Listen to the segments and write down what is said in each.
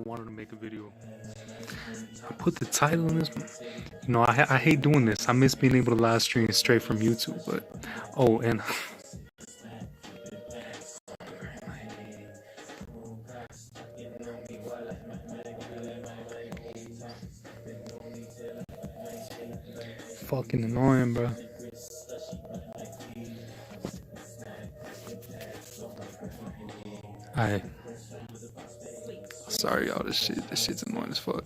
wanted to make a video. I put the title in this one. You know, I hate doing this. I miss being able to live stream straight from YouTube. But, oh, and fucking annoying, bro. Alright. Sorry, y'all. This shit's annoying as fuck.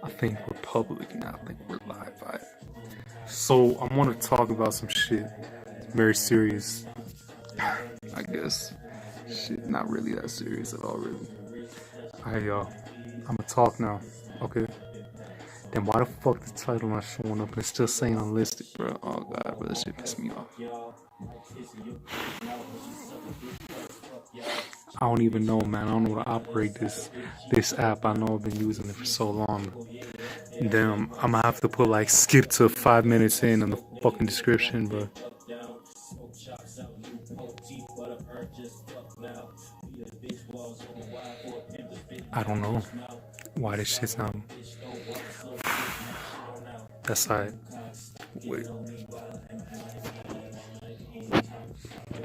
I think we're public now. I think we're live. So I want to talk about some shit. Very serious. I guess. Shit, not really that serious at all, really. Alright, y'all. I'm gonna talk now. Okay. Then why the fuck the title not showing up and it's still saying unlisted, bro? Oh god, bro, this shit pissed me off. I don't even know, man. I don't know how to operate this app. I know I've been using it for so long. Damn, I'm gonna have to put like skip to 5 minutes in the fucking description, but I don't know why this shit's not. That's right. Wait.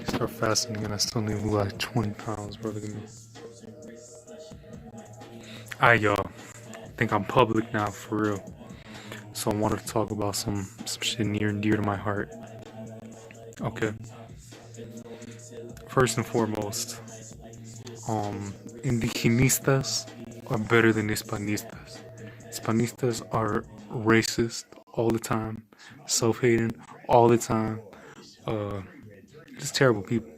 Start fasting again. I still need to lose like 20 pounds, bro. Look at me. Alright, y'all. I think I'm public now, for real. So I wanted to talk about some shit near and dear to my heart. Okay. First and foremost, Indigenistas are better than hispanistas. Hispanistas are racist all the time, self-hating all the time, just terrible people.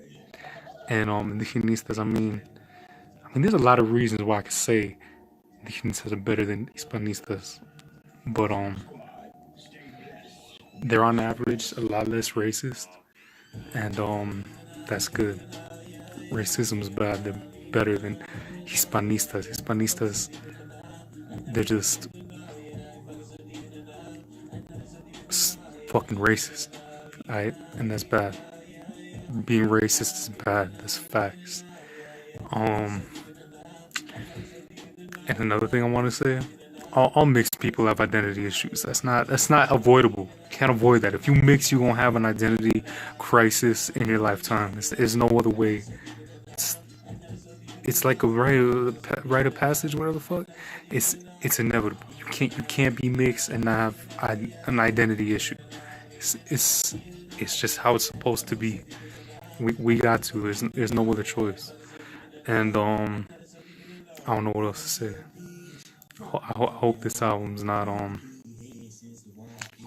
And Indigenistas, I mean, there's a lot of reasons why I could say Indigenistas are better than hispanistas, but they're on average a lot less racist, and that's good. Racism is bad. They're better than hispanistas. Hispanistas, they're just fucking racist, alright? And that's bad. Being racist is bad. That's facts. And another thing I want to say, all mixed people have identity issues. That's not avoidable. You can't avoid that. If you mix, you're gonna have an identity crisis in your lifetime. There's no other way. It's like a rite of passage, whatever the fuck. It's inevitable. You can't be mixed and not have an identity issue. It's just how it's supposed to be. We got to. There's no other choice. And I don't know what else to say. I hope this album's not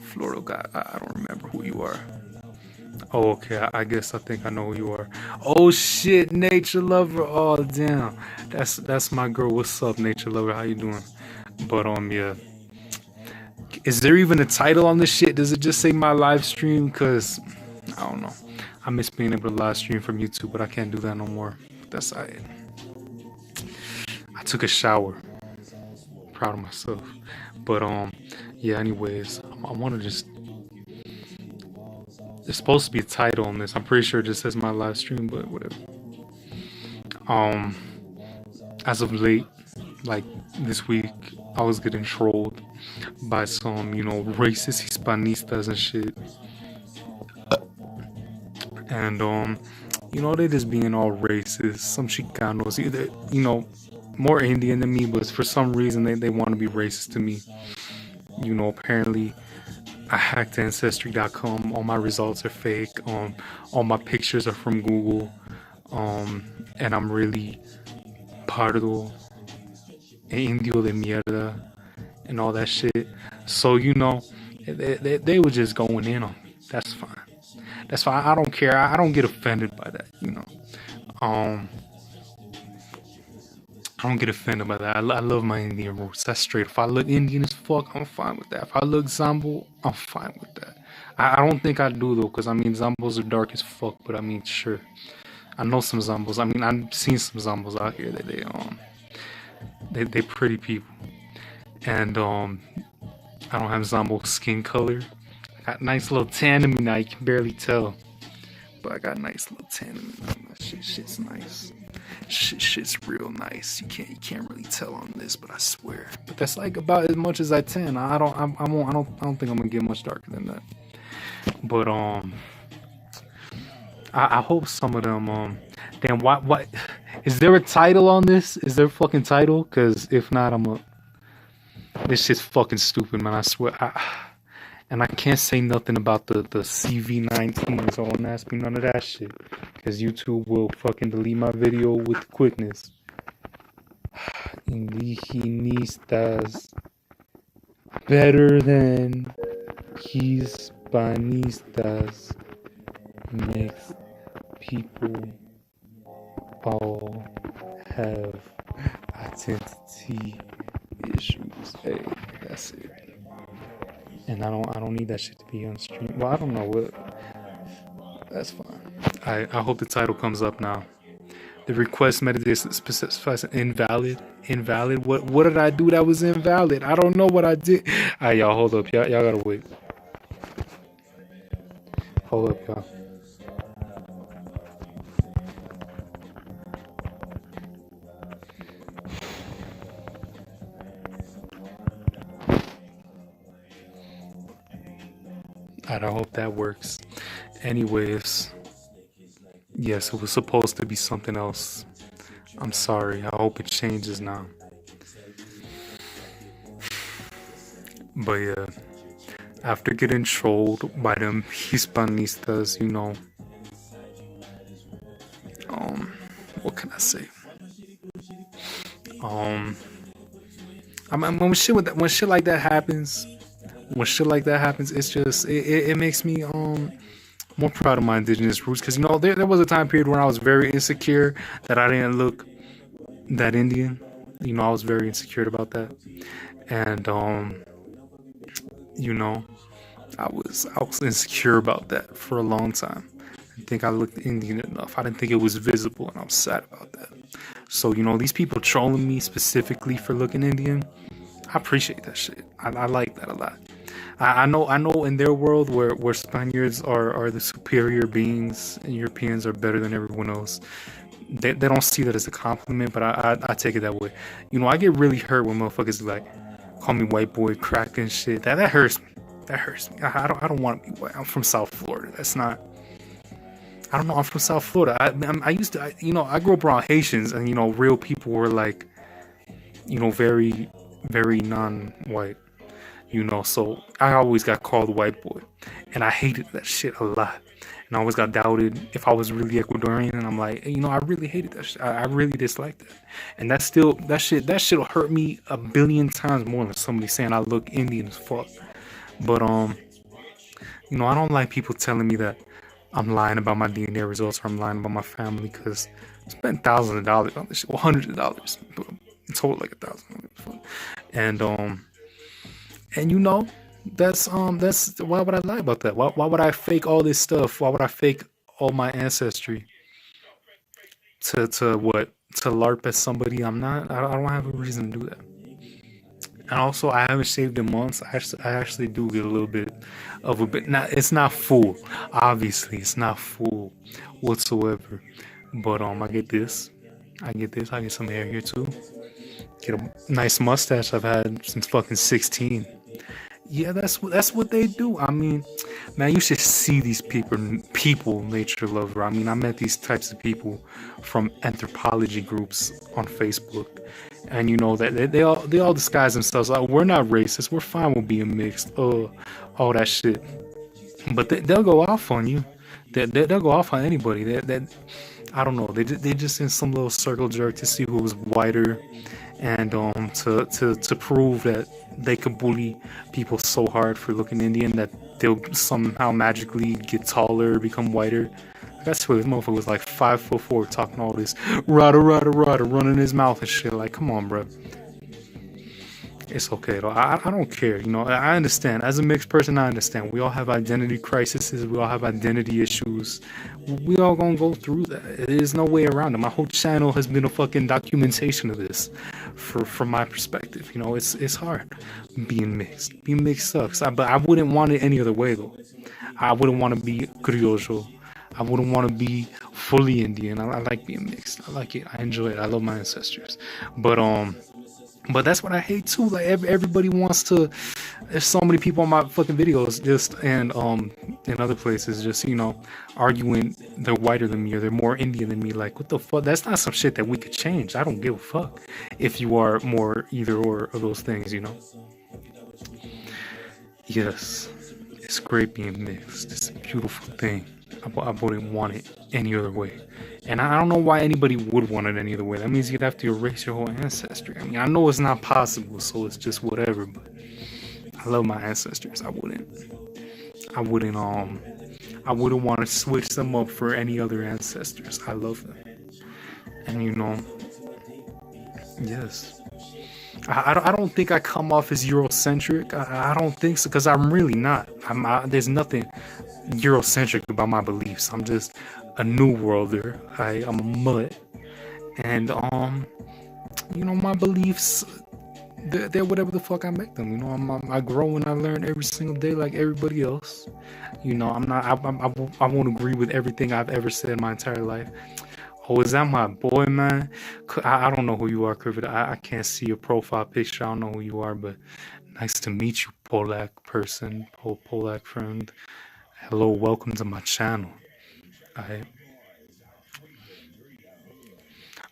Floral Guy. I don't remember who you are. Oh, okay. I think I know who you are. Oh shit, Nature Lover. Oh damn, that's my girl. What's up, Nature Lover? How you doing? But yeah. Is there even a title on this shit? Does it just say my live stream? Cause I don't know. I miss being able to live stream from YouTube, but I can't do that no more. That's it. I took a shower. Proud of myself. But yeah. Anyways, I want to just. There's supposed to be a title on this. I'm pretty sure it just says my live stream, but whatever. As of late, like this week, I was getting trolled by some, racist hispanistas and shit. And they just being all racist, some Chicanos, more Indian than me, but for some reason they want to be racist to me. Apparently I hacked Ancestry.com. All my results are fake. All my pictures are from Google. And I'm really pardo e indio de mierda and all that shit. So they were just going in on me. That's fine. That's fine. I don't care. I don't get offended by that. Um, I don't get offended by that. I love my Indian roots. That's straight. If I look Indian as fuck, I'm fine with that. If I look Zambo, I'm fine with that. I don't think I do though, because I mean Zambos are dark as fuck. But I mean, sure, I know some Zambos. I mean, I've seen some Zambos out here that they pretty people, and I don't have Zombo skin color. I got nice little tan in me now. You can barely tell, but I got nice little tan in me now. Shit's nice. Shit's real nice. You can't really tell on this, but I swear. But that's like about as much as I tan. I don't think I'm gonna get much darker than that. But I hope some of them damn, what is there a title on this? Is there a fucking title? Cause if not, this shit's fucking stupid, man. I swear. And I can't say nothing about the CV19, so don't ask me none of that shit. Cause YouTube will fucking delete my video with quickness. Indigenistas better than hispanistas makes people all have identity issues. Hey, that's it. And I don't need that shit to be on stream. Well, I don't know what. That's fine. I hope the title comes up now. The request metadata specifies invalid. Invalid. What did I do that was invalid? I don't know what I did. Alright, y'all, hold up. Y'all gotta wait. Hold up, y'all. I don't hope that works. Anyways, yes, it was supposed to be something else. I'm sorry. I hope it changes now. But yeah, after getting trolled by them hispanistas, what can I say? I mean, when shit like that happens. It's just it makes me more proud of my indigenous roots, because there was a time period where I was very insecure that I didn't look that Indian. I was very insecure about that, and I was insecure about that for a long time. I didn't think I looked Indian enough. I didn't think it was visible, and I'm sad about that. So these people trolling me specifically for looking Indian, I appreciate that shit. I like that a lot. I know in their world where Spaniards are the superior beings and Europeans are better than everyone else, they don't see that as a compliment, but I take it that way. I get really hurt when motherfuckers like call me white boy, crack and shit. That hurts me. That hurts me. I don't want to be white. I'm from South Florida. That's not. I don't know. I'm from South Florida. I used to. I grew up around Haitians, and real people were like, very, very non-white. So I always got called white boy, and I hated that shit a lot. And I always got doubted if I was really Ecuadorian, and I'm like, I really hated that shit. I really disliked that, and that shit'll hurt me a billion times more than somebody saying I look Indian as fuck. But I don't like people telling me that I'm lying about my DNA results or I'm lying about my family, because I spent thousands of dollars on this shit, well, hundreds of dollars, but in total like $1,000, and that's why would I lie about that? Why would I fake all this stuff? Why would I fake all my ancestry to LARP as somebody I'm not? I don't have a reason to do that. And also, I haven't shaved in months. I actually do get a little bit of a bit. It's not full. Obviously, it's not full whatsoever. But I get this. I get some hair here too. Get a nice mustache I've had since fucking 16. Yeah, that's what they do. I mean, man, you should see these people, nature lover. I mean, I met these types of people from anthropology groups on Facebook, and that they all disguise themselves like, we're not racist. We're fine with being mixed. all that shit. But they'll go off on you. They'll go off on anybody. I don't know. They just in some little circle jerk to see who was whiter, and to prove that they could bully people so hard for looking Indian that they'll somehow magically get taller, become whiter. That's what this motherfucker was like 5'4", talking all this rada running his mouth and shit. Like, come on, bro. It's okay though. I don't care. You know, I understand. As a mixed person, I understand. We all have identity crises. We all have identity issues. We all gonna go through that. There's no way around it. My whole channel has been a fucking documentation of this, from my perspective. You know, it's hard being mixed. Being mixed sucks. But I wouldn't want it any other way though. I wouldn't want to be criollo. I wouldn't want to be fully Indian. I like being mixed. I like it. I enjoy it. I love my ancestors. But that's what I hate too. Like everybody wants to. There's so many people on my fucking videos and in other places just, you know, arguing they're whiter than me or they're more Indian than me. Like, what the fuck? That's not some shit that we could change. I don't give a fuck if you are more either or of those things, you know. Yes, it's great being mixed. It's a beautiful thing. I wouldn't want it any other way. And I don't know why anybody would want it any other way. That means you'd have to erase your whole ancestry. I mean, I know it's not possible, so it's just whatever, but I love my ancestors. I wouldn't want to switch them up for any other ancestors. I love them. And you know, yes. I don't think I come off as Eurocentric. I don't think so, because I'm really not. There's nothing Eurocentric about my beliefs. I'm just a new worlder. I'm a mutt, and you know, my beliefs, they're whatever the fuck I make them. You know, I grow and I learn every single day like everybody else. You know, I won't agree with everything I've ever said in my entire life. Oh, is that my boy, man? I don't know who you are, Crivet. I can't see your profile picture. I don't know who you are, but nice to meet you, Polak person, Polak friend. Hello, welcome to my channel.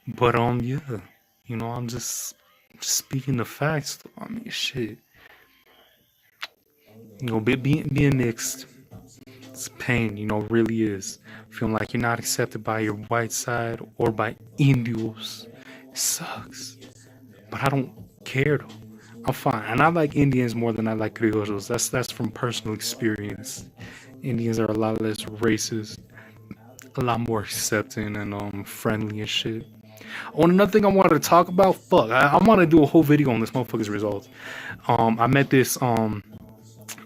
But yeah, you know, I'm just speaking the facts. I mean, shit. You know, being mixed, it's pain. You know, really is. Feeling like you're not accepted by your white side or by Indios. It sucks. But I don't care though. I'm fine. And I like Indians more than I like criollos. That's from personal experience. Indians are a lot less racist, a lot more accepting and friendly and shit. Oh, another thing I wanted to talk about, I want to do a whole video on this motherfucker's results. I met this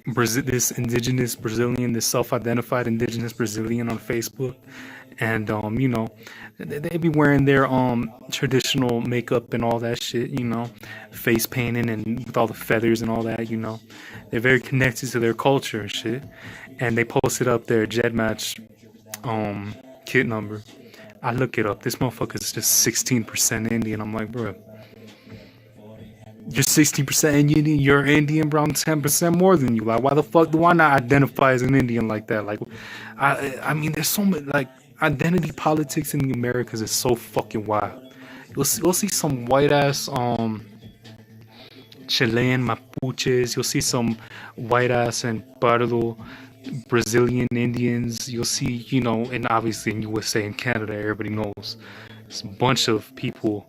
this indigenous Brazilian, this self-identified indigenous Brazilian on Facebook, and you know, they be wearing their traditional makeup and all that shit, you know, face painting and with all the feathers and all that, you know. They're very connected to their culture and shit, and they posted up their Jet Match kit number. I look it up. This motherfucker is just 16% Indian. I'm like, bro, you're 16% Indian. You're Indian, bro. I'm 10% more than you. Like, why the fuck do I not identify as an Indian like that? Like, I mean, there's so much, like, identity politics in the Americas is so fucking wild. You'll see some white ass Chilean Mapuches. You'll see some white ass and Pardo Brazilian Indians. You'll see, you know, and obviously in USA and Canada, everybody knows there's a bunch of people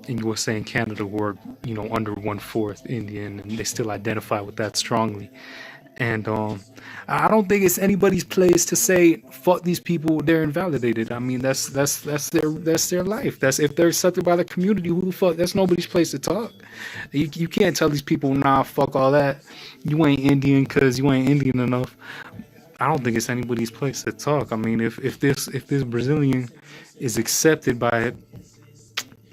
in USA and Canada who are, you know, under 1/4 Indian, and they still identify with that strongly. And I don't think it's anybody's place to say fuck these people, they're invalidated. I mean, that's their life. That's if they're accepted by the community. Who the fuck? That's nobody's place to talk. You can't tell these people, nah, fuck all that. You ain't Indian because you ain't Indian enough. I don't think it's anybody's place to talk. I mean, if this Brazilian is accepted by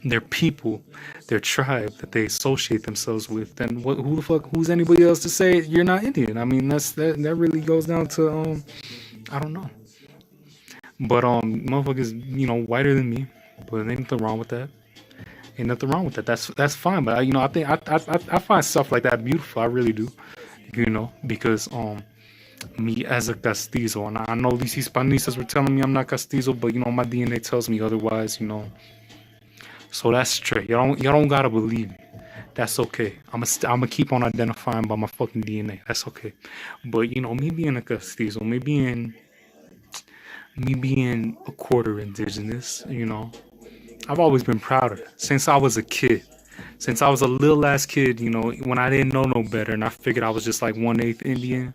their people, their tribe that they associate themselves with, then who's anybody else to say you're not Indian? I mean, that really goes down to I don't know. But motherfuckers, you know, whiter than me, but ain't nothing wrong with that. Ain't nothing wrong with that. That's fine. But you know, I think I find stuff like that beautiful. I really do. You know, because me as a castizo, and I know these hispanistas were telling me I'm not castizo, but you know, my DNA tells me otherwise. You know. So that's straight. Y'all don't gotta believe me. That's okay. I'm gonna keep on identifying by my fucking DNA. That's okay. But you know, me being a castizo, me being a quarter indigenous, you know, I've always been proud of it since I was a kid. Since I was a little ass kid, you know, when I didn't know no better, and I figured I was just like 1/8 Indian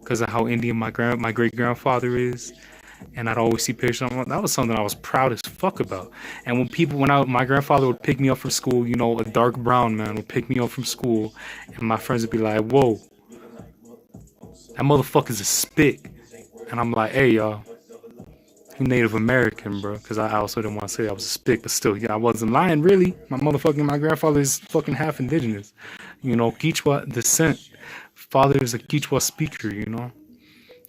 because of how Indian my great grandfather is, and I'd always see pictures. That was something I was proud as fuck about. And my grandfather would pick me up from school, you know, a dark brown man would pick me up from school, and my friends would be like, "Whoa, that motherfucker's a spick," and I'm like, "Hey, y'all, he Native American, bro," because I also didn't want to say I was a spick, but still, yeah, I wasn't lying, really. My grandfather is fucking half indigenous, you know, Quichua descent. Father is a Quichua speaker, you know,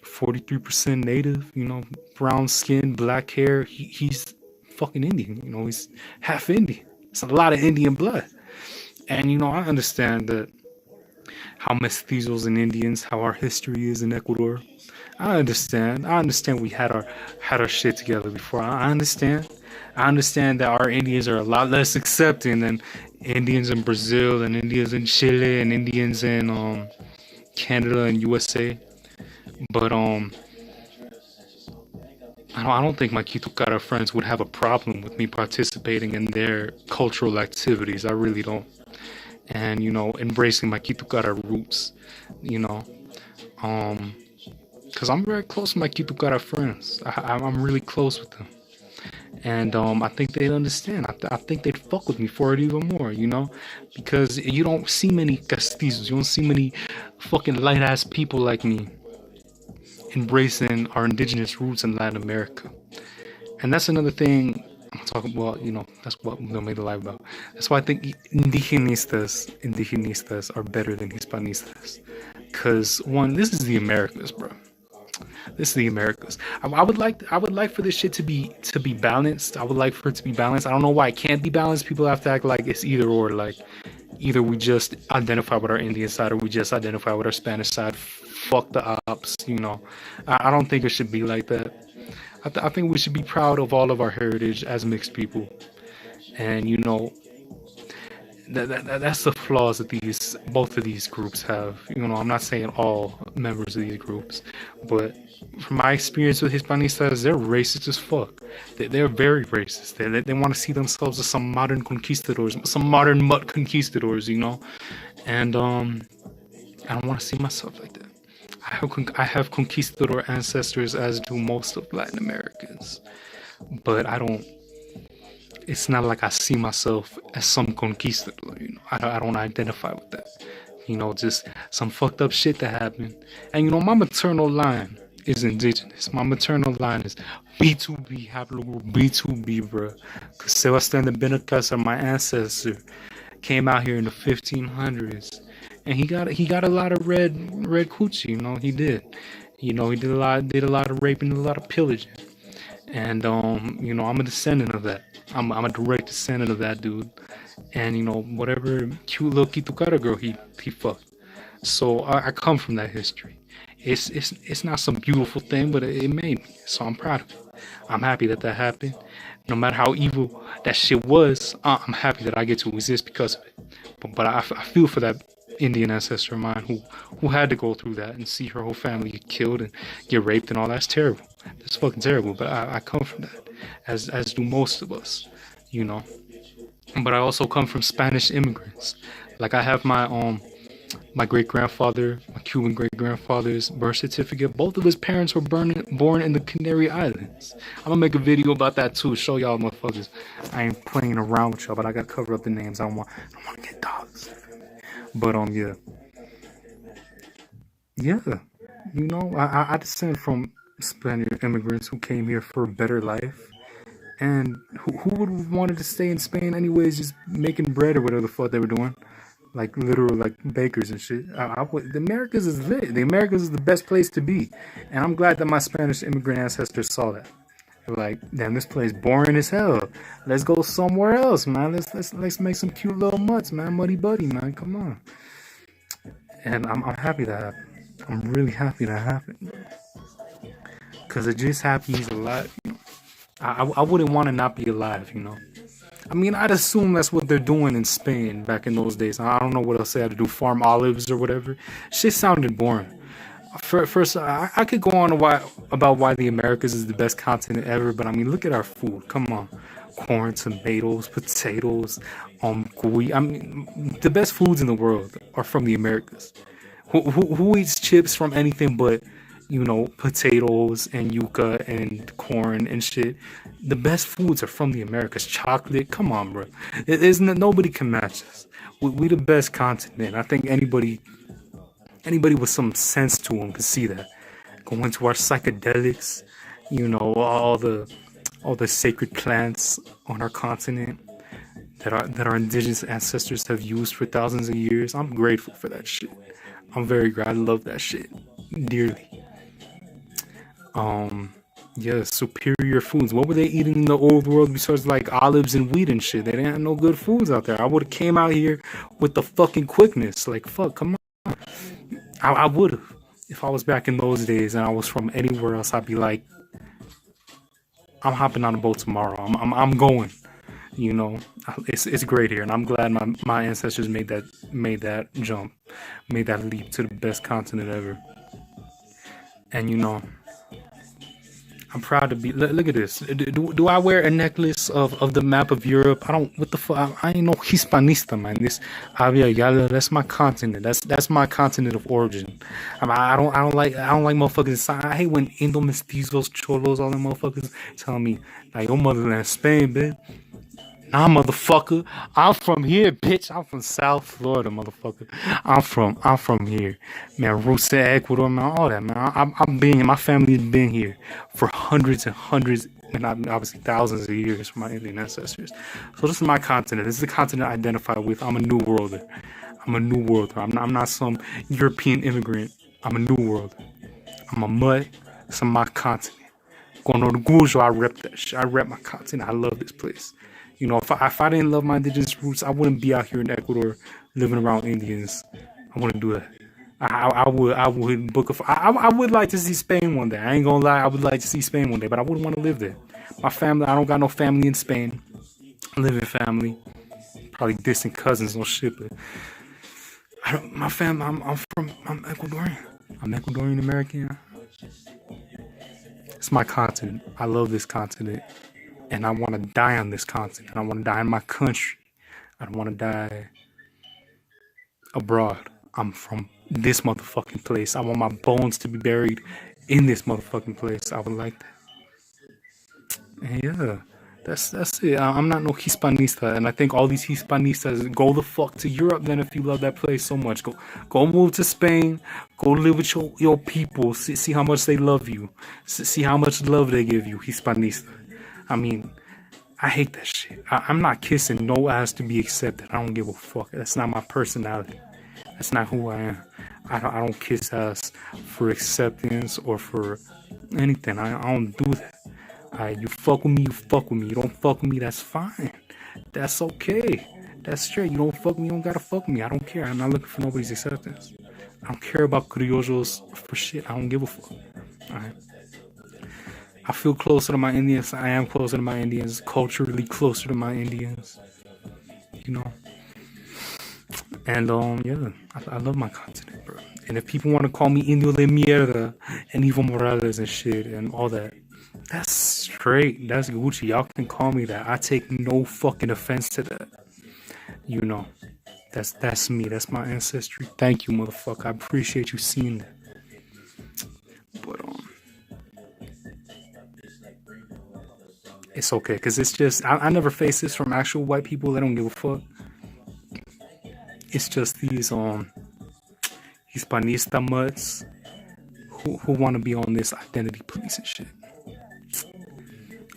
43% native, you know, brown skin, black hair. He's fucking Indian, you know, he's half Indian. It's a lot of Indian blood. And, you know, I understand that how mestizos and Indians, how our history is in Ecuador. I understand. I understand we had our shit together before. I understand. I understand that our Indians are a lot less accepting than Indians in Brazil and Indians in Chile and Indians in Canada and USA. But I don't think my Kitukara friends would have a problem with me participating in their cultural activities. I really don't. And you know, embracing my Kitukara roots. You know, um, because I'm very close to my Kitukara friends. I'm really close with them, and I think they'd understand. I think they'd fuck with me for it even more. You know, because you don't see many castizos. You don't see many fucking light ass people like me embracing our indigenous roots in Latin America. And that's another thing I'm talking about, you know, that's what we made the live about. That's why I think indigenistas are better than hispanistas. Cause one, this is the Americas, bro. This is the Americas. I would like for this shit to be balanced. I would like for it to be balanced. I don't know why it can't be balanced. People have to act like it's either or. Like either we just identify with our Indian side or we just identify with our Spanish side. Fuck the ops, you know. I don't think it should be like that. I think we should be proud of all of our heritage as mixed people. And you know, that's the flaws that these both of these groups have. You know, I'm not saying all members of these groups, but from my experience with Hispanistas, they're racist as fuck. They're very racist. They want to see themselves as some modern conquistadors, some modern mutt conquistadors, you know. And I don't want to see myself like that. I have conquistador ancestors, as do most of Latin Americans, but I don't. It's not like I see myself as some conquistador. You know, I don't identify with that. You know, just some fucked up shit that happened. And you know, my maternal line is indigenous. My maternal line is B2B, haplogroup B2B, bro. Cause Sebastian de Benacasa, my ancestor, came out here in the 1500s, and he got a lot of red coochie. You know, he did. You know, he did a lot of raping, a lot of pillaging. And you know, I'm a descendant of that. I'm a direct descendant of that dude. And you know, whatever cute little Kitukara girl he fucked. So I come from that history. It's not some beautiful thing, but it made me. So I'm proud of it. I'm happy that that happened. No matter how evil that shit was, I'm happy that I get to exist because of it. But I feel for that Indian ancestor of mine who had to go through that and see her whole family get killed and get raped and all. That's terrible. That's fucking terrible. But I come from that, as do most of us, you know. But I also come from Spanish immigrants. Like I have my great grandfather, my Cuban great grandfather's birth certificate. Both of his parents were born in the Canary Islands. I'm gonna make a video about that too. Show y'all motherfuckers. I ain't playing around with y'all, but I gotta cover up the names. I don't want to get dogs. But yeah, yeah. You know, I descend from Spanish immigrants who came here for a better life. And who would have wanted to stay in Spain anyways, just making bread or whatever the fuck they were doing? Like literal like bakers and shit. The Americas is lit. The Americas is the best place to be. And I'm glad that my Spanish immigrant ancestors saw that. They're like, damn, this place boring as hell. Let's go somewhere else, man. Let's make some cute little mutts, man. Muddy buddy, man. Come on. And I'm happy that happened. I'm really happy that happened. Cause it just happy he's alive. You know? I wouldn't want to not be alive, you know. I mean, I'd assume that's what they're doing in Spain back in those days. I don't know what else they had to do, farm olives or whatever. Shit sounded boring. First, I could go on about why the Americas is the best continent ever, but I mean, look at our food. Come on, corn, tomatoes, potatoes, gooey. I mean, the best foods in the world are from the Americas. Who eats chips from anything but, potatoes and yuca and corn and shit? The best foods are from the Americas. Chocolate, come on, bro. Nobody can match us. We the best continent. I think anybody with some sense to them can see that. Go into our psychedelics, all the sacred plants on our continent that our indigenous ancestors have used for thousands of years. I'm grateful for that shit. I'm very grateful. I love that shit dearly. Yeah, superior foods. What were they eating in the old world besides like olives and wheat and shit? They didn't have no good foods out there. I would have came out here with the fucking quickness. Like, fuck, come on. I would have. If I was back in those days and I was from anywhere else, I'd be like, I'm hopping on a boat tomorrow. I'm going. It's great here, and I'm glad my ancestors made that jump, made that leap to the best continent ever. And I'm proud to be. Look at this. Do I wear a necklace of the map of Europe? I don't. What the fuck? I ain't no hispanista, man. This Avia Yala. That's my continent. That's my continent of origin. I don't like motherfuckers. I hate when Indo mestizos, cholos, all them motherfuckers tell me like your motherland Spain, bitch. Nah, motherfucker. I'm from here, bitch. I'm from South Florida, motherfucker. I'm from here, man. Roots in Ecuador, man. All that, man. I'm been here. My family's been here for hundreds and hundreds, and obviously thousands of years from my Indian ancestors. So this is my continent. This is the continent I identify with. I'm a New Worlder. I'm not some European immigrant. I'm a New Worlder. I'm a mutt. It's my continent. Going on the Gujo, I rep that shit. I rep my continent. I love this place. If I didn't love my indigenous roots, I wouldn't be out here in Ecuador living around Indians. I wouldn't do that. I would book I would like to see Spain one day. I ain't gonna lie, I would like to see Spain one day, but I wouldn't want to live there. My family, I don't got no family in Spain. I live in family, probably distant cousins or shit, but my family, I'm Ecuadorian. I'm Ecuadorian American. It's my continent. I love this continent. And I want to die on this continent. I want to die in my country. I don't want to die abroad. I'm from this motherfucking place. I want my bones to be buried in this motherfucking place. I would like that. And yeah, that's it. I'm not no hispanista, and I think all these hispanistas go the fuck to Europe. Then if you love that place so much, go move to Spain. Go live with your people. See how much they love you. See how much love they give you, hispanista. I mean, I hate that shit. I'm not kissing no ass to be accepted. I don't give a fuck. That's not my personality. That's not who I am. I don't kiss ass for acceptance or for anything. I don't do that. You fuck with me, you fuck with me. You don't fuck with me, that's fine. That's okay. That's straight. You don't fuck with me, you don't gotta fuck with me. I don't care. I'm not looking for nobody's acceptance. I don't care about criollos for shit. I don't give a fuck. Alright. I feel closer to my Indians. I am closer to my Indians. Culturally closer to my Indians. You know. And yeah, I love my continent, bro. And if people want to call me Indio de Mierda and Evo Morales and shit and all that, that's straight. That's Gucci. Y'all can call me that. I take no fucking offense to that. You know. That's me. That's my ancestry. Thank you, motherfucker. I appreciate you seeing that. But it's okay, because it's just I never face this from actual white people. They don't give a fuck. It's just these hispanista mutts who want to be on this identity police and shit.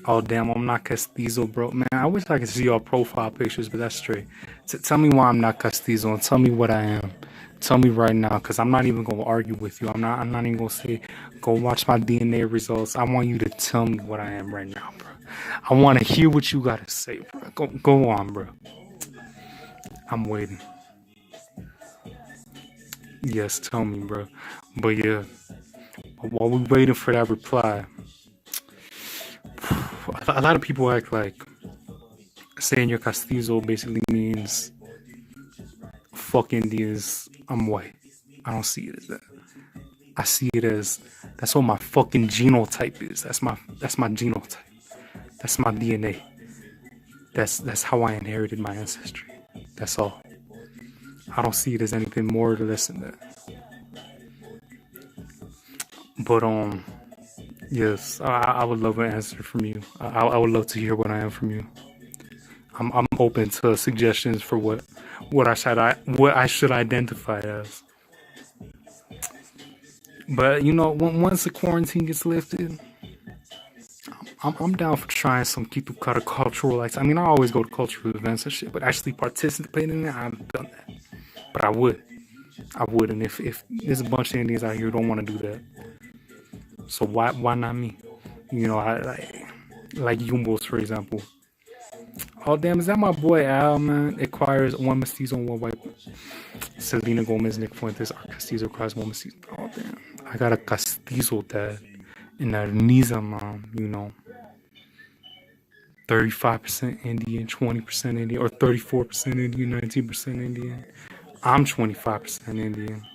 Oh damn, I'm not castizo, bro. Man, I wish I could see your profile pictures, but that's straight. Tell me why I'm not castizo and tell me what I am. Tell me right now, because I'm not even gonna argue with you. I'm not even gonna say go watch my DNA results. I want you to tell me what I am right now, bro. I want to hear what you gotta say, bro. Go on, bro. I'm waiting. Yes, tell me, bro. But yeah, while we waiting for that reply, a lot of people act like saying you're castizo basically means fuck Indians, I'm white. I don't see it as that. I see it as that's what my fucking genotype is. That's my genotype. That's my DNA. That's how I inherited my ancestry. That's all. I don't see it as anything more or less than that. But yes, I would love an answer from you. I would love to hear what I am from you. I'm open to suggestions for what I should identify as. But you know, once the quarantine gets lifted, I'm down for trying some Kitu Kara cultural acts. I mean, I always go to cultural events and shit, but actually participating in it, I haven't done that. But I would. And if there's a bunch of Indians out here who don't want to do that, so why not me? You know, I like Yumbos, for example. Oh damn, is that my boy Al, man? It requires one mestizo and one white. Selena Gomez, Nick Fuentes, our castizo requires one mestizo. Oh damn, I got a castizo dad and a Niza mom, you know. 35% Indian, 20% Indian, or 34% Indian, 19% Indian. I'm 25% Indian.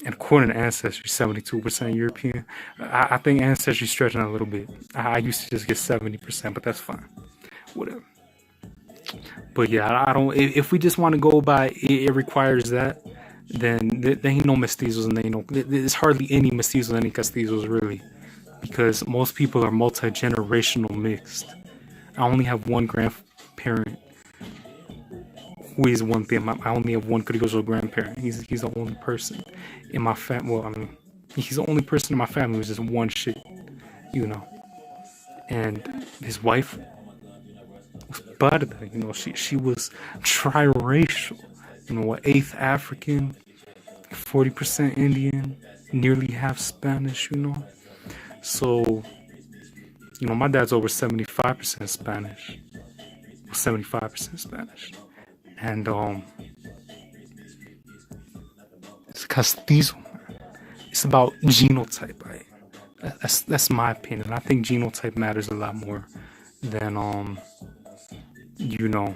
And according to Ancestry, 72% European. I think Ancestry's stretching a little bit. I used to just get 70%, but that's fine. Whatever. But yeah, I don't. If we just want to go by it requires that, then there ain't no mestizos and there's hardly any mestizos, any castizos really, because most people are multi-generational mixed. I only have one grandparent who is one thing. I only have one criollo grandparent. He's the only person in my family. Well, I mean, he's the only person in my family who's just one shit, you know. And his wife was parda, you know. She was triracial, you know, 1/8 African, 40% Indian, nearly half Spanish, you know. So, you know, my dad's over 75% Spanish, 75% Spanish. And it's castizo. It's about genotype, right? That's my opinion. I think genotype matters a lot more than you know.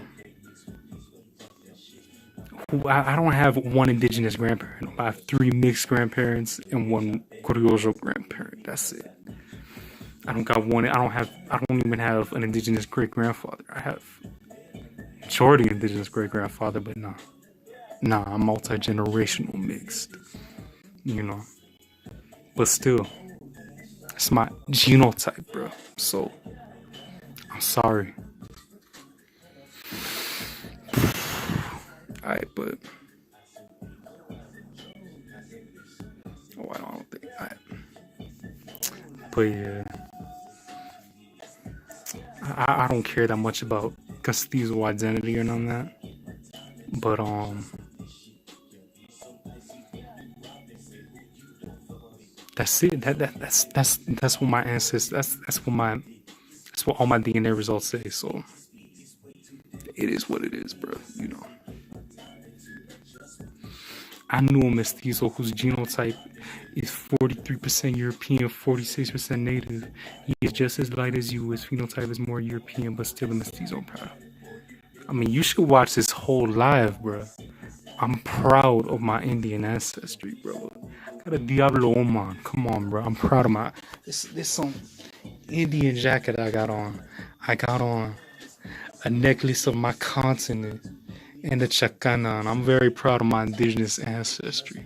I don't have one indigenous grandparent. I have 3 mixed grandparents and 1 criollo grandparent. That's it. I don't even have an indigenous great grandfather. I have majority indigenous great grandfather, but nah, I'm multi-generational mixed, you know. But still, it's my genotype, bro. So I'm sorry. Alright, but I don't think. Alright. But yeah, I don't care that much about castizo identity or none of that. But that's it. That's what my ancestors. That's what all my DNA results say. So it is what it is, bro. You know. I knew a mestizo whose genotype is 43% European, 46% native. He is just as light as you. His phenotype is more European, but still a mestizo, bro. I mean, you should watch this whole live, bro. I'm proud of my Indian ancestry, bro. Got a Diablo Oman. Come on, bro. I'm proud of my... This some Indian jacket I got on. I got on a necklace of my continent and a chacana, and I'm very proud of my indigenous ancestry.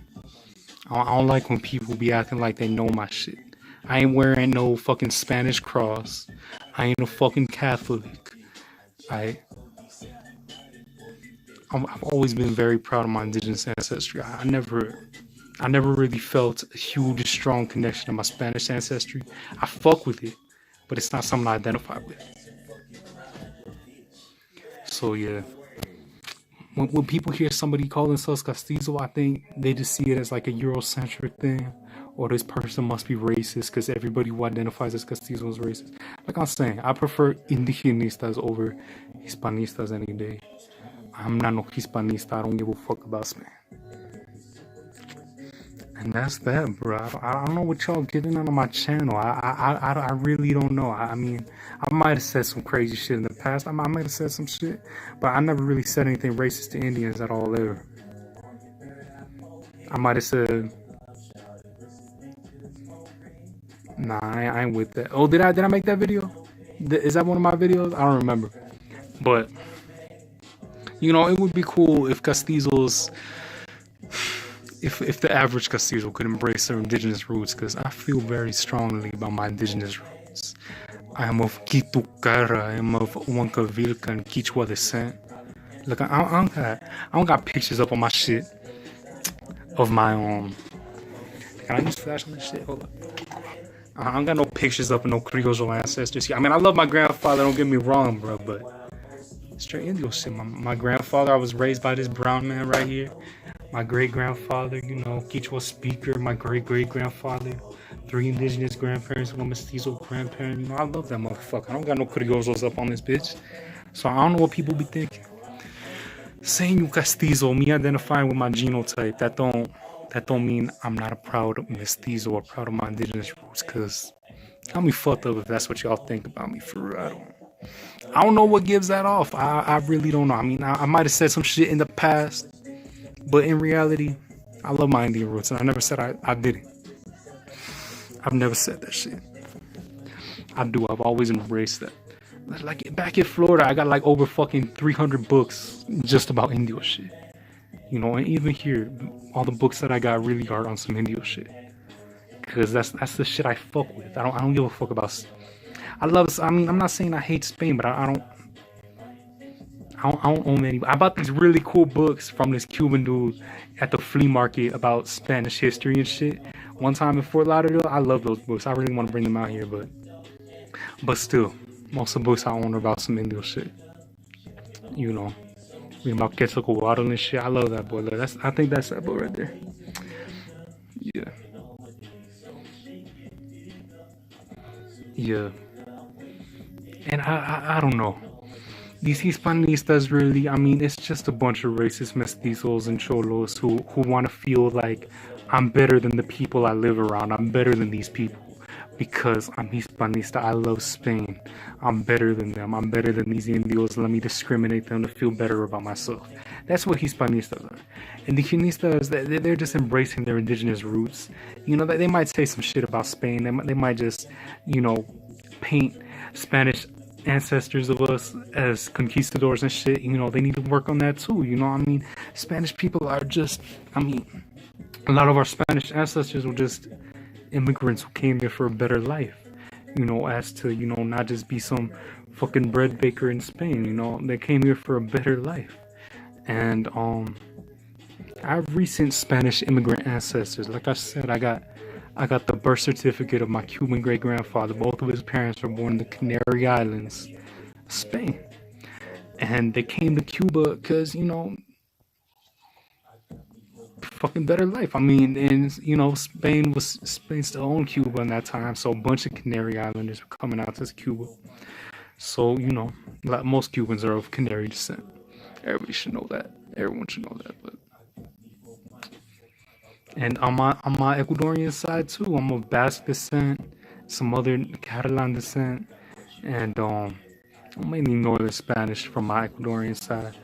I don't like when people be acting like they know my shit. I ain't wearing no fucking Spanish cross. I ain't a fucking Catholic. I've always been very proud of my indigenous ancestry. I never really felt a huge, strong connection to my Spanish ancestry. I fuck with it, but it's not something I identify with. So yeah. When people hear somebody call themselves castizo, I think they just see it as like a Eurocentric thing, or this person must be racist because everybody who identifies as castizo is racist. Like I'm saying, I prefer Indigenistas over hispanistas any day. I'm not no hispanista. I don't give a fuck about Spain. And that's that, bro. I don't know what y'all getting on my channel. I really don't know. I mean, I might have said some crazy shit in the past. I might have said some shit, but I never really said anything racist to Indians at all ever. I might have said, nah, I ain't with that. Oh, did I make that video? Is that one of my videos? I don't remember. But you know, it would be cool if Castizos, if the average Castizo could embrace their indigenous roots, because I feel very strongly about my indigenous roots. I am of Kitucara, I am of Huancavilca and Quichua descent. Look, I don't got pictures up on my shit of my Can I use flash on this shit? Hold up. I don't got no pictures up of no Criollo ancestors here. I mean, I love my grandfather, don't get me wrong, bro, but straight Indio shit. My grandfather, I was raised by this brown man right here. My great-grandfather, you know, Quichua speaker. My great-great-grandfather. 3 indigenous grandparents, 1 mestizo grandparent. You know, I love that motherfucker. I don't got no Criollos up on this bitch. So I don't know what people be thinking. Saying you Castizo, me identifying with my genotype, that don't mean I'm not a proud mestizo or proud of my indigenous roots, because got me fucked up if that's what y'all think about me, for real. I don't know what gives that off. I really don't know. I mean, I might have said some shit in the past, but in reality, I love my Indian roots, and I never said I didn't. I've never said that shit. I do. I've always embraced that. Like back in Florida, I got like over fucking 300 books just about Indio shit. You know, and even here, all the books that I got really are on some Indio shit. Cause that's the shit I fuck with. I don't give a fuck about. I mean, I'm not saying I hate Spain, but I don't own any. I bought these really cool books from this Cuban dude at the flea market about Spanish history and shit. One time in Fort Lauderdale, I love those books. I really want to bring them out here, but still, most of the books I own are about some Indio shit. You know, reading about Quetzalcoatl and shit. I love that boy. I think that's that boy right there. Yeah. Yeah. And I don't know. These hispanistas really, I mean, it's just a bunch of racist mestizos and cholos who want to feel like I'm better than the people I live around. I'm better than these people because I'm hispanista. I love Spain. I'm better than them. I'm better than these Indios. Let me discriminate them to feel better about myself. That's what hispanistas are. Indigenistas, they're just embracing their indigenous roots. You know, they might say some shit about Spain. They might just, you know, paint Spanish ancestors of us as conquistadors and shit. You know, they need to work on that too. You know, I mean, Spanish people are just, I mean, a lot of our Spanish ancestors were just immigrants who came here for a better life. You know, as to, you know, not just be some fucking bread baker in Spain. You know, they came here for a better life. And I have recent Spanish immigrant ancestors. Like I said, I got the birth certificate of my Cuban great-grandfather. Both of his parents were born in the Canary Islands, Spain. And they came to Cuba because, you know, fucking better life. I mean, and, you know, Spain still owned Cuba in that time, so a bunch of Canary Islanders were coming out to Cuba. So, you know, most Cubans are of Canary descent. Everybody should know that. Everyone should know that, but... And on my Ecuadorian side too, I'm of Basque descent, some other Catalan descent, and mainly Northern Spanish from my Ecuadorian side.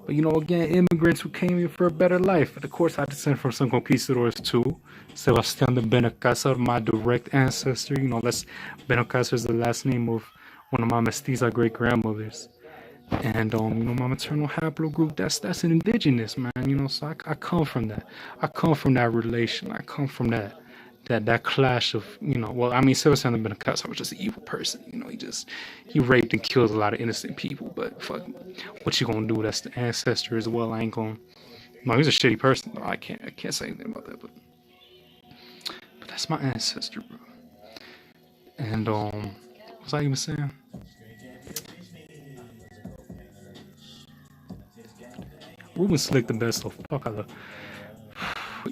But you know, again, immigrants who came here for a better life. And of course, I descend from some conquistadors too. Sebastián de Benalcázar, my direct ancestor. You know, Benalcázar is the last name of one of my mestiza great grandmothers. And you know, my maternal haplogroup, that's an indigenous, man. You know, so I come from that. I come from that relation. I come from that clash of, you know, well, I mean, Sebastián de Benalcázar was just an evil person. You know, he raped and killed a lot of innocent people. But fuck, what you gonna do? That's the ancestor as well. I ain't gonna. No, he's a shitty person. Though. I can't say anything about that. But that's my ancestor, bro. And what was I even saying? Ruben Slick the best of fuck. I love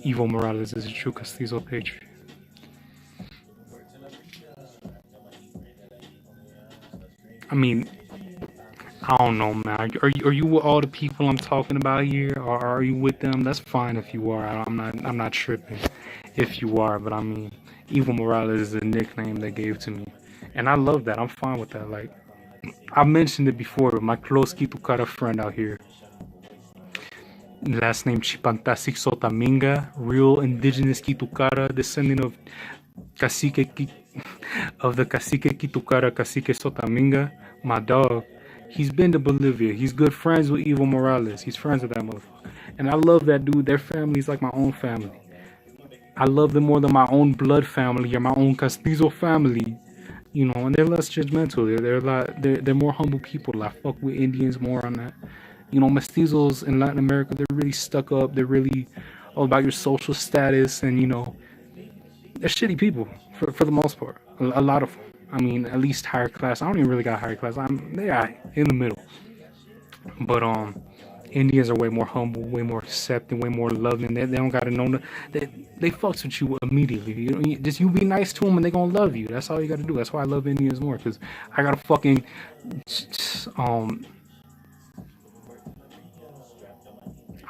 Evo Morales is a true Castizo patriot. I mean, I don't know, man. Are you with all the people I'm talking about here, or are you with them? That's fine if you are. I'm not tripping. if you are, but I mean, Evo Morales is a nickname they gave to me. And I love that. I'm fine with that. Like, I mentioned it before, my close Kitukara friend out here, last name Chipantasik Sotaminga, real indigenous Kitukara, descendant of Cacique of the Cacique Kitukara, Cacique Sotaminga, my dog. He's been to Bolivia. He's good friends with Evo Morales. He's friends with that motherfucker. And I love that dude. Their family's like my own family. I love them more than my own blood family or my own Castizo family. You know, and they're less judgmental. They're more humble people. I fuck with Indians more on that. You know, mestizos in Latin America, they're really stuck up. They're really all about your social status, and you know, they're shitty people for the most part. A lot of them. I mean, at least higher class. I don't even really got higher class. They are in the middle. But Indians are way more humble, way more accepting, way more loving. They don't gotta know they fucks with you immediately. You know, just you be nice to them and they gonna love you. That's all you gotta do. That's why I love Indians more, because I gotta fucking I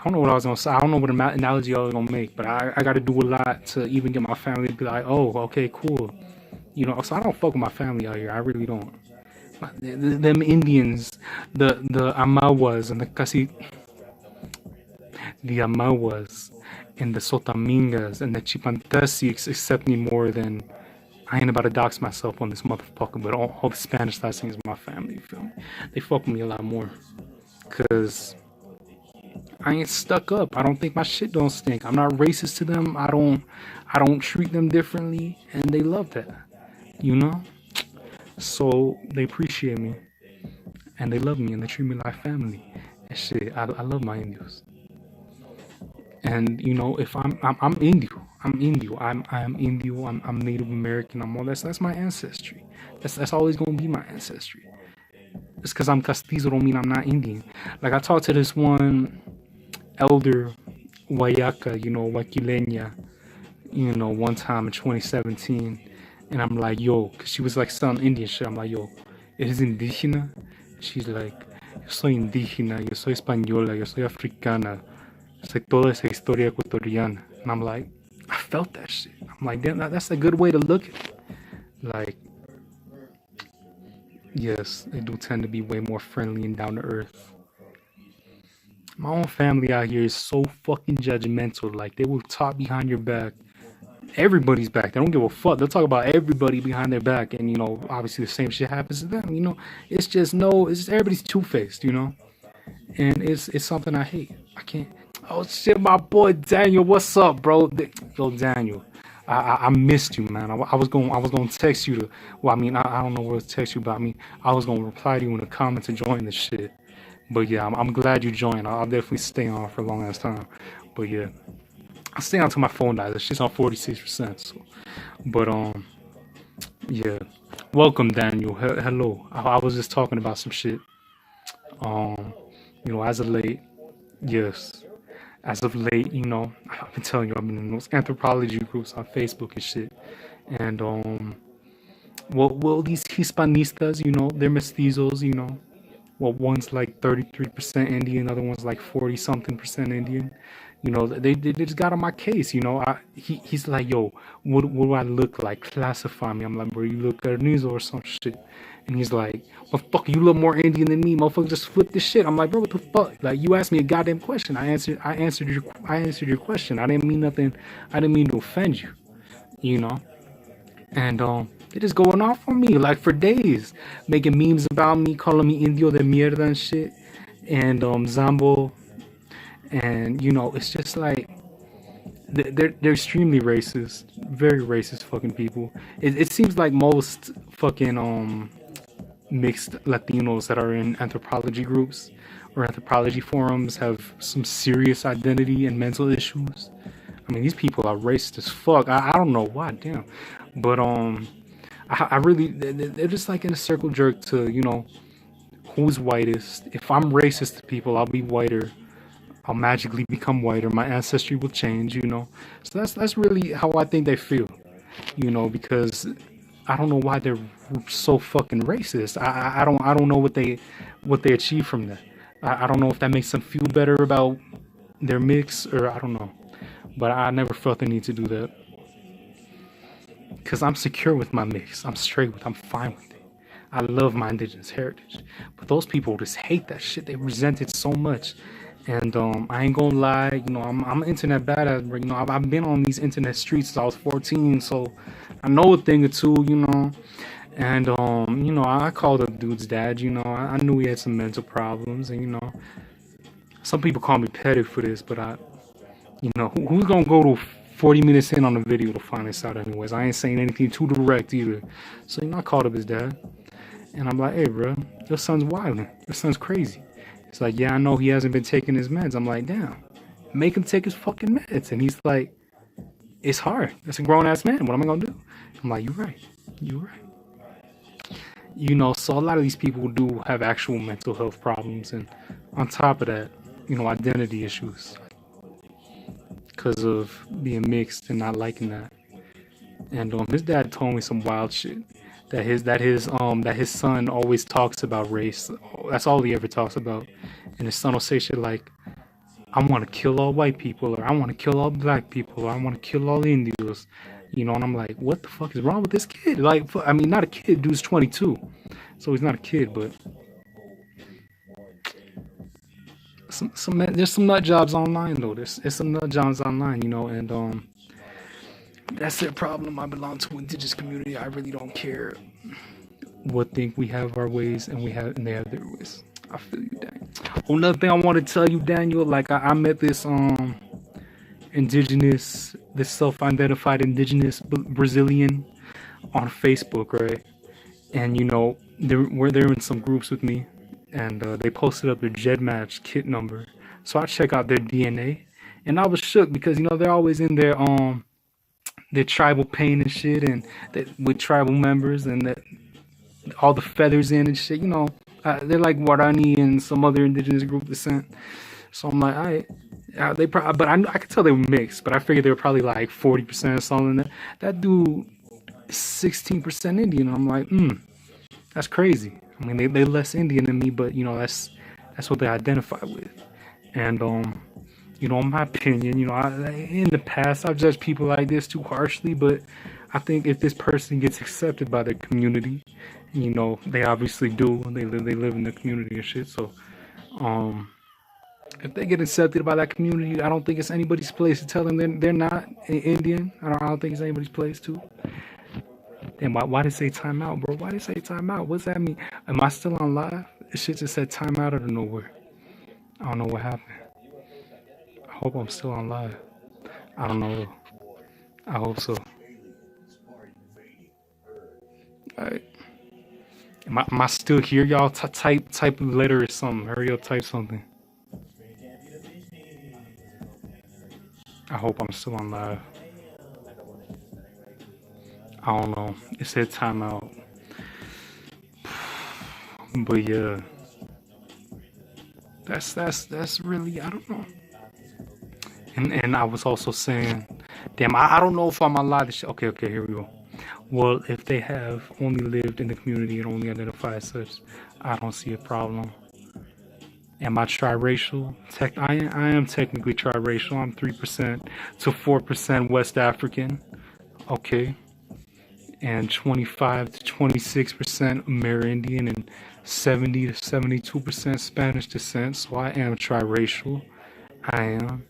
don't know what I was gonna say. I don't know what analogy I was gonna make, but I gotta do a lot to even get my family to be like, oh, okay, cool. You know, so I don't fuck with my family out here. I really don't. Them Indians, the Amawas and the Amawas and the Sotamingas and the Chipantasics accept me more than I ain't about to dox myself on this motherfucker, but all the Spanish things is my family, you feel me? They fuck with me a lot more. Cause I ain't stuck up. I don't think my shit don't stink. I'm not racist to them. I don't treat them differently, and they love that. You know? So they appreciate me, and they love me, and they treat me like family. And shit, I love my Indios. And you know, if I'm Indio, I'm Indio, I'm Indio, I'm Native American, I'm all that. That's my ancestry. That's always gonna be my ancestry. It's because I'm Castizo don't mean I'm not Indian. Like I talked to this one elder Wayaka, you know, Waquileña, you know, one time in 2017. And I'm like, yo, because she was like some Indian shit. I'm like, yo, ¿eres indígena? She's like, yo soy indígena, yo soy española, yo soy africana. Sé toda esa historia ecuatoriana. And I'm like, I felt that shit. I'm like, damn, that's a good way to look at it. Like, yes, they do tend to be way more friendly and down to earth. My own family out here is so fucking judgmental. Like, they will talk behind your back. Everybody's back. They don't give a fuck. They'll talk about everybody behind their back, and you know, obviously the same shit happens to them. You know, it's just everybody's two-faced. You know, and it's something I hate. I can't. Oh shit, my boy Daniel, what's up, bro? Yo, Daniel, I missed you, man. I was gonna text you to. Well, I mean, I don't know where to text you, but I mean, I was gonna reply to you in the comments to join this shit. But yeah, I'm glad you joined. I'll definitely stay on for a long ass time. But yeah. I'll stay on until my phone dies. It's just on 46%. So. But yeah. Welcome, Daniel. Hello. I was just talking about some shit. You know, as of late, yes. As of late, you know, I've been telling you, I've been in those anthropology groups on Facebook and shit. And well, these hispanistas, you know, they're mestizos, you know. Well, one's like 33% Indian, other one's like 40 something percent Indian. You know, they just got on my case. You know, he's like, yo, what do I look like? Classify me. I'm like, bro, you look carnizo or some shit. And he's like, motherfucker, you look more Indian than me, motherfucker. Just flip this shit. I'm like, bro, what the fuck? Like, you asked me a goddamn question. I answered your question. I didn't mean nothing. I didn't mean to offend you. You know, and they're just going off on me like for days, making memes about me, calling me Indio de mierda and shit, and Zambo. And you know, it's just like they're extremely racist, very racist fucking people. It seems like most fucking mixed Latinos that are in anthropology groups or anthropology forums have some serious identity and mental issues. I mean, these people are racist as fuck. I don't know why, damn, but I really they're just like in a circle jerk to, you know, who's whitest. If I'm racist to people, I'll be whiter. I'll magically become whiter. My ancestry will change, you know. So that's really how I think they feel, you know, because I don't know why they're so fucking racist. I don't know what they achieve from that. I don't know if that makes them feel better about their mix, or I don't know. But I never felt the need to do that. because I'm secure with my mix. I'm straight with. I'm fine with it. I love my indigenous heritage, but those people just hate that shit. They resent it so much, and I ain't gonna lie. You know, I'm an internet badass. You know, I've been on these internet streets since I was 14, so I know a thing or two. You know, and you know, I called up dude's dad. You know, I knew he had some mental problems, and you know, some people call me petty for this, but you know, who's gonna go to 40 minutes in on the video to find this out anyways? I ain't saying anything too direct either. So, you know, I called up his dad. And I'm like, hey, bro, your son's wilding. Your son's crazy. It's like, yeah, I know he hasn't been taking his meds. I'm like, damn, make him take his fucking meds. And he's like, it's hard. That's a grown-ass man. What am I gonna do? I'm like, you're right. You're right. You know, so a lot of these people do have actual mental health problems. And on top of that, you know, identity issues. Because of being mixed and not liking that. And his dad told me some wild shit. That his son always talks about race. That's all he ever talks about. And his son will say shit like, I want to kill all white people, or I want to kill all black people, or I want to kill all Indians. You know, and I'm like, what the fuck is wrong with this kid? Like, I mean, not a kid, dude's 22. So he's not a kid, but there's some nut jobs online though. There's some nut jobs online, you know, and that's their problem. I belong to an indigenous community. I really don't care what think we have our ways and they have their ways. I feel you, Daniel. Another thing I want to tell you, Daniel, like I met this this self-identified indigenous Brazilian on Facebook, right? And you know, they're in some groups with me, and they posted up their Jed Match kit number. So I check out their DNA, and I was shook because you know they're always in their tribal paint and shit, and with tribal members, and that all the feathers in and shit. You know, they're like Guarani and some other indigenous group descent. So I'm like, all right. But I could tell they were mixed, but I figured they were probably like 40% or something. That dude is 16% Indian. I'm like, that's crazy. I mean, they less Indian than me, but you know, that's what they identify with. And you know, in my opinion, you know, in the past I've judged people like this too harshly, but I think if this person gets accepted by their community, you know, they obviously do. They live in the community and shit. So, if they get accepted by that community, I don't think it's anybody's place to tell them they're not Indian. I don't think it's anybody's place to. Then why did it say timeout, bro? Why did it say timeout? What's that mean? Am I still on live? This shit just said timeout out of nowhere. I don't know what happened. I hope I'm still on live. I don't know. I hope so. Alright. Am I still here, y'all? Type a letter or something. Hurry up, type something. I hope I'm still on live. I don't know. It said timeout. But yeah. That's really, I don't know. And I was also saying, damn, I don't know if I'm allowed to okay, here we go. Well, if they have only lived in the community and only identify as such, I don't see a problem. Am I triracial? I am technically triracial. I'm 3% to 4% West African. Okay. And 25 to 26% Amerindian and 70 to 72% Spanish descent. So I am triracial. I am.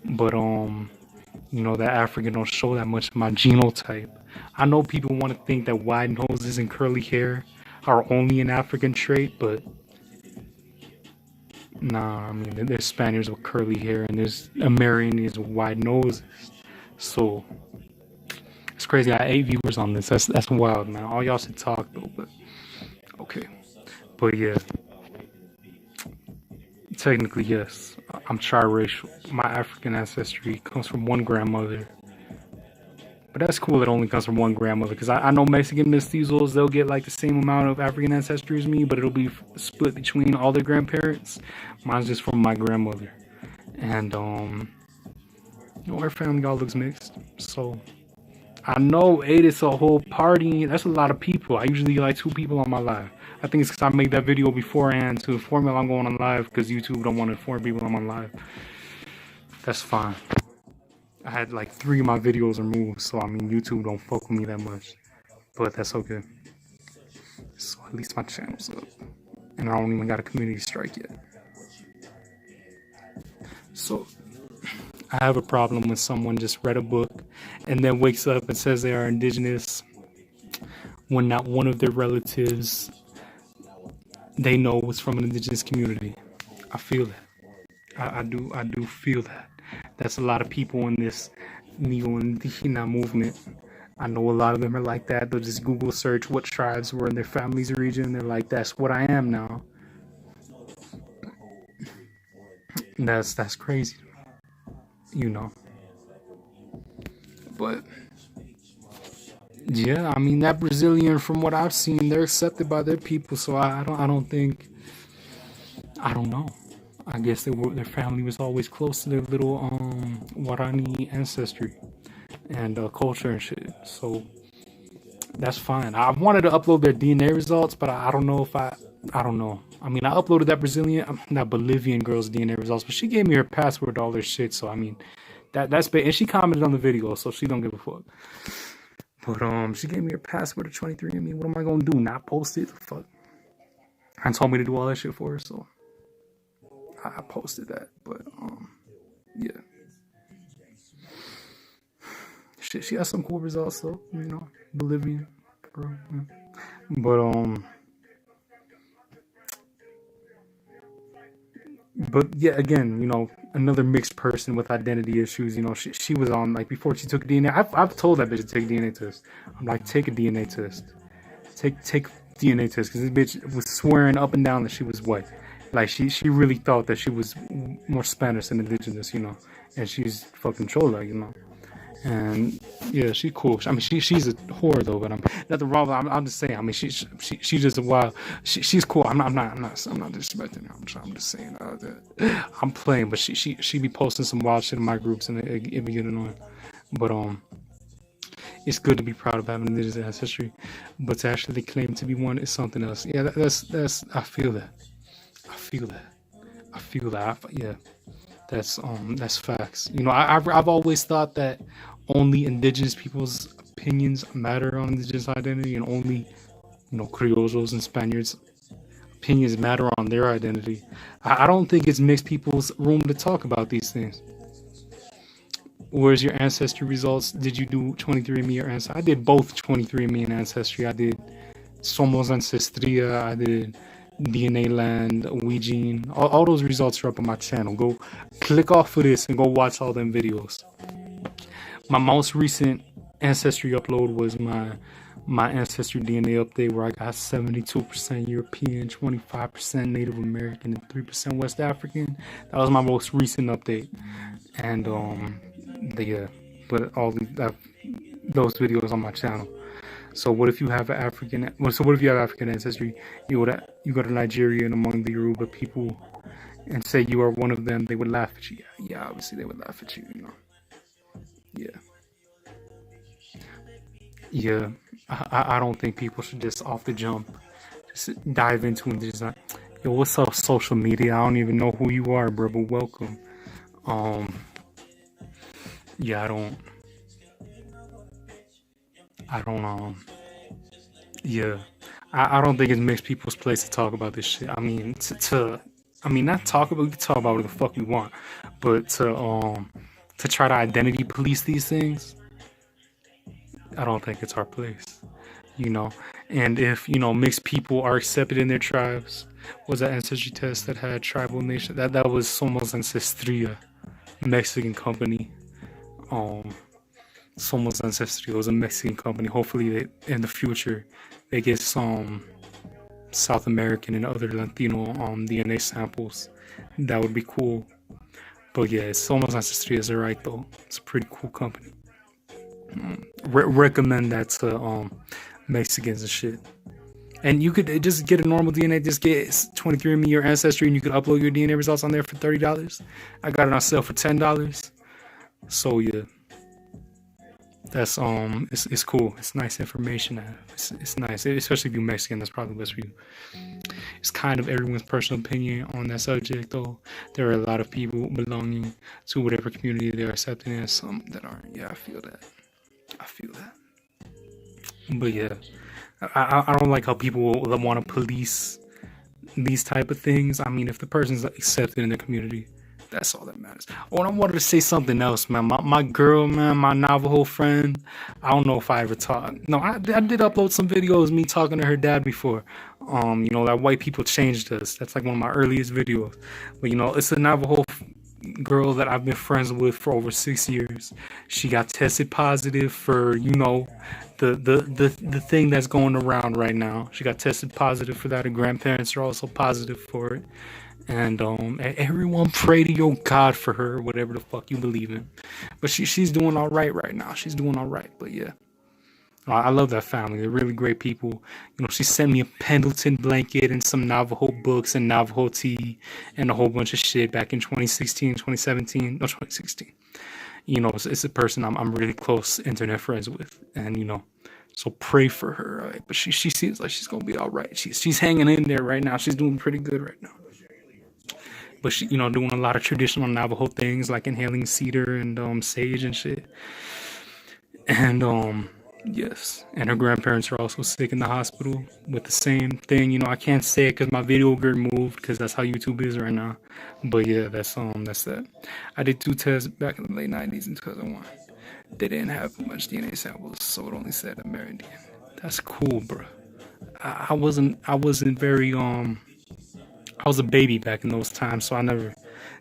But you know, that African don't show that much of my genotype. I know people want to think that wide noses and curly hair are only an African trait, but nah, I mean, there's Spaniards with curly hair and there's Amerindians with wide noses. So it's crazy. I have 8 viewers on this. That's wild, man. All y'all should talk though, but okay. But yeah, technically yes, I'm triracial. My African ancestry comes from one grandmother. But that's cool, it only comes from one grandmother, because I know Mexican mestizos, they'll get like the same amount of African ancestry as me, but it'll be split between all their grandparents. Mine's just from my grandmother. And, you know, her family all looks mixed. So, I know 8 is a whole party. That's a lot of people. I usually get like 2 people on my live. I think it's because I made that video beforehand to inform them I'm going on live, because YouTube don't want to inform people I'm on live. That's fine. I had like 3 of my videos removed, so I mean YouTube don't fuck with me that much, but that's okay. So at least my channel's up, and I don't even got a community strike yet. So I have a problem when someone just read a book and then wakes up and says they are indigenous when not one of their relatives they know was from an indigenous community. I feel that. I do feel that. That's a lot of people in this neo-indigena movement. I know a lot of them are like that. They'll just Google search what tribes were in their family's region. They're like, that's what I am now. And that's crazy, you know. But yeah, I mean that Brazilian, from what I've seen, they're accepted by their people. So I don't think, I don't know. I guess their family was always close to their little Guarani ancestry and culture and shit. So that's fine. I wanted to upload their DNA results, but I don't know if I don't know. I mean, I uploaded that Bolivian girl's DNA results, but she gave me her password to all their shit. So I mean, that's big. And she commented on the video, so she don't give a fuck. But she gave me her password to 23andMe. What am I gonna do? Not post it? Fuck. And told me to do all that shit for her, so I posted that. But yeah. Shit, she has some cool results though, you know, Bolivian girl. Yeah. But yeah, again, you know, another mixed person with identity issues. You know, she was on, like, before she took DNA. I've told that bitch to take a DNA test. I'm like, take a DNA test. Take DNA test, because this bitch was swearing up and down that she was white. Like she really thought that she was more Spanish than indigenous, you know, and she's fucking chola, you know. And yeah, she's cool. I mean, she's a whore though, but I'm nothing wrong with her. I'm just saying. I mean, she's just a wild. She's cool. I'm not disrespecting her. I'm just saying that I'm playing, but she be posting some wild shit in my groups, and it be getting annoying. But it's good to be proud of having indigenous ancestry, but to actually claim to be one is something else. Yeah, that's I feel that. Yeah. That's facts. You know, I've always thought that only indigenous people's opinions matter on indigenous identity, and only, you know, Criollos and Spaniards' opinions matter on their identity. I don't think it's mixed people's room to talk about these things. Where's your ancestry results? Did you do 23andMe or Ancestry? I did both 23andMe and Ancestry. I did Somos Ancestria. I did DNA Land, Ouijin. All those results are up on my channel. Go click off of this and go watch all them videos. My most recent ancestry upload was my ancestry DNA update, where I got 72% European, 25% Native American, and 3% West African. That was my most recent update. And but those videos on my channel. So what if you have African ancestry? You go to Nigeria and among the Yoruba people and say you are one of them, they would laugh at you. Yeah, obviously they would laugh at you, you know. Yeah. I don't think people should just off the jump just dive into and just like, yo, what's up, social media? I don't even know who you are, bro, but welcome. Yeah, I don't yeah, I don't think it's mixed people's place to talk about this shit. I mean, not talk about, we can talk about whatever the fuck we want, but to try to identity police these things, I don't think it's our place, you know. And if, you know, mixed people are accepted in their tribes, was that ancestry test that had tribal nation? That was Somos Ancestria, Mexican company. Somos Ancestry was a Mexican company. Hopefully, in the future, they get some South American and other Latino DNA samples. That would be cool. But yeah, Somos Ancestry is right though. It's a pretty cool company. Recommend that to Mexicans and shit. And you could just get a normal DNA, just get 23andMe your ancestry, and you could upload your DNA results on there for $30. I got it on sale for $10. So yeah. That's it's cool. It's nice information to have. It's nice, especially if you're Mexican. That's probably best for you. it's kind of everyone's personal opinion on that subject, though. There are a lot of people belonging to whatever community they're accepting, and some that aren't. Yeah, I feel that. I feel that. But yeah, I don't like how people want to police these type of things. I mean, if the person's accepted in the community, that's all that matters. Oh, and I wanted to say something else, man. My girl, man, my Navajo friend. I don't know if I ever talked. No, I did upload some videos me talking to her dad before. That white people changed us. That's like one of my earliest videos. But it's a Navajo girl that I've been friends with for over 6 years. She got tested positive for the thing that's going around right now. She got tested positive for that. Her grandparents are also positive for it. And everyone pray to your God for her, whatever the fuck you believe in. But she's doing all right now. She's doing all right. But yeah, I love that family. They're really great people. She sent me a Pendleton blanket and some Navajo books and Navajo tea and a whole bunch of shit back in 2016, 2017. No, 2016. It's a person I'm really close internet friends with. And, so pray for her. Right? But she seems like she's going to be all right. She's hanging in there right now. She's doing pretty good right now. But she, doing a lot of traditional Navajo things like inhaling cedar and sage and shit. And yes, and her grandparents are also sick in the hospital with the same thing. I can't say it because my video got moved because that's how YouTube is right now. But yeah, that's that. I did 2 tests back in the late 90s in 2001. They didn't have much DNA samples, so it only said American. That's cool, bro. I wasn't very I was a baby back in those times, so I never,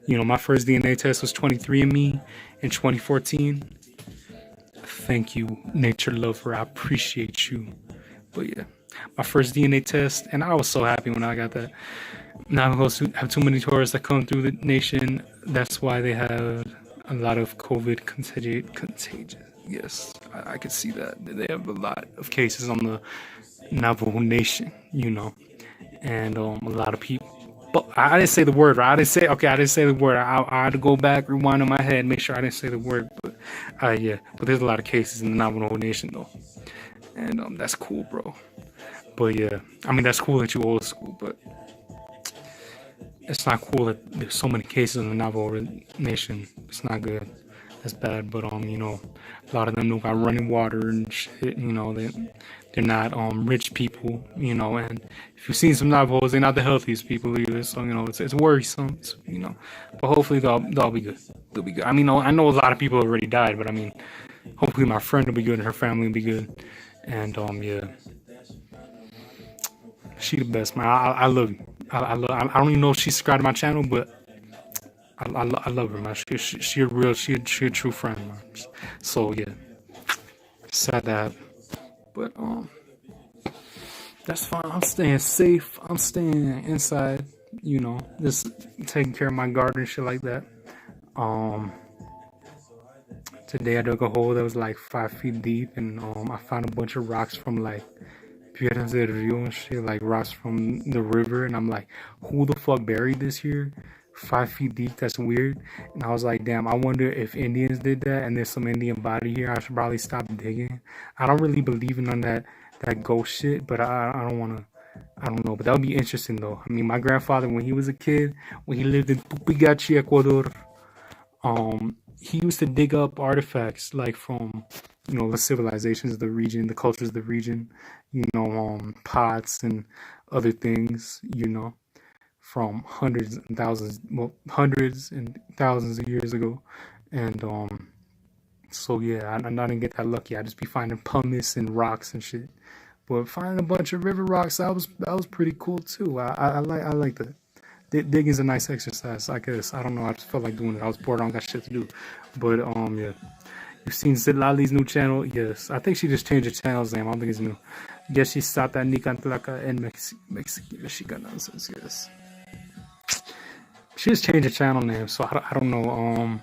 my first DNA test was 23andMe in 2014. Thank you, nature lover. I appreciate you. But yeah, my first DNA test, and I was so happy when I got that. Navajos have too many tourists that come through the nation. That's why they have a lot of COVID contagion. Yes, I could see that. They have a lot of cases on the Navajo Nation, and a lot of people. But I didn't say the word, right? I didn't say the word. I had to go back, rewind in my head, make sure I didn't say the word. But yeah, but there's a lot of cases in the Navajo Nation, though. And that's cool, bro. But yeah, I mean, that's cool that you old school, but it's not cool that there's so many cases in the Navajo Nation. It's not good. That's bad. But a lot of them don't got running water and shit. They're not rich people. And if you've seen some Navajos, they're not the healthiest people either. So it's worrisome. But hopefully they'll be good. They'll be good. I mean, I know a lot of people already died, but I mean, hopefully my friend will be good and her family will be good. And yeah, she the best, man. I love you. I don't even know if she subscribed to my channel, but I love her, man. She a true friend, man. So yeah, sad that, but that's fine. I'm staying safe. I'm staying inside. Just taking care of my garden and shit like that. Today I dug a hole that was like 5 feet deep, and I found a bunch of rocks from like Piedras del Rio and shit, like rocks from the river, and I'm like, who the fuck buried this here? 5 feet deep, that's weird. And I was like, damn, I wonder if Indians did that and there's some Indian body here. I should probably stop digging. I don't really believe in that ghost shit, but I don't want to, I don't know, but that would be interesting though. I mean, my grandfather, when he was a kid, when he lived in Pupigachi, Ecuador, he used to dig up artifacts like from, the civilizations of the region, the cultures of the region, pots and other things, from hundreds and thousands of years ago. And so yeah, I didn't get that lucky. I just be finding pumice and rocks and shit. But finding a bunch of river rocks, that was pretty cool too. I like that. Digging's a nice exercise, I guess. I don't know, I just felt like doing it. I was bored, I don't got shit to do. But yeah. You've seen Zitlali's new channel? Yes. I think she just changed her channel's name. I don't think it's new. Yes, she Sata Nicantlaka and Mexican nonsense, yes. She just changed her channel name, so I don't know.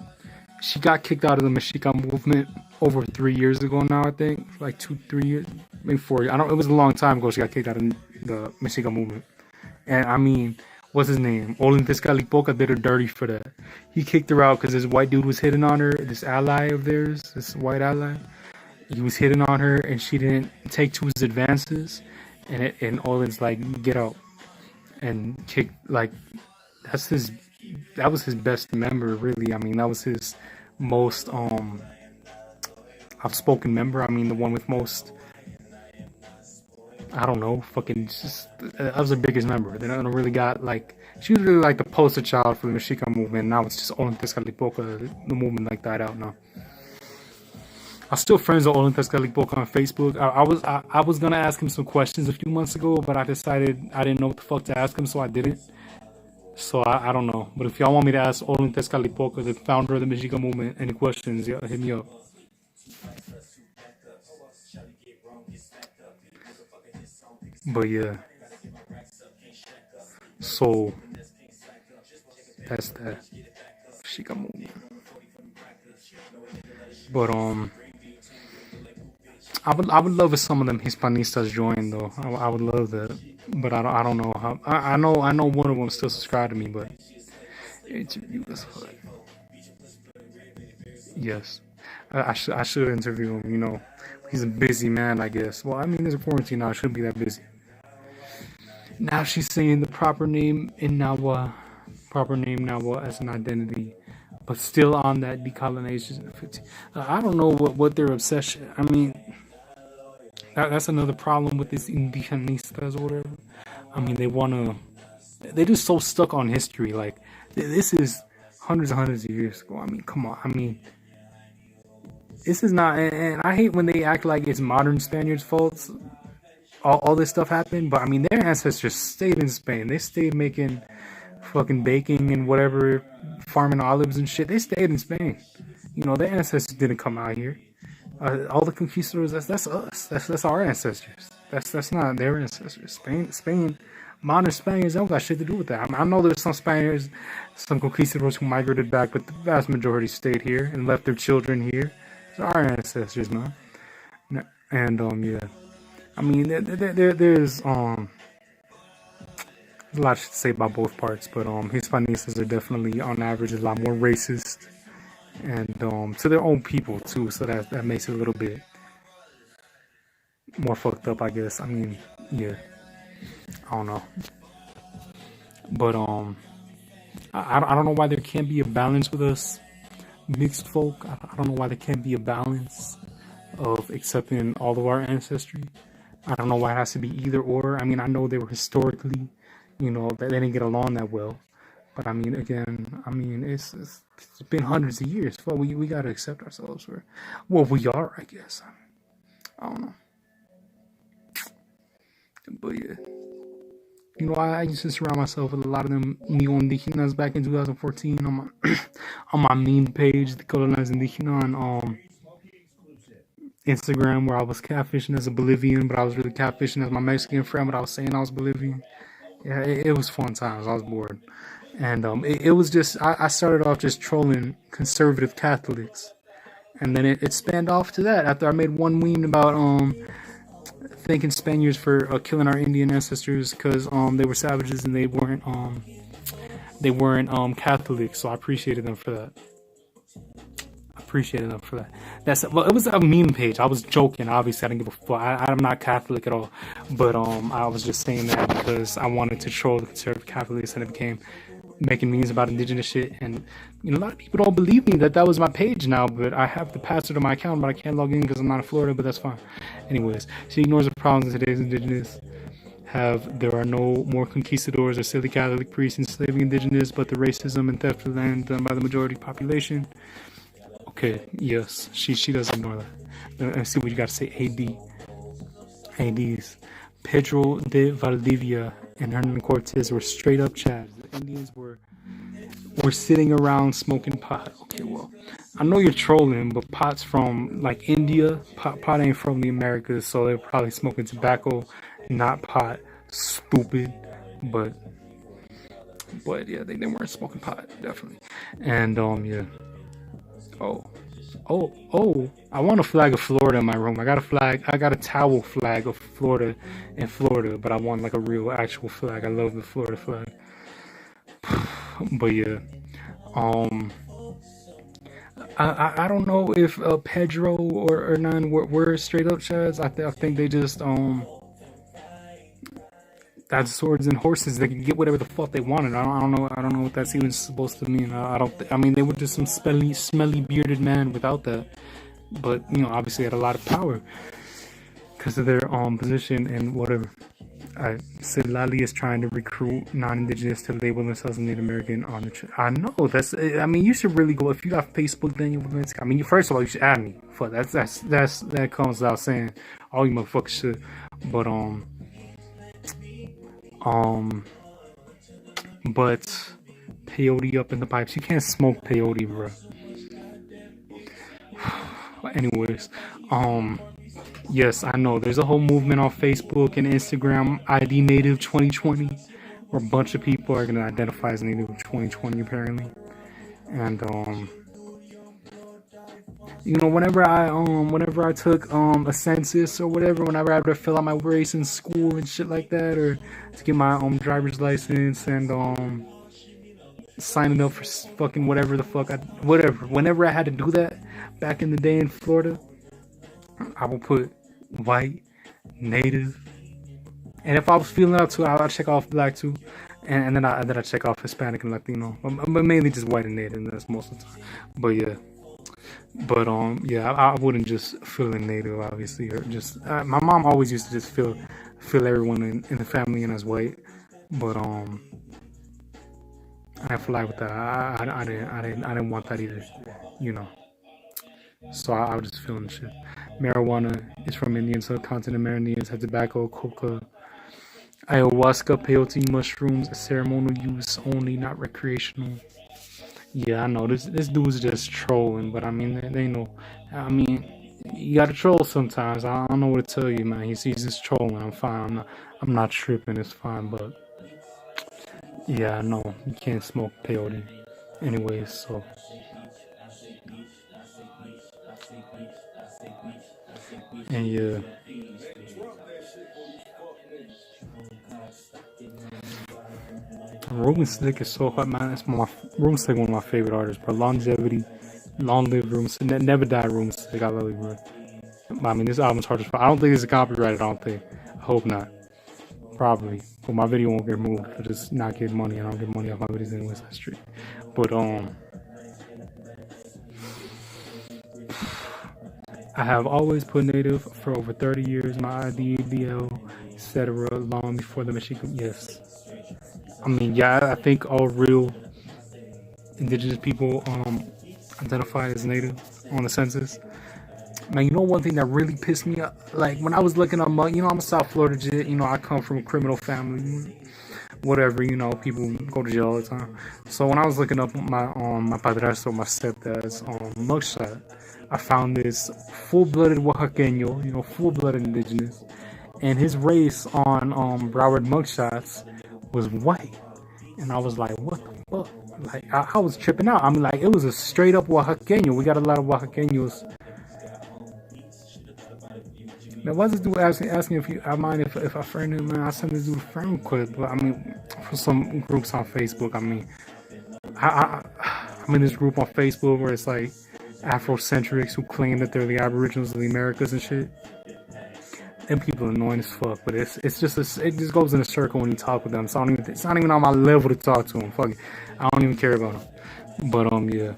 She got kicked out of the Mexican movement over 3 years ago now, I think. Like 2-3 years, maybe 4 years. It was a long time ago she got kicked out of the Mexican movement. And I mean, what's his name? Olin Tezcatlipoca did her dirty for that. He kicked her out because this white dude was hitting on her, this ally of theirs, this white ally. He was hitting on her and she didn't take to his advances. And Olin's like, get out. and kicked like that's his that was his best member really. I mean that was his most outspoken member. I mean the one with most I don't know, fucking just that was the biggest member. They don't really got like she was really like the poster child for the Mexica movement. Now it's just Olintes Calipoca, the movement like died out now. I'm still friends with Olintes Calipoca on Facebook. I was gonna ask him some questions a few months ago, but I decided I didn't know what the fuck to ask him, so I didn't. So I don't know. But if y'all want me to ask Olintes Calipoca, the founder of the Mexica movement, any questions, yeah, hit me up. But yeah, so that's that Mexica movement. But I would love if some of them hispanistas joined though. I would love that, but I don't know how. I know one of them still subscribed to me, but interview us. Yes, I should interview him. He's a busy man, I guess. Well, I mean, there's a quarantine now. I shouldn't be that busy. Now she's saying the proper name Nawa as an identity, but still on that decolonization. I don't know what their obsession. I mean, that's another problem with this Indigenistas or whatever. I mean, they're just so stuck on history. Like, this is hundreds and hundreds of years ago. I mean, come on. I mean, this is not, and I hate when they act like it's modern Spaniards' faults. All this stuff happened, but I mean, their ancestors stayed in Spain. They stayed making fucking baking and whatever, farming olives and shit. They stayed in Spain. Their ancestors didn't come out here. All the conquistadors, that's us. That's our ancestors. That's not their ancestors. Spain, modern Spaniards don't got shit to do with that. I know there's some Spaniards, some conquistadors who migrated back, but the vast majority stayed here and left their children here. It's our ancestors, man. And yeah, I mean there's a lot to say about both parts, but Hispanistas are definitely on average a lot more racist and to their own people too, so that makes it a little bit more fucked up, I guess. I mean, yeah, I don't know, but I don't know why there can't be a balance with us mixed folk. I don't know why there can't be a balance of accepting all of our ancestry. I don't know why it has to be either or. I mean, I know they were historically, they didn't get along that well. But I mean, again, I mean, it's been hundreds of years. Well, we gotta accept ourselves for what we are, I guess. I don't know, but yeah, I used to surround myself with a lot of them neo-indigenas back in 2014 on my on my meme page, the colonized indigena, on Instagram, where I was catfishing as a Bolivian, but I was really catfishing as my Mexican friend, but I was saying I was Bolivian. Yeah, it was fun times. I was bored. And it was just, I started off just trolling conservative Catholics. And then it spanned off to that after I made one meme about thanking Spaniards for killing our Indian ancestors because they were savages and they weren't Catholics. So I appreciated them for that. Well, it was a meme page. I was joking. Obviously, I didn't give a fuck. I'm not Catholic at all, but I was just saying that because I wanted to troll the conservative Catholics, and it became making memes about indigenous shit. And a lot of people don't believe me that was my page now. But I have the password of my account, but I can't log in because I'm not in Florida. But that's fine. Anyways, she ignores the problems in today's indigenous. There are no more conquistadors or silly Catholic priests enslaving indigenous, but the racism and theft of land done by the majority population. Okay, yes, she does ignore that. Let's see what you got to say. ADs. Pedro de Valdivia and Hernan Cortez were straight up Chads. The Indians were sitting around smoking pot. Okay, well, I know you're trolling, but pot's from like India. Pot ain't from the Americas, so they're probably smoking tobacco, not pot. Stupid, but yeah, they weren't smoking pot, definitely. And yeah. Oh, I want a flag of Florida in my room. I got a towel flag of Florida in Florida, but I want like a real actual flag. I love the Florida flag. But yeah, I don't know if Pedro or Hernan were straight up Chads. I think they just had swords and horses. They could get whatever the fuck they wanted. I don't know. I don't know what that's even supposed to mean. I don't. I mean, they were just some smelly bearded man without that. But obviously had a lot of power because of their position and whatever. Sid Lally is trying to recruit non-indigenous to label themselves Native American on the. I know that's. I mean, you should really go if you got Facebook. Then I mean, first of all, you should add me. Fuck, that comes without saying. All you motherfuckers should. But but peyote up in the pipes. You can't smoke peyote, bro. Anyways, yes, I know there's a whole movement on Facebook and Instagram, ID Native 2020, where a bunch of people are gonna identify as Native 2020 apparently. And whenever I took a census or whatever, whenever I had to fill out my race in school and shit like that, or to get my driver's license and signing up for fucking whatever the fuck whenever I had to do that back in the day in Florida, I will put white, Native, and if I was feeling up too, I'll check off black too, and then I check off Hispanic and Latino, but mainly just white and Native. That's most of the time. But yeah. But I wouldn't just fill in Native, obviously, or just my mom always used to just fill everyone in the family in as white, but I didn't fly with that. I didn't want that either, So I was just feeling shit. Marijuana is from Indian subcontinent. Americans have tobacco, coca, ayahuasca, peyote, mushrooms, ceremonial use only, not recreational. Yeah, I know this dude's just trolling, but I mean they know. I mean, you gotta troll sometimes. I don't know what to tell you, man. He's just trolling. I'm fine. I'm not tripping. It's fine, but yeah, I know you can't smoke peyote. Anyways, so and yeah. Ruben Slick is so hot, man. Ruben Slick, one of my favorite artists, bro. Longevity, long live Ruben Slick, never die Ruben Slick. I love you, bro. I mean, this album's hard as fuck. I don't think it's copyrighted. I don't think. I hope not. Probably, but my video won't get removed for just not getting money. I don't get money off my videos anyways. That's true. But I have always put Native for over 30 years. My ID, BL, etc. Long before the machine. Yes. I mean, yeah, I think all real indigenous people identify as Native on the census. Man, one thing that really pissed me off, like when I was looking up, I'm a South Florida kid, I come from a criminal family, whatever, people go to jail all the time. So when I was looking up my padrastro, my stepdad's mugshot, I found this full-blooded Oaxaqueño, full-blooded indigenous, and his race on Broward mugshots was white, and I was like, what the fuck? Like, I was tripping out. I mean, like, it was a straight up Oaxaqueño. We got a lot of Oaxaqueños. Now, why this dude asking if I mind if I friend him, man? I sent this dude a friend request, but I mean, for some groups on Facebook, I mean, I'm in this group on Facebook where it's like Afrocentrics who claim that they're the Aboriginals of the Americas and shit. Them people are annoying as fuck, but it just goes in a circle when you talk with them. So it's not even on my level to talk to them. Fuck it, I don't even care about them.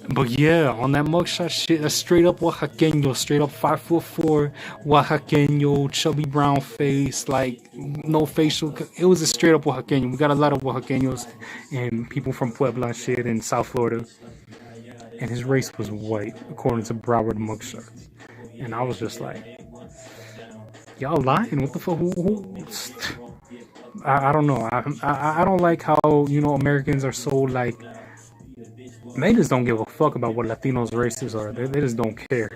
But yeah, on that mugshot shit, that's straight up Oaxaqueño, straight up 5'4" Oaxaqueño, chubby brown face, like no facial. It was a straight up Oaxaqueño. We got a lot of Oaxaqueños and people from Puebla and shit in South Florida, and his race was white according to Broward mugshots. And I was just like, y'all lying? What the fuck? I don't know. I don't like how Americans are so like. They just don't give a fuck about what Latinos' races are. They just don't care.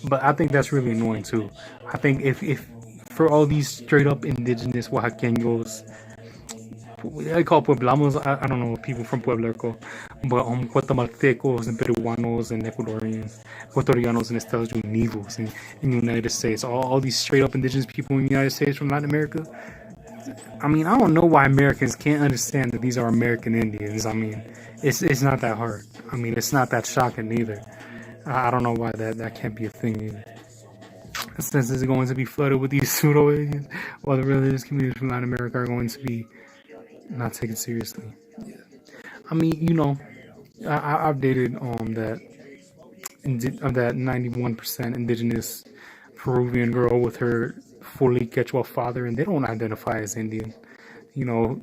But I think that's really annoying too. I think if for all these straight up indigenous Oaxaqueños, they call Pueblanos, I don't know what people from Puebla are called, but Guatemaltecos and Peruanos and Ecuadorianos and Estados Unidos in the United States, all these straight up indigenous people in the United States from Latin America. I mean, I don't know why Americans can't understand that these are American Indians. I mean, it's not that hard. I mean, it's not that shocking either. I don't know why that can't be a thing either. since it's going to be flooded with these pseudo aliens, while the religious communities from Latin America are going to be not taken seriously. I mean, I've dated that 91% indigenous Peruvian girl with her fully Quechua father, and they don't identify as Indian. You know,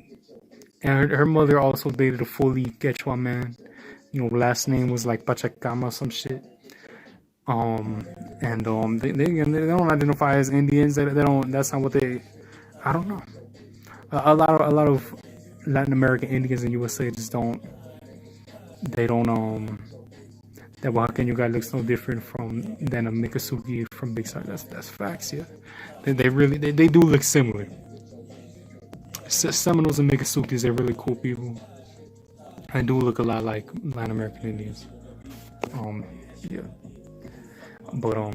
and her mother also dated a fully Quechua man. Last name was like Pachacama, some shit. And they don't identify as Indians. They don't. That's not what they. I don't know. A lot of Latin American Indians in USA just don't. They don't. That Oaxacan guy looks no different than a Miccosukee from Big Sur. That's facts. Yeah, they really they do look similar. Seminoles and Miccosukes, they're really cool people. I do look a lot like Latin American Indians. Yeah. But I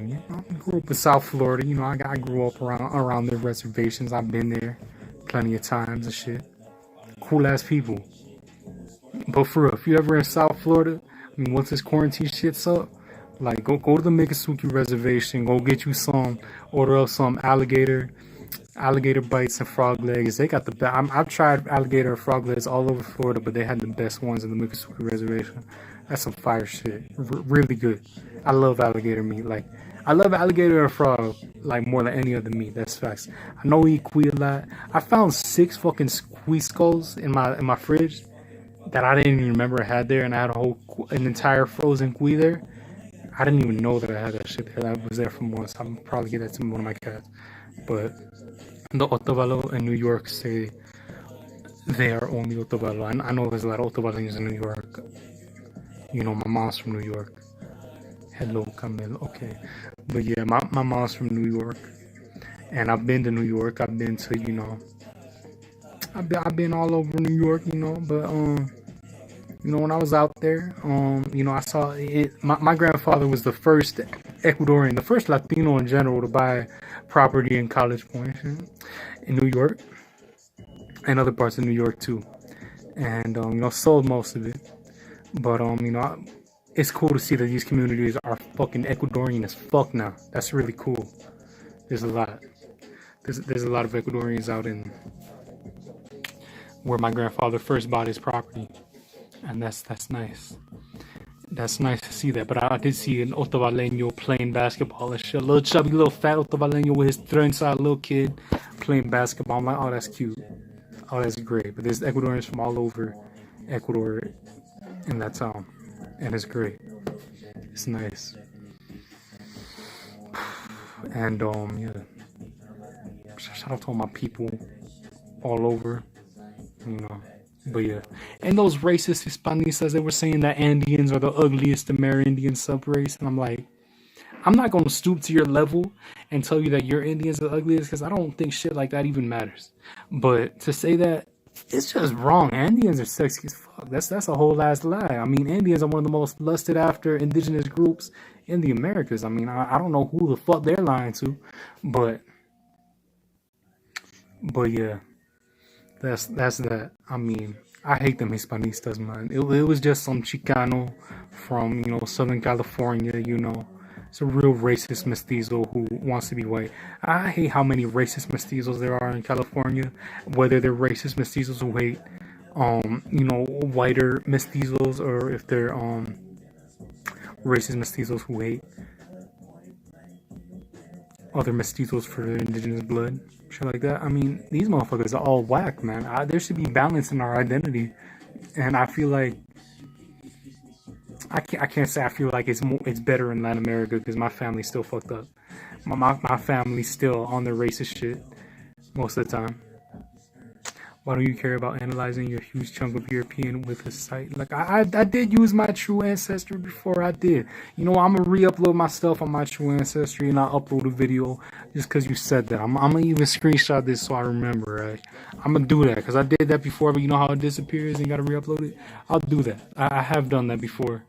grew up in South Florida. I grew up around the reservations. I've been there plenty of times and shit. Cool ass people. But for real, if you ever in South Florida, once this quarantine shit's up, like go to the Miccosukee reservation. Go get you order up some alligator bites and frog legs. They got the best. I've tried alligator and frog legs all over Florida, but they had the best ones in the Miccosukee reservation. That's some fire shit. Really good. I love alligator meat. Like, I love alligator and frog like more than any other meat. That's facts. I know we eat cuy a lot. I found 6 fucking cuy skulls in my fridge that I didn't even remember I had there, and I had an entire frozen cuy there. I didn't even know that I had that shit there. That was there for months. I'll probably get that to one of my cats. But the Otavalo in New York say they are only Otavalo. I know there's a lot of Otavaleños in New York. My mom's from New York. Hello, Camille. Okay. But yeah, my mom's from New York. And I've been to New York. I've been to, I've been all over New York, but when I was out there, I saw it. My grandfather was the first Ecuadorian, the first Latino in general to buy property in College Point in New York and other parts of New York too, and sold most of it. But it's cool to see that these communities are fucking Ecuadorian as fuck now. That's really cool. There's a lot. There's a lot of Ecuadorians out in where my grandfather first bought his property. And that's nice. That's nice to see that. But I did see an Otavaleño playing basketball and shit. A little chubby, little fat Otavaleño with his trenza, little kid playing basketball. I'm like, oh, that's cute. Oh, that's great. But there's Ecuadorians from all over Ecuador in that town. And it's great. It's nice. And, yeah. Shout out to all my people all over, But yeah, and those racist hispanistas, they were saying that Andeans are the ugliest Amerindian subrace, and I'm like, I'm not gonna stoop to your level and tell you that your Indians are the ugliest, because I don't think shit like that even matters. But to say that, it's just wrong. Indians are sexy as fuck. That's a whole ass lie. Indians are one of the most lusted after indigenous groups in the Americas. I don't know who the fuck they're lying to, but yeah. That's that. I hate them hispanistas, man. It was just some Chicano from, Southern California, It's a real racist mestizo who wants to be white. I hate how many racist mestizos there are in California, whether they're racist mestizos who hate, whiter mestizos, or if they're, racist mestizos who hate other mestizos for their indigenous blood. Shit like that. These motherfuckers are all whack, man. There should be balance in our identity, and I feel like I can't say I feel like it's better in Latin America because my family's still fucked up. My family's still on the racist shit most of the time. Why don't you care about analyzing your huge chunk of European with a site? Like, I did use my true ancestry before. I did. I'm going to re-upload my stuff on my true ancestry, and I'll upload a video just because you said that. I'm going to even screenshot this so I remember, right? I'm going to do that because I did that before, but you know how it disappears and you got to re-upload it? I'll do that. I have done that before.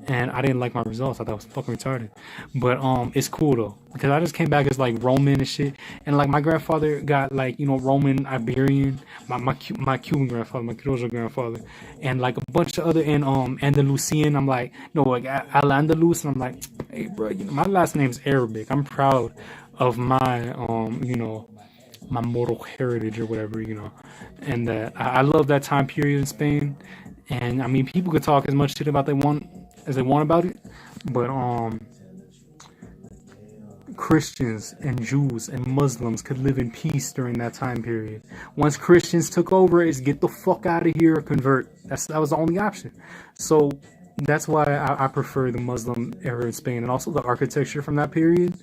And I didn't like my results. I thought it was fucking retarded. But it's cool though. Because I just came back as like Roman and shit. And like my grandfather got like, Roman, Iberian. My Cuban grandfather, my Creole grandfather. And like a bunch of other Andalusian. I'm like, no, like Al-Andalus. And I'm like, hey bro, my last name's Arabic. I'm proud of my my moral heritage or whatever, and that I love that time period in Spain. And I mean, people could talk as much shit about they want about it, but Christians and Jews and Muslims could live in peace during that time period. Once Christians took over, it's get the fuck out of here or convert. That was the only option. So that's why I prefer the Muslim era in Spain, and also the architecture from that period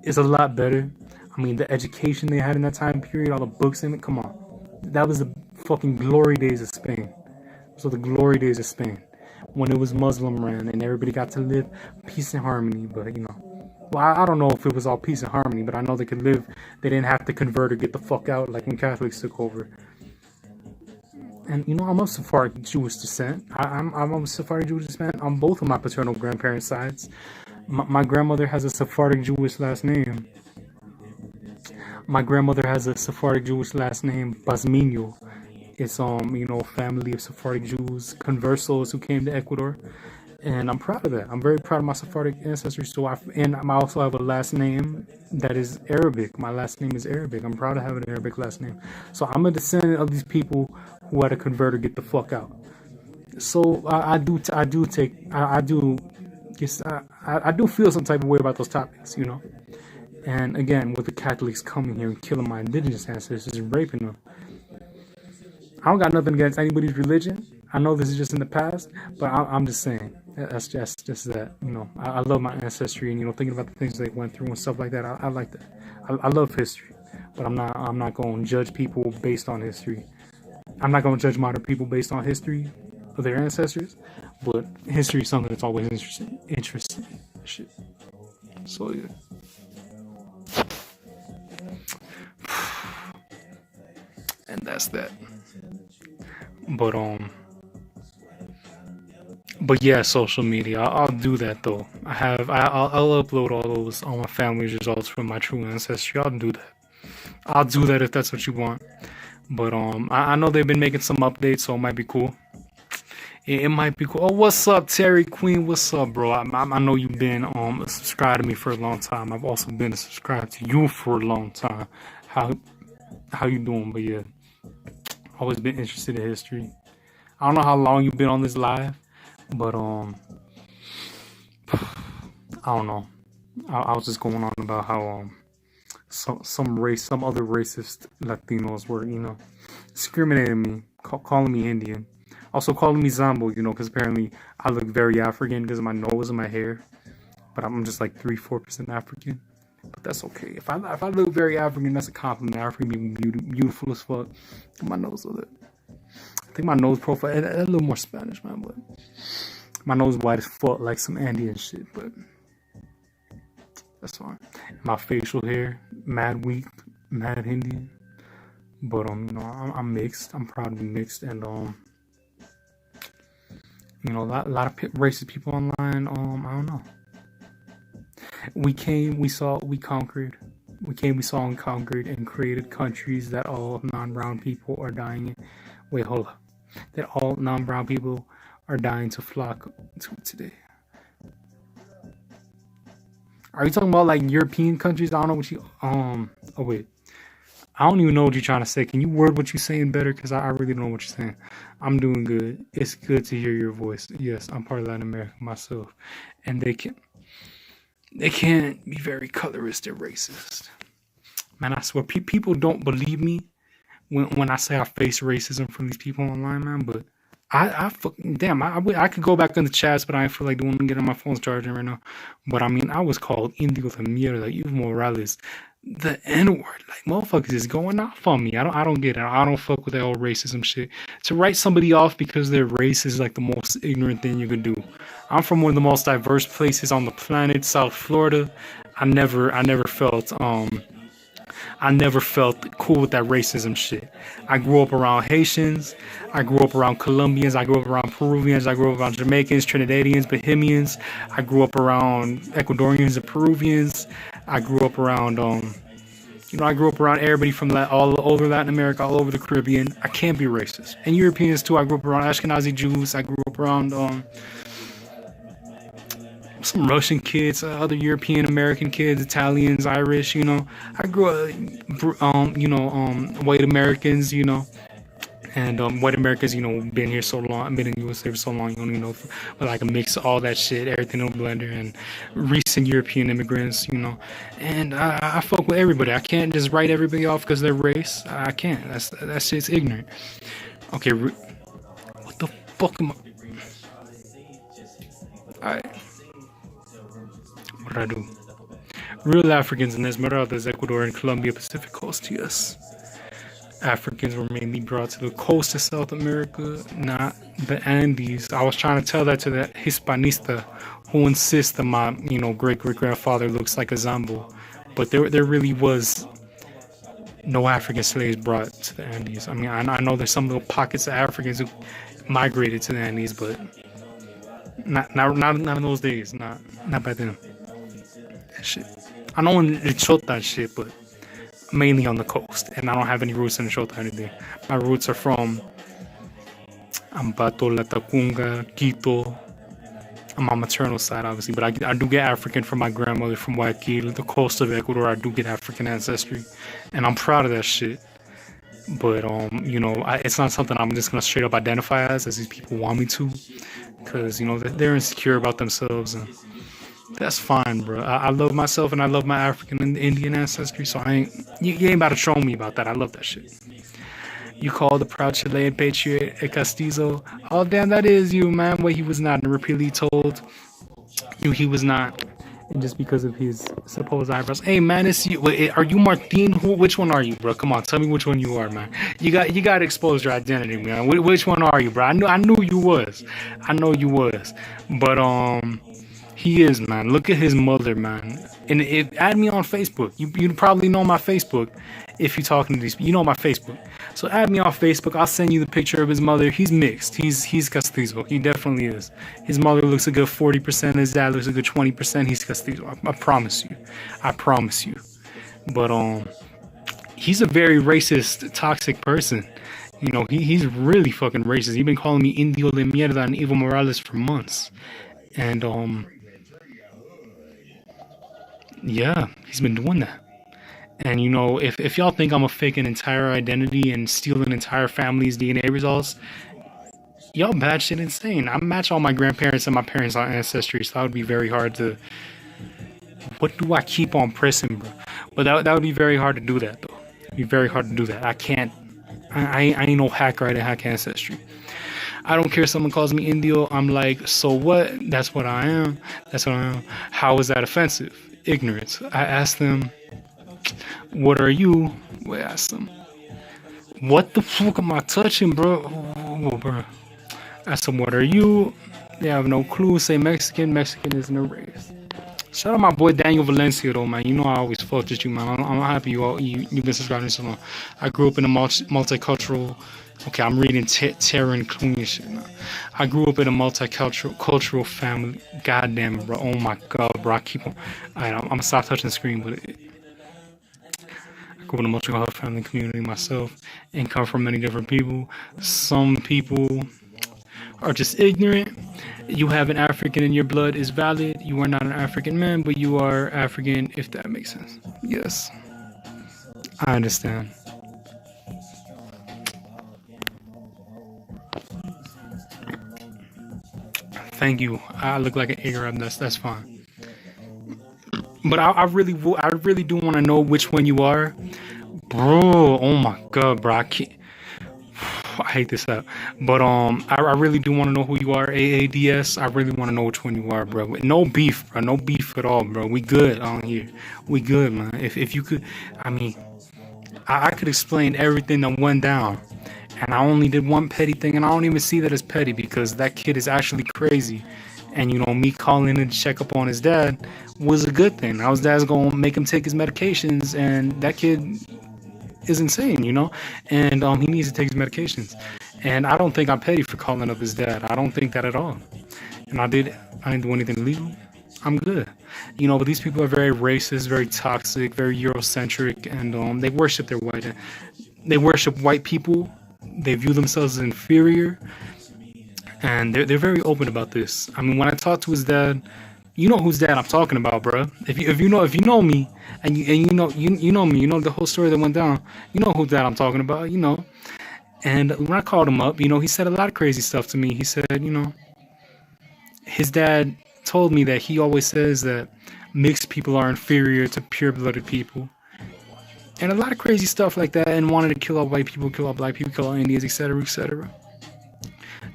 is a lot better. I mean, the education they had in that time period, all the books in it, come on. That was the fucking glory days of Spain. So the glory days of Spain, when it was Muslim ran and everybody got to live peace and harmony. But well, I don't know if it was all peace and harmony, but I know they could live. They didn't have to convert or get the fuck out like when Catholics took over. And I'm of Sephardic Jewish descent. I'm of Sephardic Jewish descent on both of my paternal grandparents' sides. My grandmother has a Sephardic Jewish last name. My grandmother has a Sephardic Jewish last name, Basminio. It's family of Sephardic Jews, conversos who came to Ecuador, and I'm proud of that. I'm very proud of my Sephardic ancestry. So I also have a last name that is Arabic. My last name is Arabic. I'm proud of having an Arabic last name. So I'm a descendant of these people who had to convert or get the fuck out. So I do feel some type of way about those topics, And again, with the Catholics coming here and killing my indigenous ancestors and raping them. I don't got nothing against anybody's religion. I know this is just in the past, but I'm just saying that's just that. I love my ancestry, and thinking about the things they went through and stuff like that. I like that. I love history, but I'm not going to judge people based on history. I'm not going to judge modern people based on history of their ancestors, but history is something that's always interesting. Shit. So yeah. And that's that. But yeah, social media. I'll do that though. I'll upload all my family's results from my true ancestry. I'll do that. I'll do that if that's what you want. But I know they've been making some updates, so it might be cool. It might be cool. Oh, what's up, Terry Queen? What's up, bro? I know you've been subscribed to me for a long time. I've also been subscribed to you for a long time. How you doing? But yeah, always been interested in history. I don't know how long you've been on this live, but I don't know. I was just going on about how some other racist Latinos were discriminating me, calling me Indian, also calling me Zambo, because apparently I look very African because of my nose and my hair, but I'm just like 3-4% African. But that's okay. If I look very African, that's a compliment. African be beautiful as fuck. My nose with it. I think my nose profile a little more Spanish, man. But my nose white as fuck, like some Andean shit. But that's fine. My facial hair, mad weak, mad Indian. But I'm mixed. I'm proud to be mixed, and a lot of racist people online. I don't know. We came, we saw, we conquered. We came, we saw, and conquered, and created countries that all non-brown people are dying in. Wait, hold up. That all non-brown people are dying to flock to today. Are you talking about like European countries? I don't know what you. Oh wait. I don't even know what you're trying to say. Can you word what you're saying better? Because I really don't know what you're saying. I'm doing good. It's good to hear your voice. Yes, I'm part of Latin America myself, and they can't be very colorist. They're racist. Man, I swear, people don't believe me when I say I face racism from these people online, man. But I could go back in the chats, but I feel like doing get on my phone's charging right now. But I mean, I was called Indio de mierda, Evo Morales, the N-word. Like, motherfuckers is going off on me. I don't get it. I don't fuck with that old racism shit. To write somebody off because they're racist is like the most ignorant thing you could do. I'm from one of the most diverse places on the planet, South Florida. I never felt cool with that racism shit. I grew up around Haitians. I grew up around Colombians. I grew up around Peruvians. I grew up around Jamaicans, Trinidadians, Bahamians. I grew up around Ecuadorians and Peruvians. I grew up around, I grew up around everybody from all over Latin America, all over the Caribbean. I can't be racist. And Europeans too. I grew up around Ashkenazi Jews. I grew up around some Russian kids, other European American kids, Italians, Irish. I grew up, white Americans, and white Americans, been here so long, been in the USA for so long, but like a mix of all that shit, everything in a blender, and recent European immigrants, and I fuck with everybody. I can't just write everybody off because they're race. I can't. That shit's ignorant. Okay, what the fuck am I? Alright. What did I do? Real Africans in Esmeraldas, Ecuador, and Colombia Pacific Coast, yes. Africans were mainly brought to the coast of South America, not the Andes. I was trying to tell that to the hispanista who insists that my, great-great-grandfather looks like a Zambo. But there really was no African slaves brought to the Andes. I mean, I know there's some little pockets of Africans who migrated to the Andes, but not in those days. Not back then. That shit. I know in the Chota shit, but mainly on the coast, and I don't have any roots in the Chota or anything. My roots are from Ambato, Latacunga, Quito, on my maternal side, obviously, but I do get African from my grandmother from Guayaquil, the coast of Ecuador. I do get African ancestry, and I'm proud of that shit. But it's not something I'm just gonna straight up identify as these people want me to, because they're insecure about themselves, and that's fine, bro. I love myself and I love my African and Indian ancestry, so you ain't about to show me about that. I love that shit. You call the proud Chilean patriot a castizo? Oh, damn, that is you, man. Well, he was not, and repeatedly told you he was not, and just because of his supposed eyebrows. Hey, man, it's you. Wait, are you Martin? Which one are you, bro? Come on, tell me which one you are, man. You got to expose your identity, man. Which one are you, bro? I knew you was. I know you was, but he is, man. Look at his mother, man. And add me on Facebook. You probably know my Facebook if you're talking to these people. You know my Facebook. So add me on Facebook. I'll send you the picture of his mother. He's mixed. He's castizo. He definitely is. His mother looks a good 40%. His dad looks a good 20%. He's castizo. I promise you. I promise you. But he's a very racist, toxic person. He's really fucking racist. He's been calling me Indio de Mierda and Evo Morales for months. And yeah, he's been doing that. And if y'all think I'm gonna fake an entire identity and steal an entire family's DNA results, y'all batshit insane. I match all my grandparents and my parents' ancestry, so that would be very hard to. What do I keep on pressing, bro? But that would be very hard to do that, though. It'd be very hard to do that. I can't. I ain't no hacker to hack ancestry. I don't care if someone calls me Indio. I'm like, so what? That's what I am. That's what I am. How is that offensive? Ignorance. I asked them, what are you? I asked them, what the fuck am I touching, bro? Oh, bro. I asked them, what are you? They have no clue. Say Mexican. Mexican isn't a race. Shout out my boy Daniel Valencia, though, man. I always fucked with you, man. I'm happy you've been subscribing so long. I grew up in a multicultural. Okay, I'm reading Terran Clooney shit now. I grew up in a multicultural family. God damn it, bro. Oh my god, bro. I keep on. I'm gonna stop touching the screen, but I grew up in a multicultural family community myself and come from many different people. Some people are just ignorant. You have an African in your blood is valid. You are not an African man, but you are African, if that makes sense. Yes. I understand. Thank you. I look like an Arab. That's fine. But I really do want to know which one you are, bro. Oh my god, bro. I can't. I hate this app, but I really do want to know who you are. AADS. I really want to know which one you are, bro. No beef, bro. No beef at all, bro. We good on here. We good, man. If you could, I mean, I could explain everything that went down. And I only did one petty thing, and I don't even see that as petty because that kid is actually crazy. And, me calling in to check up on his dad was a good thing. Now his dad's going to make him take his medications, and that kid is insane, And he needs to take his medications. And I don't think I'm petty for calling up his dad. I don't think that at all. And I didn't do anything illegal. I'm good. But these people are very racist, very toxic, very Eurocentric, and they worship they worship white people. They view themselves as inferior, and they're very open about this. I mean, when I talked to his dad, You know whose dad I'm talking about, bro. If you know me, and you know me, you know the whole story that went down. You know whose dad I'm talking about. You know. And when I called him up, he said a lot of crazy stuff to me. He said, his dad told me that he always says that mixed people are inferior to pure-blooded people, and a lot of crazy stuff like that. And wanted to kill all white people, kill all black people, kill all Indians, etc., etc.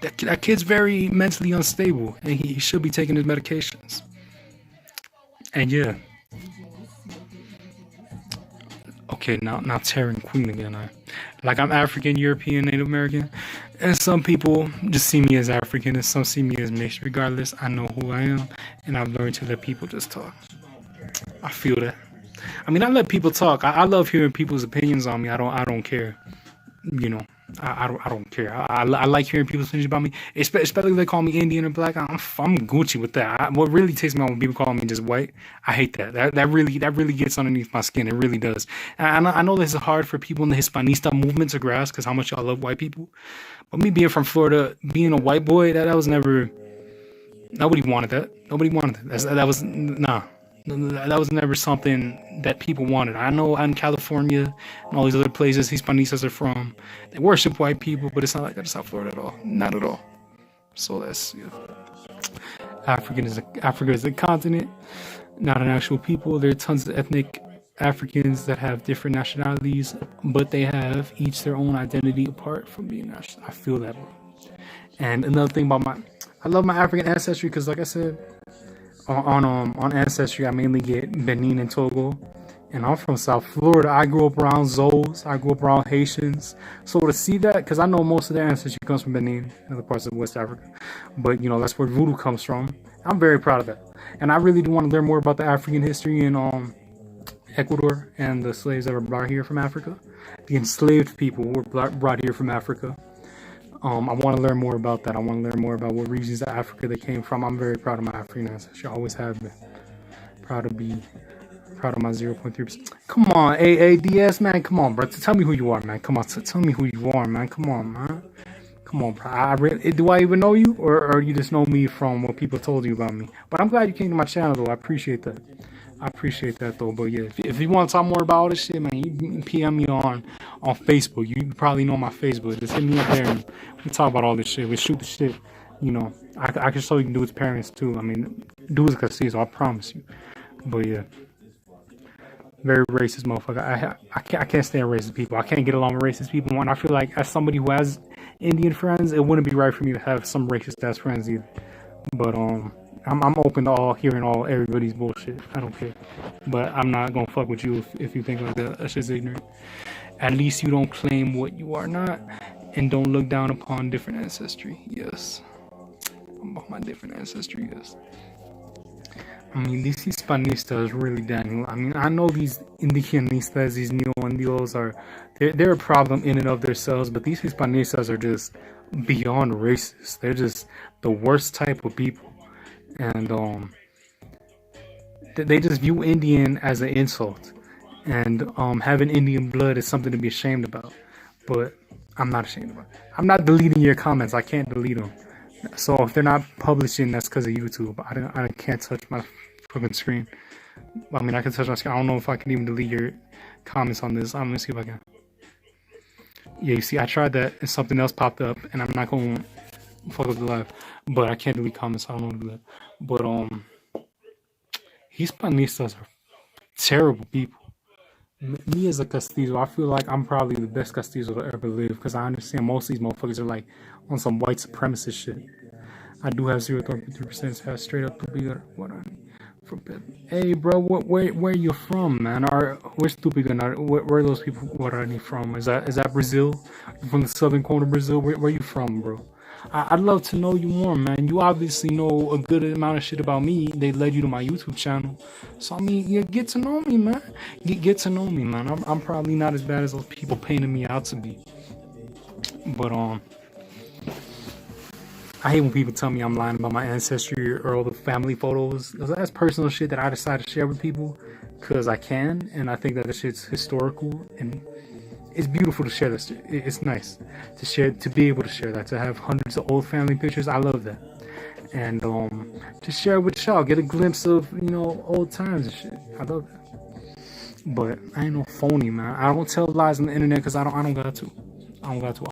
That kid's very mentally unstable, and he should be taking his medications. And yeah, okay, now Terran Queen again. I'm African, European, Native American, and some people just see me as African, and some see me as mixed. Regardless, I know who I am, and I've learned to let people just talk. I feel that. I mean, I let people talk. I love hearing people's opinions on me. I don't care. I don't care. I like hearing people's opinions about me, especially if they call me Indian or black. I'm Gucci with that. What really takes me on when people call me just white, I hate that. That really gets underneath my skin. It really does. And I know this is hard for people in the hispanista movement to grasp because how much y'all love white people. But me being from Florida, being a white boy, that was never. Nobody wanted that. Nobody wanted that. That was nah. That was never something that people wanted. I know in California and all these other places hispanistas are from, they worship white people, but it's not like that in South Florida at all. Not at all. So that's Africa is a continent, not an actual people. There are tons of ethnic Africans that have different nationalities, but they have each their own identity apart from being national. I feel that. And another thing about I love my African ancestry because, like I said, on Ancestry, I mainly get Benin and Togo, and I'm from South Florida. I grew up around Zos, I grew up around Haitians, so to see that, because I know most of their ancestry comes from Benin and other parts of West Africa, but that's where voodoo comes from. I'm very proud of that, and I really do want to learn more about the African history in Ecuador and the slaves that were brought here from Africa. The enslaved people were brought here from Africa. I want to learn more about that. I want to learn more about what regions of Africa they came from. I'm very proud of my African ancestry. I always have been. Proud of my 0.3%. Come on, AADS, man. Come on, bro. Tell me who you are, man. Come on. Tell me who you are, man. Come on, man. Come on, bro. Do I even know you? Or you just know me from what people told you about me? But I'm glad you came to my channel, though. I appreciate that. Though. But yeah, if you want to talk more about all this shit, man, you can PM me on Facebook. You probably know my Facebook. Just hit me up there and we talk about all this shit. We shoot the shit. I can show you dude's parents too. I mean, dude's Castillo, I promise you. But yeah, very racist motherfucker. I can't stand racist people. I can't get along with racist people. And I feel like as somebody who has Indian friends, it wouldn't be right for me to have some racist ass friends either. But I'm open to hearing everybody's bullshit. I don't care. But I'm not gonna fuck with you if you think like that. That's just ignorant. At least you don't claim what you are not, and don't look down upon different ancestry. Yes. About my different ancestry, yes. I mean, these hispanistas really, Daniel. I mean, I know these indigenistas, these neo-indios they're a problem in and of themselves, but these hispanistas are just beyond racist. They're just the worst type of people. And they just view Indian as an insult, and having Indian blood is something to be ashamed about. But I'm not ashamed about it. I'm not deleting your comments. I can't delete them. So if they're not publishing, that's because of YouTube. I can't touch my fucking screen. I mean, I can touch my screen. I don't know if I can even delete your comments on this. Let me see if I can. Yeah, you see, I tried that and something else popped up, and I'm not going to fuck up the live. But I can't delete comments. I don't know how to do that. But hispanistas are terrible people. Me as a Castillo, I feel like I'm probably the best Castillo to ever live, because I understand most of these motherfuckers are like on some white supremacist shit. I do have 0.3% has straight up to be what I from. Hey bro, where you from, man? Where's stupid? Where are those people? What are they from? Is that Brazil? From the southern corner of Brazil? Where you from, bro? I'd love to know you more, man. You obviously know a good amount of shit about me. They led you to my YouTube channel. So, I mean, yeah, get to know me, man. Get to know me, man. I'm probably not as bad as those people painting me out to be. But, I hate when people tell me I'm lying about my ancestry or all the family photos. That's personal shit that I decide to share with people because I can. And I think that the shit's historical and it's beautiful to share this. It's nice to share, to be able to share that, to have hundreds of old family pictures. I love that. and just share it with y'all, get a glimpse of old times and shit. I love that. But I ain't no phony, man. I don't tell lies on the internet because I don't got to. I don't got to.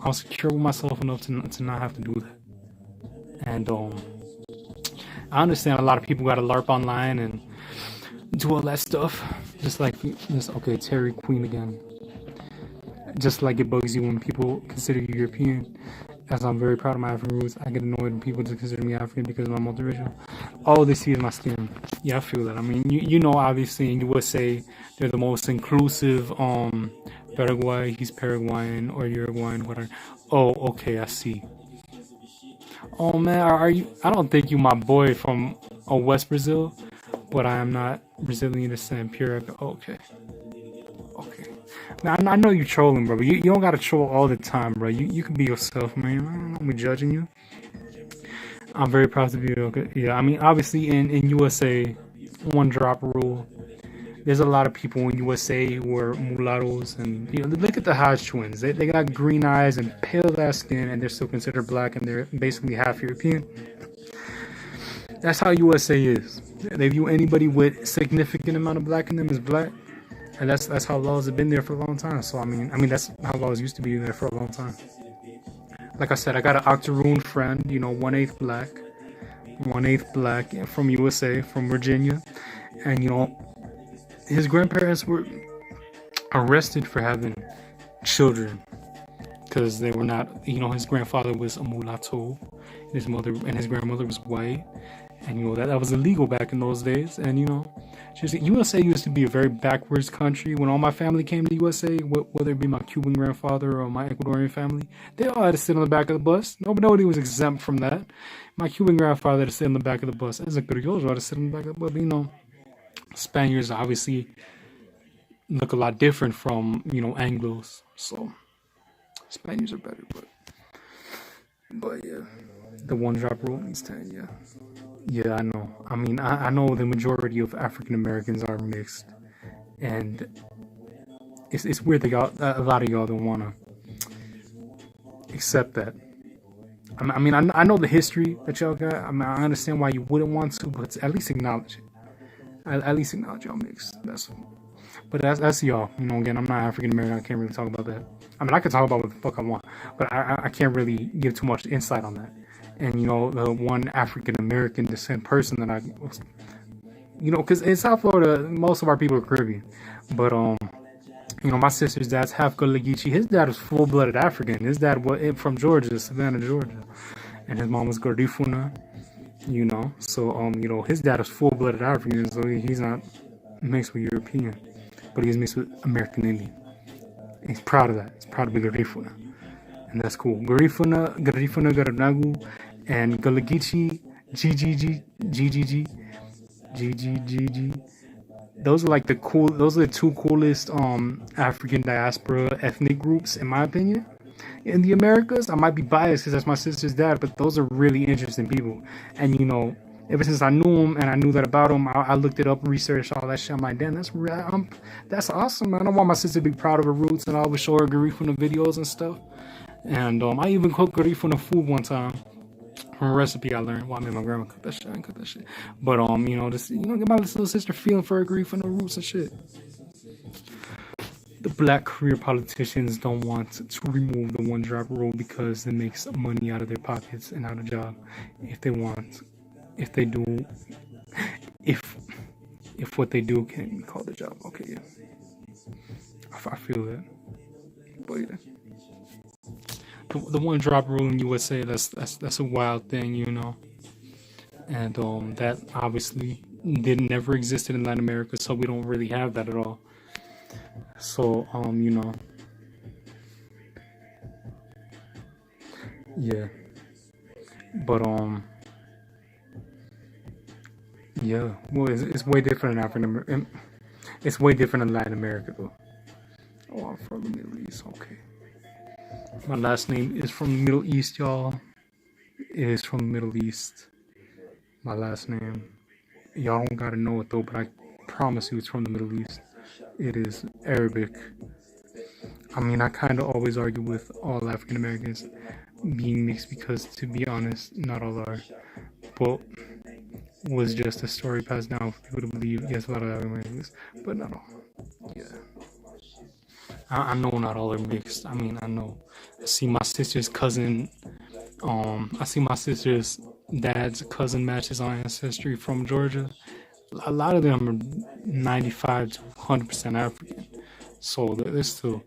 I'm secure with myself enough to not have to do that. And I understand a lot of people got to LARP online and do all that stuff. Just like this. Okay, Terry Queen again. Just like it bugs you when people consider you European. As I'm very proud of my African roots, I get annoyed when people just consider me African because I'm multiracial. All they see is my skin. Yeah, I feel that. I mean, you know, obviously in USA, they're the most inclusive. Paraguay, he's Paraguayan or Uruguayan, whatever. Oh, okay, I see. Oh man, are you? I don't think you my boy from West Brazil, but I am not Brazilian descent. Pure. Okay. Okay. Man, I know you trolling, bro, but you don't gotta troll all the time, bro. You can be yourself, man. I don't be judging you. I'm very proud to be okay. Yeah, I mean, obviously in USA, one drop rule. There's a lot of people in USA who are mulattoes, and look at the Hodge twins. They got green eyes and pale ass skin, and they're still considered black, and they're basically half European. That's how USA is. They view anybody with significant amount of black in them as black. And that's how laws have been there for a long time. So I mean that's how laws used to be there for a long time. Like I said, I got an octoroon friend, 1/8 black, 1/8 black from USA, from Virginia, and his grandparents were arrested for having children because they were not. His grandfather was a mulatto, his mother and his grandmother was white, and that was illegal back in those days. And USA used to be a very backwards country. When all my family came to USA, whether it be my Cuban grandfather or my Ecuadorian family, they all had to sit on the back of the bus. Nobody was exempt from that. My Cuban grandfather had to sit on the back of the bus. As a criollo, had to sit on the back of the bus. But, Spaniards obviously look a lot different from, Anglos. So, Spaniards are better, but yeah. The one drop rule means 10, yeah. Yeah, I know. I mean, I know the majority of African Americans are mixed, and it's weird that a lot of y'all don't want to accept that. I mean, I know the history that y'all got. I mean, I understand why you wouldn't want to, but at least acknowledge it. At least acknowledge y'all mixed. But that's y'all. Again, I'm not African American. I can't really talk about that. I mean, I can talk about what the fuck I want, but I can't really give too much insight on that. And the one African American descent person that I was, because in South Florida, most of our people are Caribbean, but my sister's dad's half Gullah-Geechee. His dad was full-blooded African. His dad was from Georgia, Savannah, Georgia, and his mom was Garifuna. So his dad was full-blooded African, so he's not mixed with European, but he's mixed with American Indian. And he's proud of that. He's proud to be Garifuna. And that's cool. Garifuna, Garanagu, and Gullah-Geechee, GGG. Those are like those are the two coolest African diaspora ethnic groups, in my opinion. In the Americas, I might be biased because that's my sister's dad, but those are really interesting people. And ever since I knew him and I knew that about him, I looked it up, researched all that shit. I'm like, damn, that's awesome, man. I want my sister to be proud of her roots, and I always show her Garifuna videos and stuff. And I even cooked Garifuna food one time from a recipe I learned. Well, I made my grandma cook that shit. I didn't cook that shit. But just get my little sister feeling for her Garifuna roots and shit. The black career politicians don't want to remove the one drop rule because it makes money out of their pockets and out of job. If what they do can be called a job. Okay, yeah. I feel that. But yeah. The one drop rule in USA, that's a wild thing, and that obviously never existed in Latin America, so we don't really have that at all. So yeah, but yeah, well, it's way different in African American. It's way different in Latin America though. Oh, I'm from the Middle East. Okay. My last name is from the Middle East, y'all. It is from the Middle East. My last name. Y'all don't gotta know it though, but I promise you it's from the Middle East. It is Arabic. I mean, I kind of always argue with all African Americans being mixed because, to be honest, not all are. but was just a story passed down for people to believe. Yes, a lot of African but not all. Yeah. I know not all are mixed. I mean, I know. I see my sister's cousin. I see my sister's dad's cousin matches on Ancestry from Georgia. A lot of them are 95 to 100% African. So there's still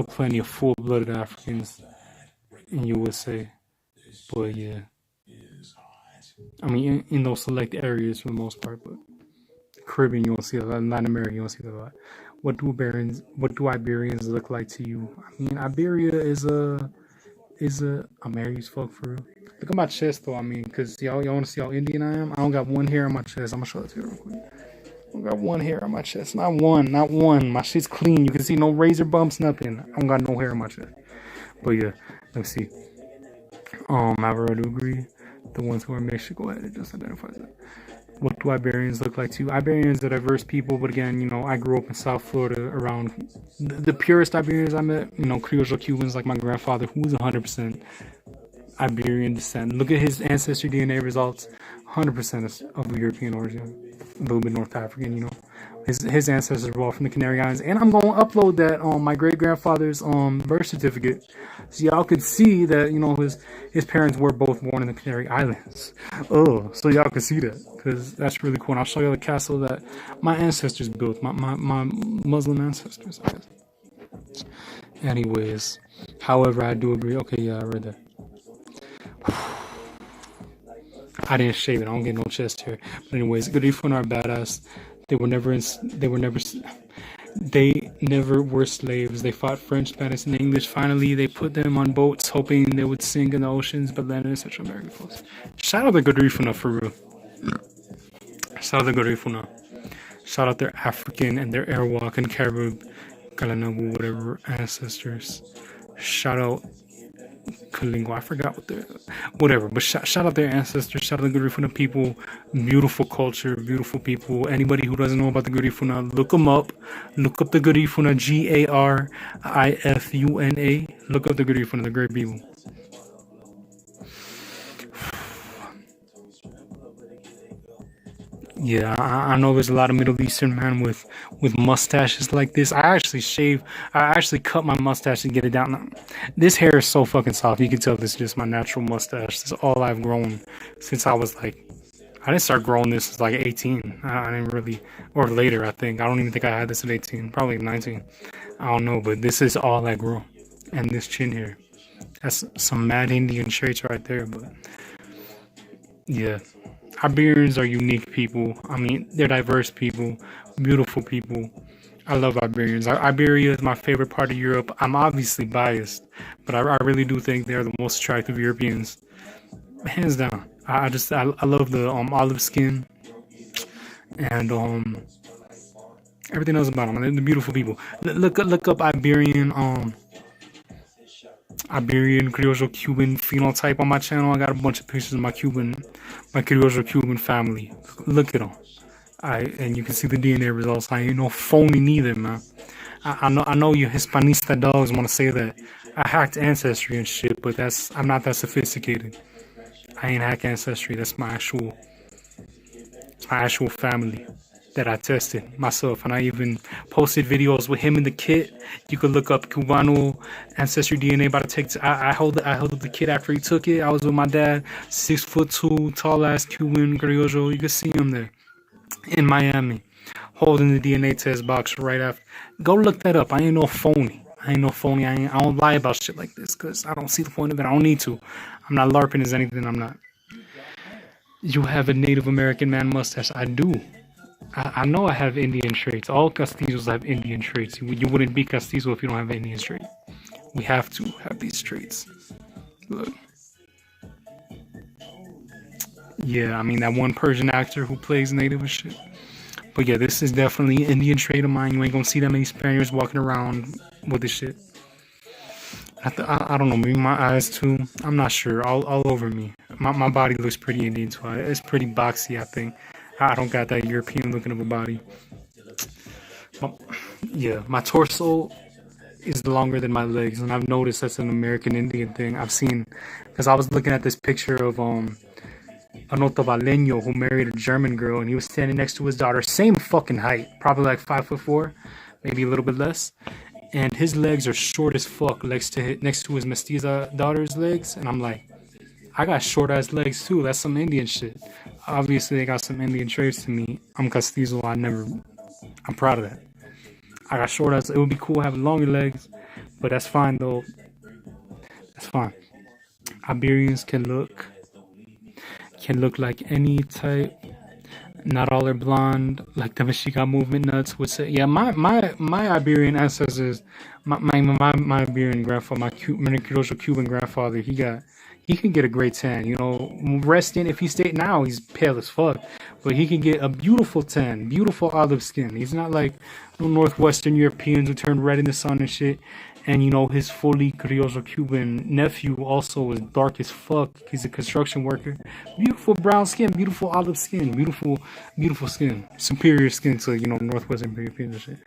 plenty of full-blooded Africans in USA. But yeah, I mean, in those select areas for the most part. But Caribbean, you won't see a lot. Latin America, you won't see a lot. What do Iberians look like to you? I mean, Iberia is a I'm married as fuck for real. Look at my chest though. I mean, cause y'all want to see how Indian I am. I don't got one hair on my chest. I'm gonna show it to you real quick. I don't got one hair on my chest. Not one. My shit's clean. You can see no razor bumps, nothing. I don't got no hair on my chest. But yeah, let's see. I really do agree. The ones who are mixed should go ahead and just identify that. What do Iberians look like to you? Iberians are diverse people, but again, you know, I grew up in South Florida around the purest Iberians I met, you know, Creole Cubans like my grandfather, who was 100% Iberian descent. Look at his ancestry DNA results, 100% of European origin, a little bit North African, you know. His ancestors were all from the Canary Islands, and I'm going to upload that on my great grandfather's birth certificate, so y'all could see that, you know, his parents were both born in the Canary Islands. Oh, so y'all can see that, because that's really cool. And I'll show you the castle that my ancestors built, my Muslim ancestors, I guess. Anyways, however, I do agree. Okay, yeah, I read that. I didn't shave it. I don't get no chest hair. But anyways, Garifuna are badass. They never were slaves. They fought French, Spanish, and English. Finally, they put them on boats, hoping they would sink in the oceans, but landed in Central America coast. Shout out the Garifuna for real. Shout out the Garifuna. Shout out their African and their Arawak and Carib, Kalanagu, whatever ancestors. Shout out Kalingo. I forgot whatever. But shout out their ancestors. Shout out the Garifuna people. Beautiful culture, beautiful people. Anybody who doesn't know about the Garifuna, look them up. Look up the Garifuna, Garifuna. Look up the Garifuna, the great people. Yeah, I know there's a lot of Middle Eastern men with mustaches like this. I actually cut my mustache to get it down. This hair is so fucking soft. You can tell this is just my natural mustache. This is all I've grown since I was like, I didn't start growing this at like 18. I didn't really, or later, I think. I don't even think I had this at 18, probably 19. I don't know, but this is all I grew. And this chin here. That's some mad Indian traits right there, but yeah. Iberians are unique people. I mean, they're diverse people, beautiful people. I love Iberians. Iberia is my favorite part of Europe. I'm obviously biased, but I really do think they're the most attractive Europeans, hands down. I love the olive skin and everything else about them. They're the beautiful people. Look up Iberian Creole Cuban phenotype on my channel. I got a bunch of pictures of my Creole Cuban family. Look at them. And you can see the DNA results. I ain't no phony neither, man. I know you hispanista dogs want to say that I hacked ancestry and shit, but I'm not that sophisticated. I ain't hack ancestry. That's my actual family that I tested myself, and I even posted videos with him in the kit. You could look up Cubano ancestry DNA. I held up the kit after he took it. I was with my dad, 6'2", tall ass Cuban Criollo. You could see him there in Miami, holding the DNA test box right after. Go look that up. I ain't no phony. I don't lie about shit like this because I don't see the point of it. I don't need to. I'm not LARPing as anything. I'm not. You have a Native American man mustache. I do. I know I have Indian traits. All Castizos have Indian traits. You wouldn't be Castizo if you don't have Indian traits. We have to have these traits. Look. Yeah, I mean that one Persian actor who plays Native and shit. But yeah, this is definitely an Indian trait of mine. You ain't gonna see that many Spaniards walking around with this shit. I don't know, maybe my eyes too. I'm not sure. All over me. My body looks pretty Indian too. It's pretty boxy, I think. I don't got that European looking of a body. Yeah, my torso is longer than my legs, and I've noticed that's an American Indian thing. I've seen, because I was looking at this picture of an Otavaleño who married a German girl, and he was standing next to his daughter, same fucking height, probably like 5'4", maybe a little bit less. And his legs are short as fuck next to his mestiza daughter's legs. And I'm like, I got short ass legs too. That's some Indian shit. Obviously, I got some Indian traits to me. I'm castizo. I'm proud of that. I got short ass. It would be cool having longer legs, but that's fine though. That's fine. Iberians can look like any type. Not all are blonde, like the Mexica movement nuts would say. Yeah, my Iberian ancestors, my Iberian grandfather, my Cuban grandfather, he can get a great tan. You know, resting if he stayed now, he's pale as fuck, but he can get a beautiful tan, beautiful olive skin. He's not like no Northwestern Europeans who turn red in the sun and shit. And you know, his fully Criollo Cuban nephew also was dark as fuck. He's a construction worker. Beautiful brown skin, beautiful olive skin, beautiful skin. Superior skin to, you know, Northwestern Europeans and shit.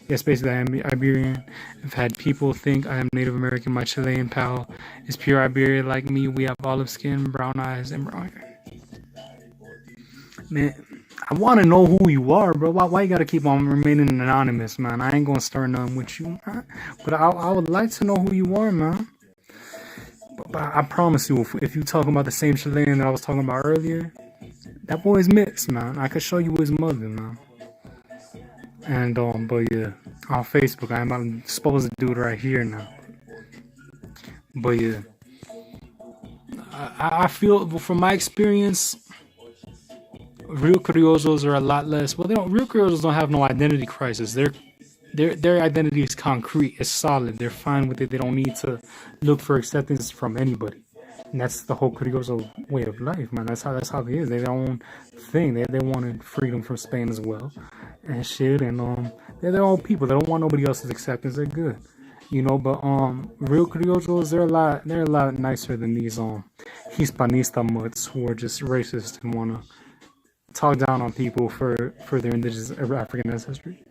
Yes, basically I am Iberian. I've had people think I am Native American. My Chilean pal is pure Iberian like me. We have olive skin, brown eyes, and brown hair. Man, I want to know who you are, bro. Why you gotta keep on remaining anonymous, man? I ain't gonna start nothing with you, man. But I would like to know who you are, man. But I promise you, if you talking about the same Chilean that I was talking about earlier, that boy's mixed, man. I could show you his mother, man. And but yeah, on Facebook, I'm supposed to do it right here now. But yeah, I feel from my experience, real criollos are a lot less. Well, real criollos don't have no identity crisis. Their identity is concrete. It's solid. They're fine with it. They don't need to look for acceptance from anybody. And that's the whole criollo way of life, man. That's how it is. They're their own thing. They wanted freedom from Spain as well, and shit. And they're their own people. They don't want nobody else's acceptance. They're good, you know. But real criollos, they're a lot nicer than these hispanista mutts who are just racist and wanna talk down on people for their indigenous African ancestry.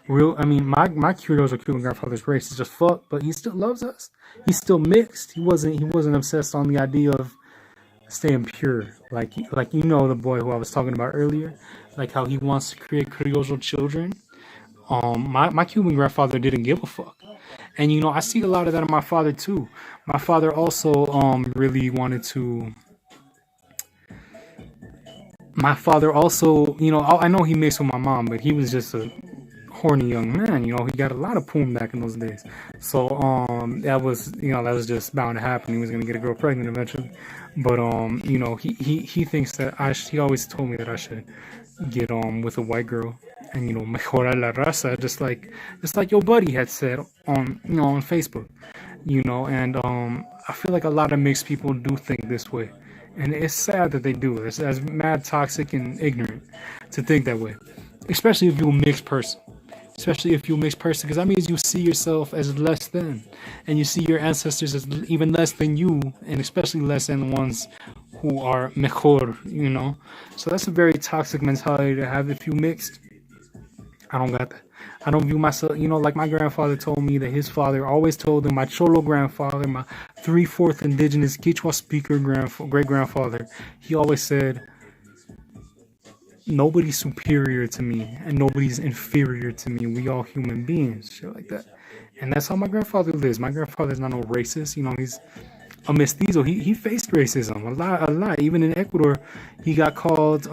My Criollo Cuban grandfather's racist as fuck, but he still loves us. He's still mixed. He wasn't obsessed on the idea of staying pure. Like you know, the boy who I was talking about earlier, like how he wants to create Criollo children. My Cuban grandfather didn't give a fuck. And you know, I see a lot of that in my father too. My father also really wanted to. My father also, you know, I know he mixed with my mom, but he was just a horny young man. You know, he got a lot of poom back in those days. So that was just bound to happen. He was gonna get a girl pregnant eventually. But you know, he thinks that he always told me that I should get with a white girl and, you know, mejorar la raza, just like your buddy had said on Facebook. You know, and I feel like a lot of mixed people do think this way. And it's sad that they do. It's mad toxic and ignorant to think that way. Especially if you're a mixed person. Because that means you see yourself as less than. And you see your ancestors as even less than you. And especially less than the ones who are mejor, you know. So that's a very toxic mentality to have if you mixed. I don't got that. I don't view myself, you know, like my grandfather told me that his father always told him, my Cholo grandfather, my 3/4 indigenous Quechua speaker great-grandfather, he always said, nobody's superior to me and nobody's inferior to me. We all human beings, shit like that. And that's how my grandfather lives. My grandfather's not no racist, you know, he's a mestizo. He faced racism a lot. Even in Ecuador, he got called,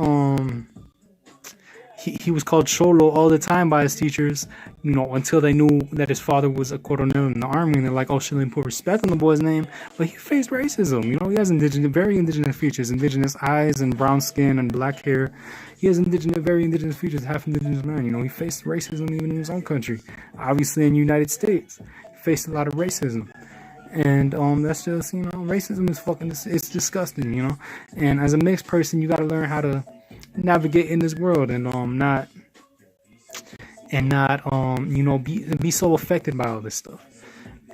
He was called Cholo all the time by his teachers, you know, until they knew that his father was a coronel in the army, and they're like, oh, should they put respect on the boy's name? But he faced racism, you know. He has very indigenous features, indigenous eyes and brown skin and black hair. He has very indigenous features, half indigenous man, you know. He faced racism even in his own country. Obviously in the United States, he faced a lot of racism. And that's just, you know, racism is it's disgusting, you know. And as a mixed person, you got to learn how to navigate in this world and not you know, be so affected by all this stuff.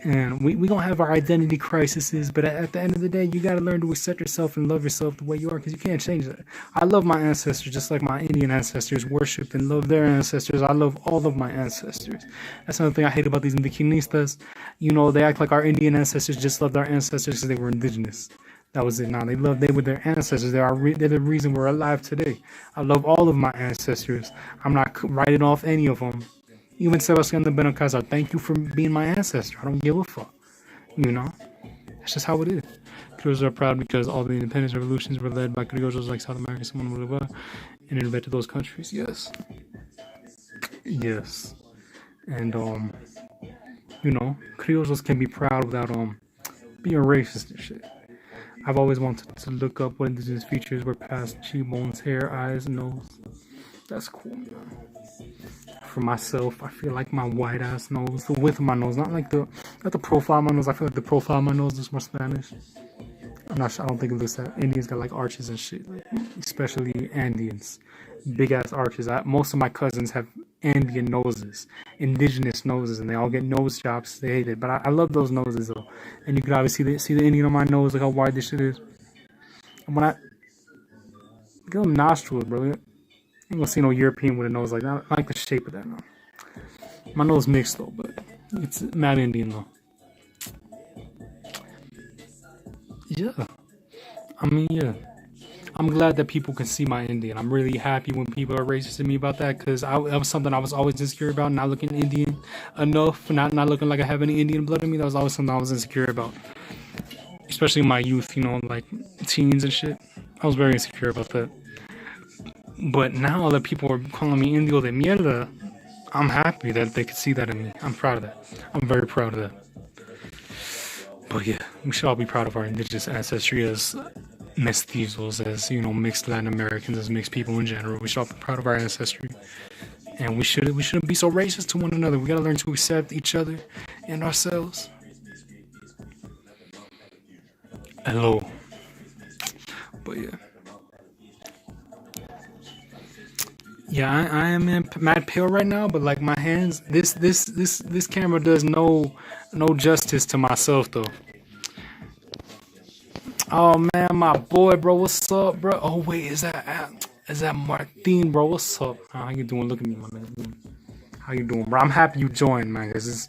And we gonna have our identity crises, but at the end of the day, you gotta learn to accept yourself and love yourself the way you are, because you can't change that. I love my ancestors just like my Indian ancestors worshipped and loved their ancestors. I love all of my ancestors. That's another thing I hate about these Indigenistas. You know, they act like our Indian ancestors just loved our ancestors because they were indigenous. That was it. Now they were their ancestors. They're the reason we're alive today. I love all of my ancestors. I'm not writing off any of them. Even Sebastian de Benalcázar, thank you for being my ancestor. I don't give a fuck. You know, that's just how it is. Criollos are proud because all the independence revolutions were led by criollos like South America, Simón Bolívar, and it led to those countries. Yes, yes, and you know, criollos can be proud without being racist and shit. I've always wanted to look up what indigenous features were past cheekbones, hair, eyes, nose. That's cool, man. For myself, I feel like my white ass nose, the width of my nose, not the profile of my nose. I feel like the profile of my nose is more Spanish. I'm not sure. I don't think it looks that Indians got like arches and shit, like, especially Andeans, big ass arches. Most of my cousins have Andean noses, indigenous noses, and they all get nose jobs. They hate it, but I love those noses though. And you can obviously see the Indian on my nose, look how wide this shit is. And when I get them nostrils, bro, you ain't gonna see no European with a nose like that. I like the shape of that. No. My nose mixed though, but it's mad Indian though. Yeah, I mean, yeah. I'm glad that people can see my Indian. I'm really happy when people are racist to me about that because that was something I was always insecure about. Not looking Indian enough, not looking like I have any Indian blood in me. That was always something I was insecure about, especially in my youth. You know, like teens and shit. I was very insecure about that. But now that people are calling me Indio de mierda, I'm happy that they could see that in me. I'm proud of that. I'm very proud of that. But yeah, we should all be proud of our indigenous ancestry as mestizos, as you know, mixed Latin Americans, as mixed people in general. We should all be proud of our ancestry, and we shouldn't be so racist to one another. We gotta learn to accept each other and ourselves. Hello, but yeah. Yeah, I am in mad pale right now, but like my hands, this camera does no justice to myself though. Oh man, my boy, bro, what's up, bro? Oh wait, is that Martin, bro? What's up? How you doing? Look at me, my man. How you doing, bro? I'm happy you joined, man. Cause it's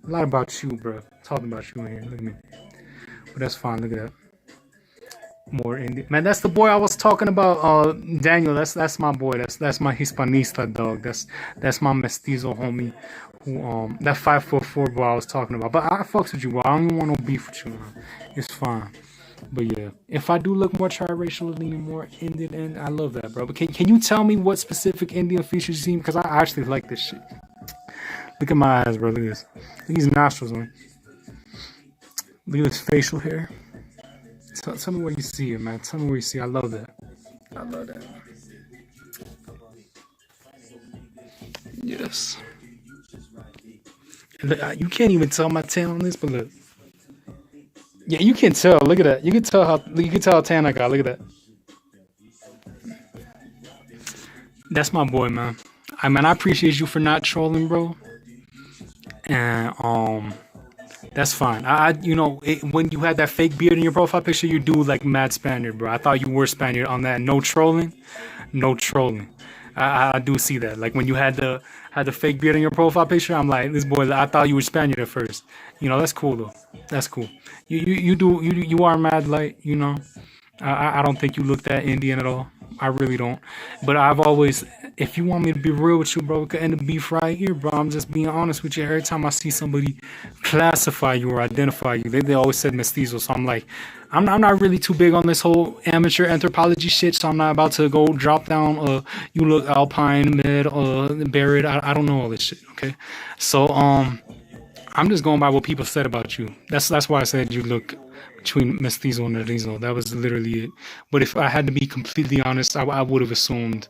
a lot about you, bro. Talking about you in here. Look at me. But that's fine. Look at that. More Indian, man. That's the boy I was talking about. Daniel. That's my boy. That's my hispanista dog. That's my mestizo homie. Who that 5'4" boy I was talking about. But I fucks with you, bro. I don't even want no beef with you, man. It's fine. But yeah, if I do look more triracial, leaning more Indian, and I love that, bro. But can you tell me what specific Indian features you see? Because I actually like this shit. Look at my eyes, bro. Look at this. Look at these nostrils, man. Look at this facial hair. Tell me where you see it, man. Tell me where you see it. I love that. I love that. Yes. Look, you can't even tell my tan on this, but look. Yeah, you can tell. Look at that. You can tell how tan I got. Look at that. That's my boy, man. I appreciate you for not trolling, bro. And that's fine. When you had that fake beard in your profile picture, you do like mad Spaniard, bro. I thought you were Spaniard on that. No trolling, no trolling. I do see that. Like when you had the fake beard in your profile picture, I'm like, this boy. I thought you were Spaniard at first. You know, that's cool though. That's cool. You are mad light. You know, I don't think you look that Indian at all. I really don't. But I've always, if you want me to be real with you, bro, we could end the beef right here, bro. I'm just being honest with you. Every time I see somebody classify you or identify you, they always said mestizo. So I'm like, I'm not really too big on this whole amateur anthropology shit. So I'm not about to go drop down. You look alpine, mid, buried. I don't know all this shit. Okay, so I'm just going by what people said about you. That's why I said you look between mestizo and rizo. That was literally it. But if I had to be completely honest, I would have assumed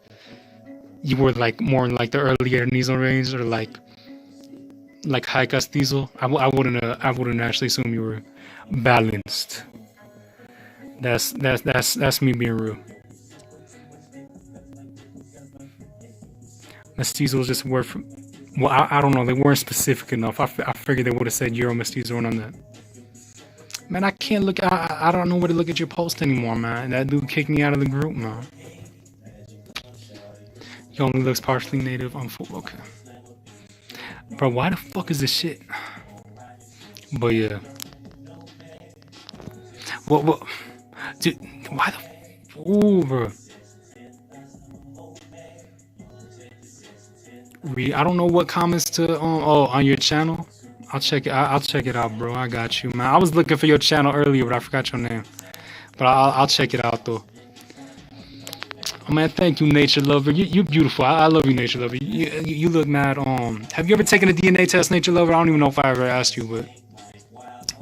you were like more in like the earlier Nizo range or like high castizo. I wouldn't actually assume you were balanced. That's me being real. Mestizo is just a word for. Well, I don't know. They weren't specific enough. I figured they would have said Euro mestizo on that. Man, I can't look. I don't know where to look at your post anymore, man. That dude kicked me out of the group, man. He only looks partially native on full. Okay. Bro, why the fuck is this shit? But yeah. What? Dude, why the ooh, bro? I don't know what comments to on your channel. I'll check it. I'll check it out, bro. I got you, man. I was looking for your channel earlier, but I forgot your name. But I'll check it out though. Oh man, thank you, nature lover. You beautiful. I love you, nature lover. You look mad. Have you ever taken a DNA test, nature lover? I don't even know if I ever asked you, but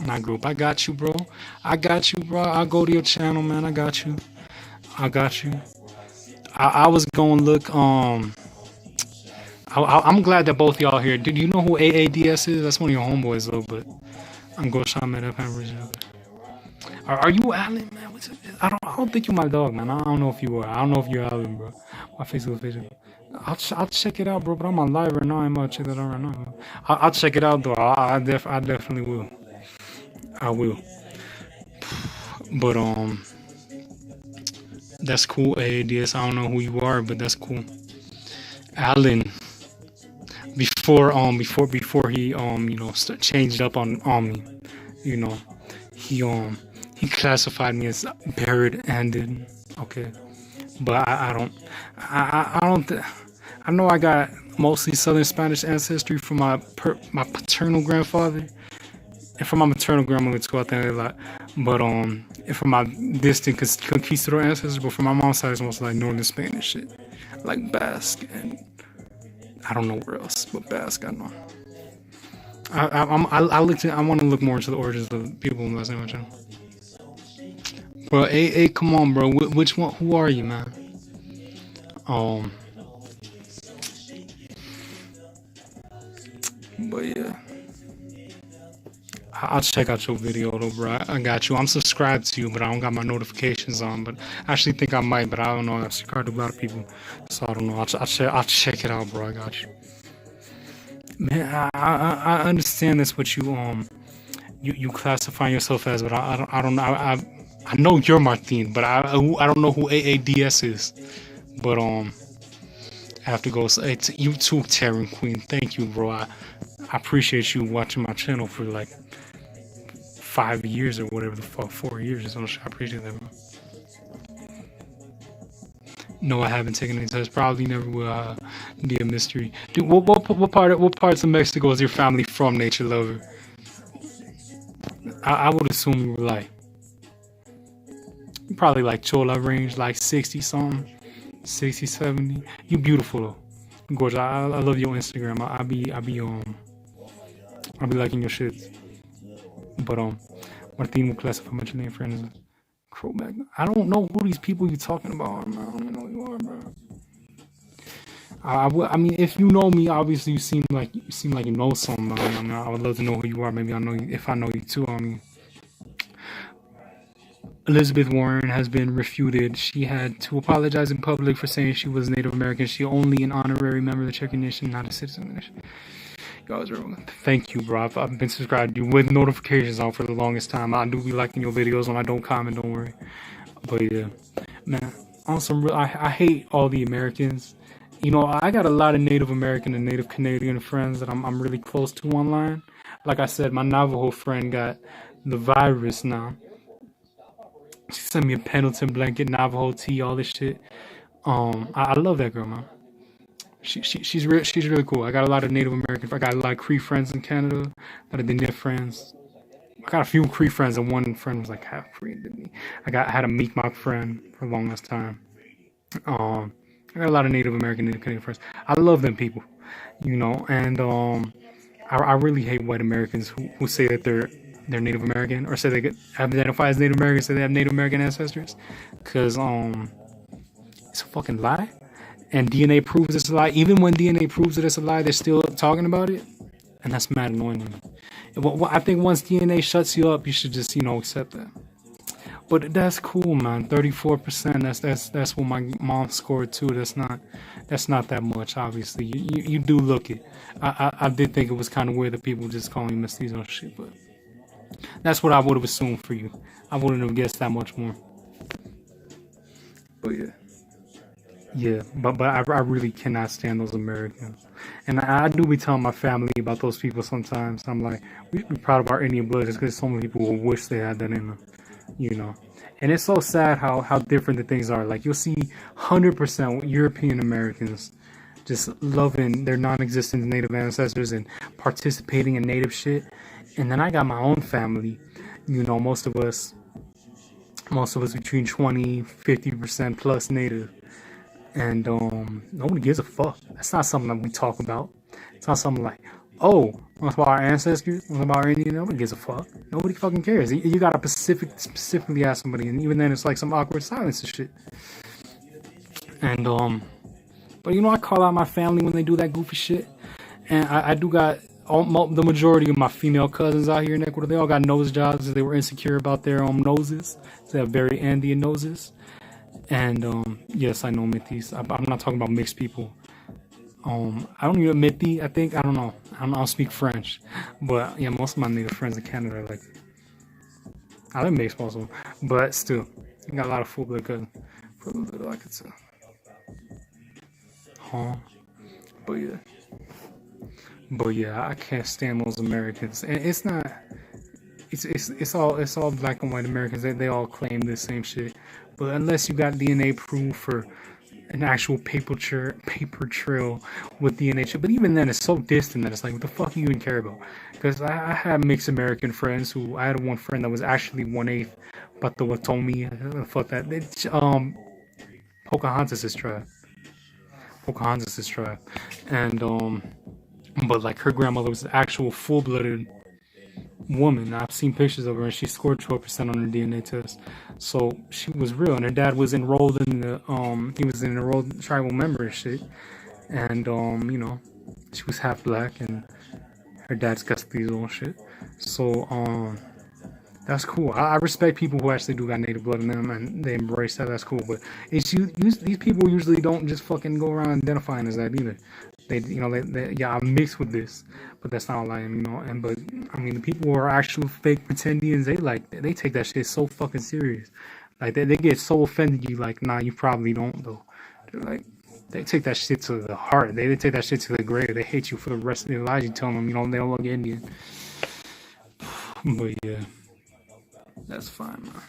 not group. I got you, bro. I got you, bro. I'll go to your channel, man. I got you. I got you. I was going to look. I'm glad that both y'all here. Do you know who AADS is? That's one of your homeboys though. But I'm going to shot up average. Are you Alan, man? I don't think you my dog, man. I don't know if you are. I don't know if you're Alan, bro. My Facebook page. I'll check it out, bro. But I'm on live right now. I'm gonna check that out right now. I'll check it out though. I definitely will. I will. But that's cool. AADS. I don't know who you are, but that's cool. Alan. Before he changed up on me, you know, he classified me as buried-handed. Okay, but I know I got mostly Southern Spanish ancestry from my paternal grandfather, and from my maternal grandmother too. I think a lot, but and from my distant conquistador ancestors. But from my mom's side, it's mostly like Northern Spanish shit, like Basque, and I don't know where else, but Basque. I know. I want to look more into the origins of the people in West Africa. Bro, hey, come on, bro. Which one? Who are you, man? But yeah, I'll check out your video though, bro. I got you. I'm subscribed to you, but I don't got my notifications on. But I actually think I might, but I don't know. I've subscribed to a lot of people, so I don't know. I'll check it out, bro. I got you. Man, I understand that's what you classify yourself as, but I don't know. I know you're Martin, but I don't know who AADS is. But I have to go say to you too, Terran Queen. Thank you, bro. I appreciate you watching my channel for like 5 years or whatever the fuck, 4 years or something. I appreciate that, bro. No, I haven't taken any tests. Probably never will. Be a mystery. Dude, what parts of Mexico is your family from, nature lover? I would assume you were like probably like Chola range, like 60 something, 60, 70. You beautiful though. Gorgeous. I love your Instagram. I be liking your shit. But Martin will classify my Chilean friends. Crowback. I don't know who these people you talking about. Man. I don't even know who you are, bro. I mean, if you know me, obviously you seem like you know something. I mean, I would love to know who you are. Maybe I know you if I know you too. I mean, Elizabeth Warren has been refuted. She had to apologize in public for saying she was Native American. She only an honorary member of the Cherokee Nation, not a citizen of the nation. Thank you, bro. I've been subscribed to you with notifications on for the longest time. I do be liking your videos when I don't comment, don't worry. But yeah, man, on some real, I hate all the Americans. You know, I got a lot of Native American and Native Canadian friends that I'm really close to online. Like I said, my Navajo friend got the virus now. She sent me a Pendleton blanket, Navajo tea, all this shit. I love that girl, man. She's really cool. I got a lot of Native American. I got a lot of Cree friends in Canada. A lot of Indian friends. I got a few Cree friends, and one friend was like half Cree. I had a Mi'kmaq friend for the longest time. I got a lot of Native American and Canadian friends. I love them people, you know. And I really hate white Americans who say that they're Native American or say they identify as Native American, say they have Native American ancestors, because it's a fucking lie. And DNA proves it's a lie. Even when DNA proves that it's a lie, they're still talking about it. And that's mad annoying to me. Well, I think once DNA shuts you up, you should just, accept that. But that's cool, man. 34%. That's what my mom scored too. That's not that much, obviously. You do look it. I did think it was kind of weird that people just calling you mestizo shit, but that's what I would have assumed for you. I wouldn't have guessed that much more. But yeah. Yeah, but I really cannot stand those Americans. And I do be telling my family about those people sometimes. I'm like, we should be proud of our Indian blood just because so many people will wish they had that in them. you know. And it's so sad how different the things are. Like, you'll see 100% European Americans just loving their non-existent native ancestors and participating in native shit. And then I got my own family, you know, most of us between 20-50% plus native. And nobody gives a fuck. That's not something that we talk about. It's not something like, oh, what about our ancestors? What about our Indian? Nobody gives a fuck. Nobody fucking cares. You gotta specifically ask somebody, and even then, it's like some awkward silence and shit. And but you know, I call out my family when they do that goofy shit, and I do got the majority of my female cousins out here in Ecuador. They all got nose jobs because they were insecure about their noses. They have very Andean noses. And yes, I know Métis. I'm not talking about mixed people. I don't even Métis. I don't know. I don't speak French, but yeah, most of my native friends in Canada are like, I like mixed also, but still, I got a lot of full blood cousins. For a little bit, I could tell. But yeah, I can't stand those Americans, and it's not. It's all black and white Americans. They all claim the same shit, but unless you got DNA proof or an actual paper trail with DNA, but even then, it's so distant that it's like, what the fuck do you even care about? Because I had mixed American friends who I had one friend that was actually 1/8 Batawatomi. Fuck that. Pocahontas' tribe. And but like her grandmother was an actual full-blooded woman. I've seen pictures of her, and she scored 12% on her DNA test, so she was real. And her dad was enrolled in the he was an enrolled tribal member and shit. And you know, she was half black, and her dad's Castizo and shit. So that's cool. I respect people who actually do got native blood in them and they embrace that. That's cool. But it's these people usually don't just fucking go around identifying as that either. They, you know, yeah, I'm mixed with this, but that's not all I am, you know. And but I mean, the people who are actual fake pretendians, they take that shit so fucking serious. Like they get so offended. You like, nah, you probably don't though. They're like, they take that shit to the heart. They take that shit to the grave. They hate you for the rest of their lives. You tell them, you know, they don't look Indian. But yeah. That's fine, man.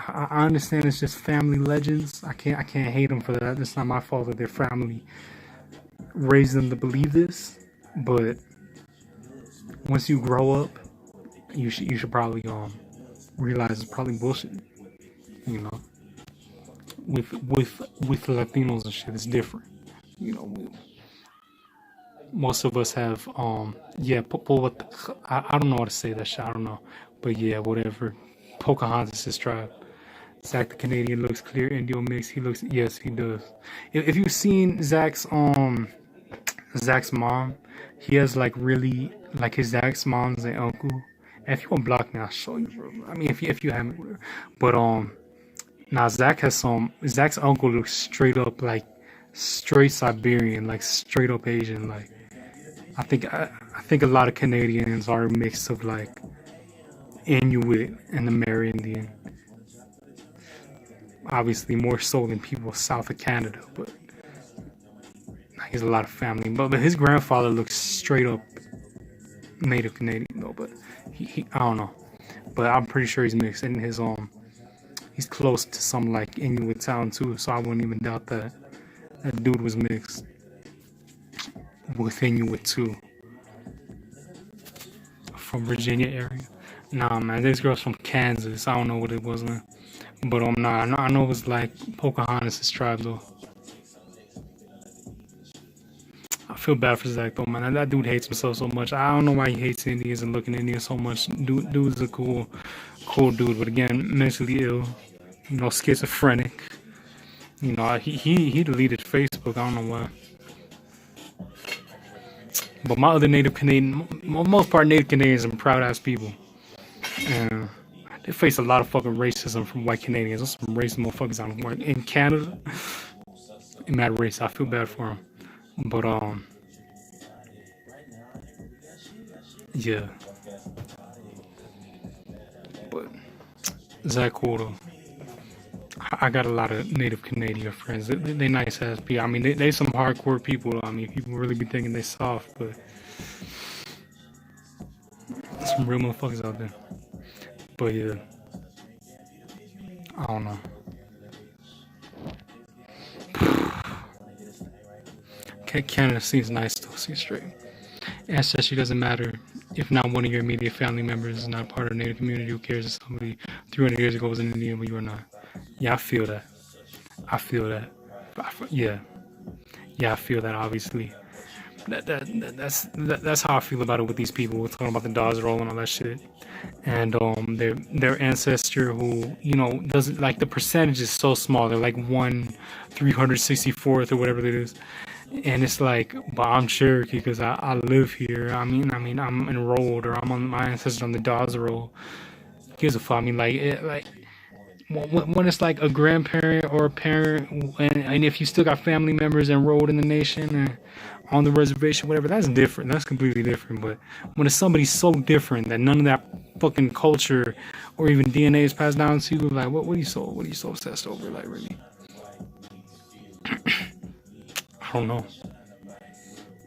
I understand it's just family legends. I can't hate them for that. It's not my fault that their family raised them to believe this. But once you grow up, you should probably realize it's probably bullshit. You know, with Latinos and shit, it's different. You know, most of us have yeah, I don't know how to say that shit. I don't know, but yeah, whatever. Pocahontas' tribe. Zach the Canadian looks clear. Indio mix. He looks, yes, he does. If you've seen Zach's mom, he has like really like his Zach's mom's and uncle. And if you want to block me, I'll show you, bro. I mean, if you haven't, but now Zach's uncle looks straight up like straight Siberian, like straight up Asian. Like I think a lot of Canadians are a mix of like Inuit and Amerindian. Obviously, more so than people south of Canada, but he has a lot of family. But his grandfather looks straight up native Canadian though. But he I don't know, but I'm pretty sure he's mixed. And he's close to some like Inuit town too, so I wouldn't even doubt that that dude was mixed with Inuit too, from Virginia area. Nah, man, this girl's from Kansas. I don't know what it was, man. But nah, I know it was like Pocahontas' tribe though. I feel bad for Zach though, man. That dude hates himself so much. I don't know why he hates Indians and looking at Indians so much. Dude's a cool dude, but again, mentally ill. You know, schizophrenic. You know, he deleted Facebook. I don't know why. But my other Native Canadian, most part Native Canadians are proud ass people. And they face a lot of fucking racism from white Canadians. There's some racist motherfuckers out in Canada. In that race, I feel bad for them. But yeah. But Zach cool though. I got a lot of Native Canadian friends. They nice ass people. I mean, they some hardcore people. I mean, people really be thinking they soft, but Some real motherfuckers out there. But yeah, I don't know. Canada seems nice though. See straight. Ancestry doesn't matter if not one of your immediate family members is not part of the Native community. Who cares if somebody 300 years ago was an Indian, but you are not? Yeah, I feel that. I feel that. Yeah, yeah, I feel that. Obviously, that's how I feel about it with these people. We're talking about the Dawes roll and all that shit, and their ancestor who doesn't like the percentage is so small. They're like 1/364th or whatever it is. And it's like, but I'm Cherokee because I live here. I'm enrolled or I'm on my ancestors on the Dawes roll. Gives a fuck. I mean, like when it's like a grandparent or a parent, and if you still got family members enrolled in the nation and on the reservation, whatever, that's different. That's completely different. But when it's somebody so different that none of that fucking culture or even DNA is passed down to you, like what are you so obsessed over? Like really? I don't know.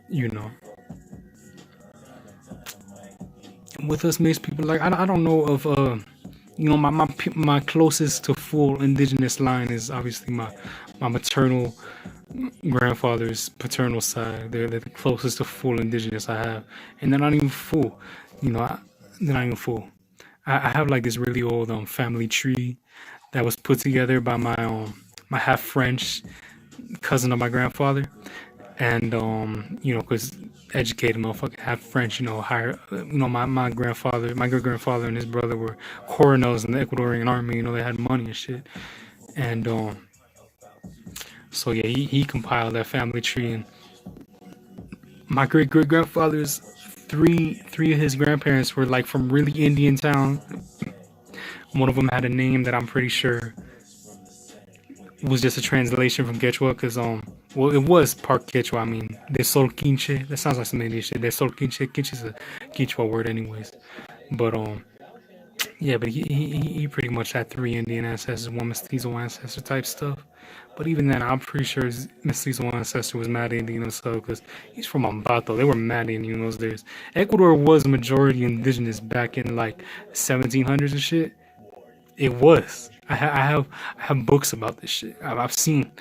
You know, with us mixed people, like I don't know of my closest to full indigenous line is obviously my maternal grandfather's paternal side. They're the closest to full indigenous I have, and they're not even full. They're not even full. I have like this really old family tree that was put together by my half French cousin of my grandfather, and because educated motherfucker, half French, higher, my grandfather, my great grandfather, and his brother were coronels in the Ecuadorian army. They had money and shit, and so yeah, he compiled that family tree, and my great grandfather's three of his grandparents were like from really Indian town. One of them had a name that I'm pretty sure was just a translation from Quechua, because it was part Quechua. I mean, de Sol Quinche. That sounds like some Indian shit. De Sol Quinche. Quinche is a Quechua word, anyways. But yeah, but he pretty much had 3 Indian ancestors, 1 mestizo ancestor type stuff. But even then, I'm pretty sure his mestizo ancestor was mad Indian himself, because he's from Ambato. They were mad Indian in those days. Ecuador was majority indigenous back in like 1700s and shit. It was. I have books about this shit. I've seen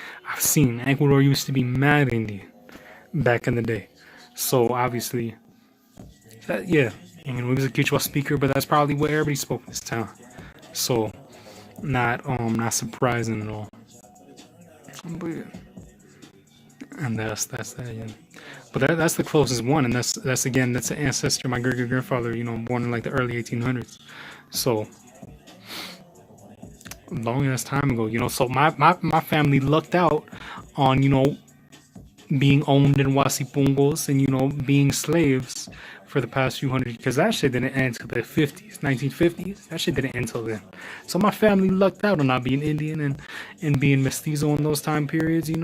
Ecuador used to be mad Indian back in the day. So obviously, yeah, we was a Quechua speaker, but that's probably what everybody spoke in this town. So not surprising at all. But yeah. And that's that. Yeah. But that's the closest one, and that's an ancestor, my great grandfather. Born in like the early 1800s. So long ass time ago. So my family lucked out on being owned in Wasipungos and being slaves for the past few hundred, because that shit didn't end until the 50s, 1950s. That shit didn't end until then. So my family lucked out on not being Indian and being mestizo in those time periods, and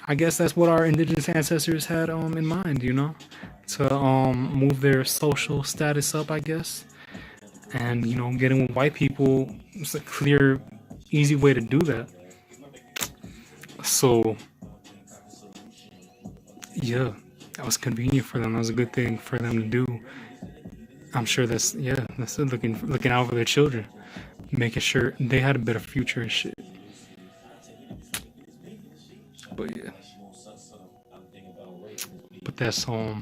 I guess that's what our indigenous ancestors had in mind, to move their social status up, I guess. And getting with white people is a clear, easy way to do that. So yeah, that was convenient for them. That was a good thing for them to do. I'm sure that's looking out for their children, making sure they had a better future and shit. But yeah, but that's what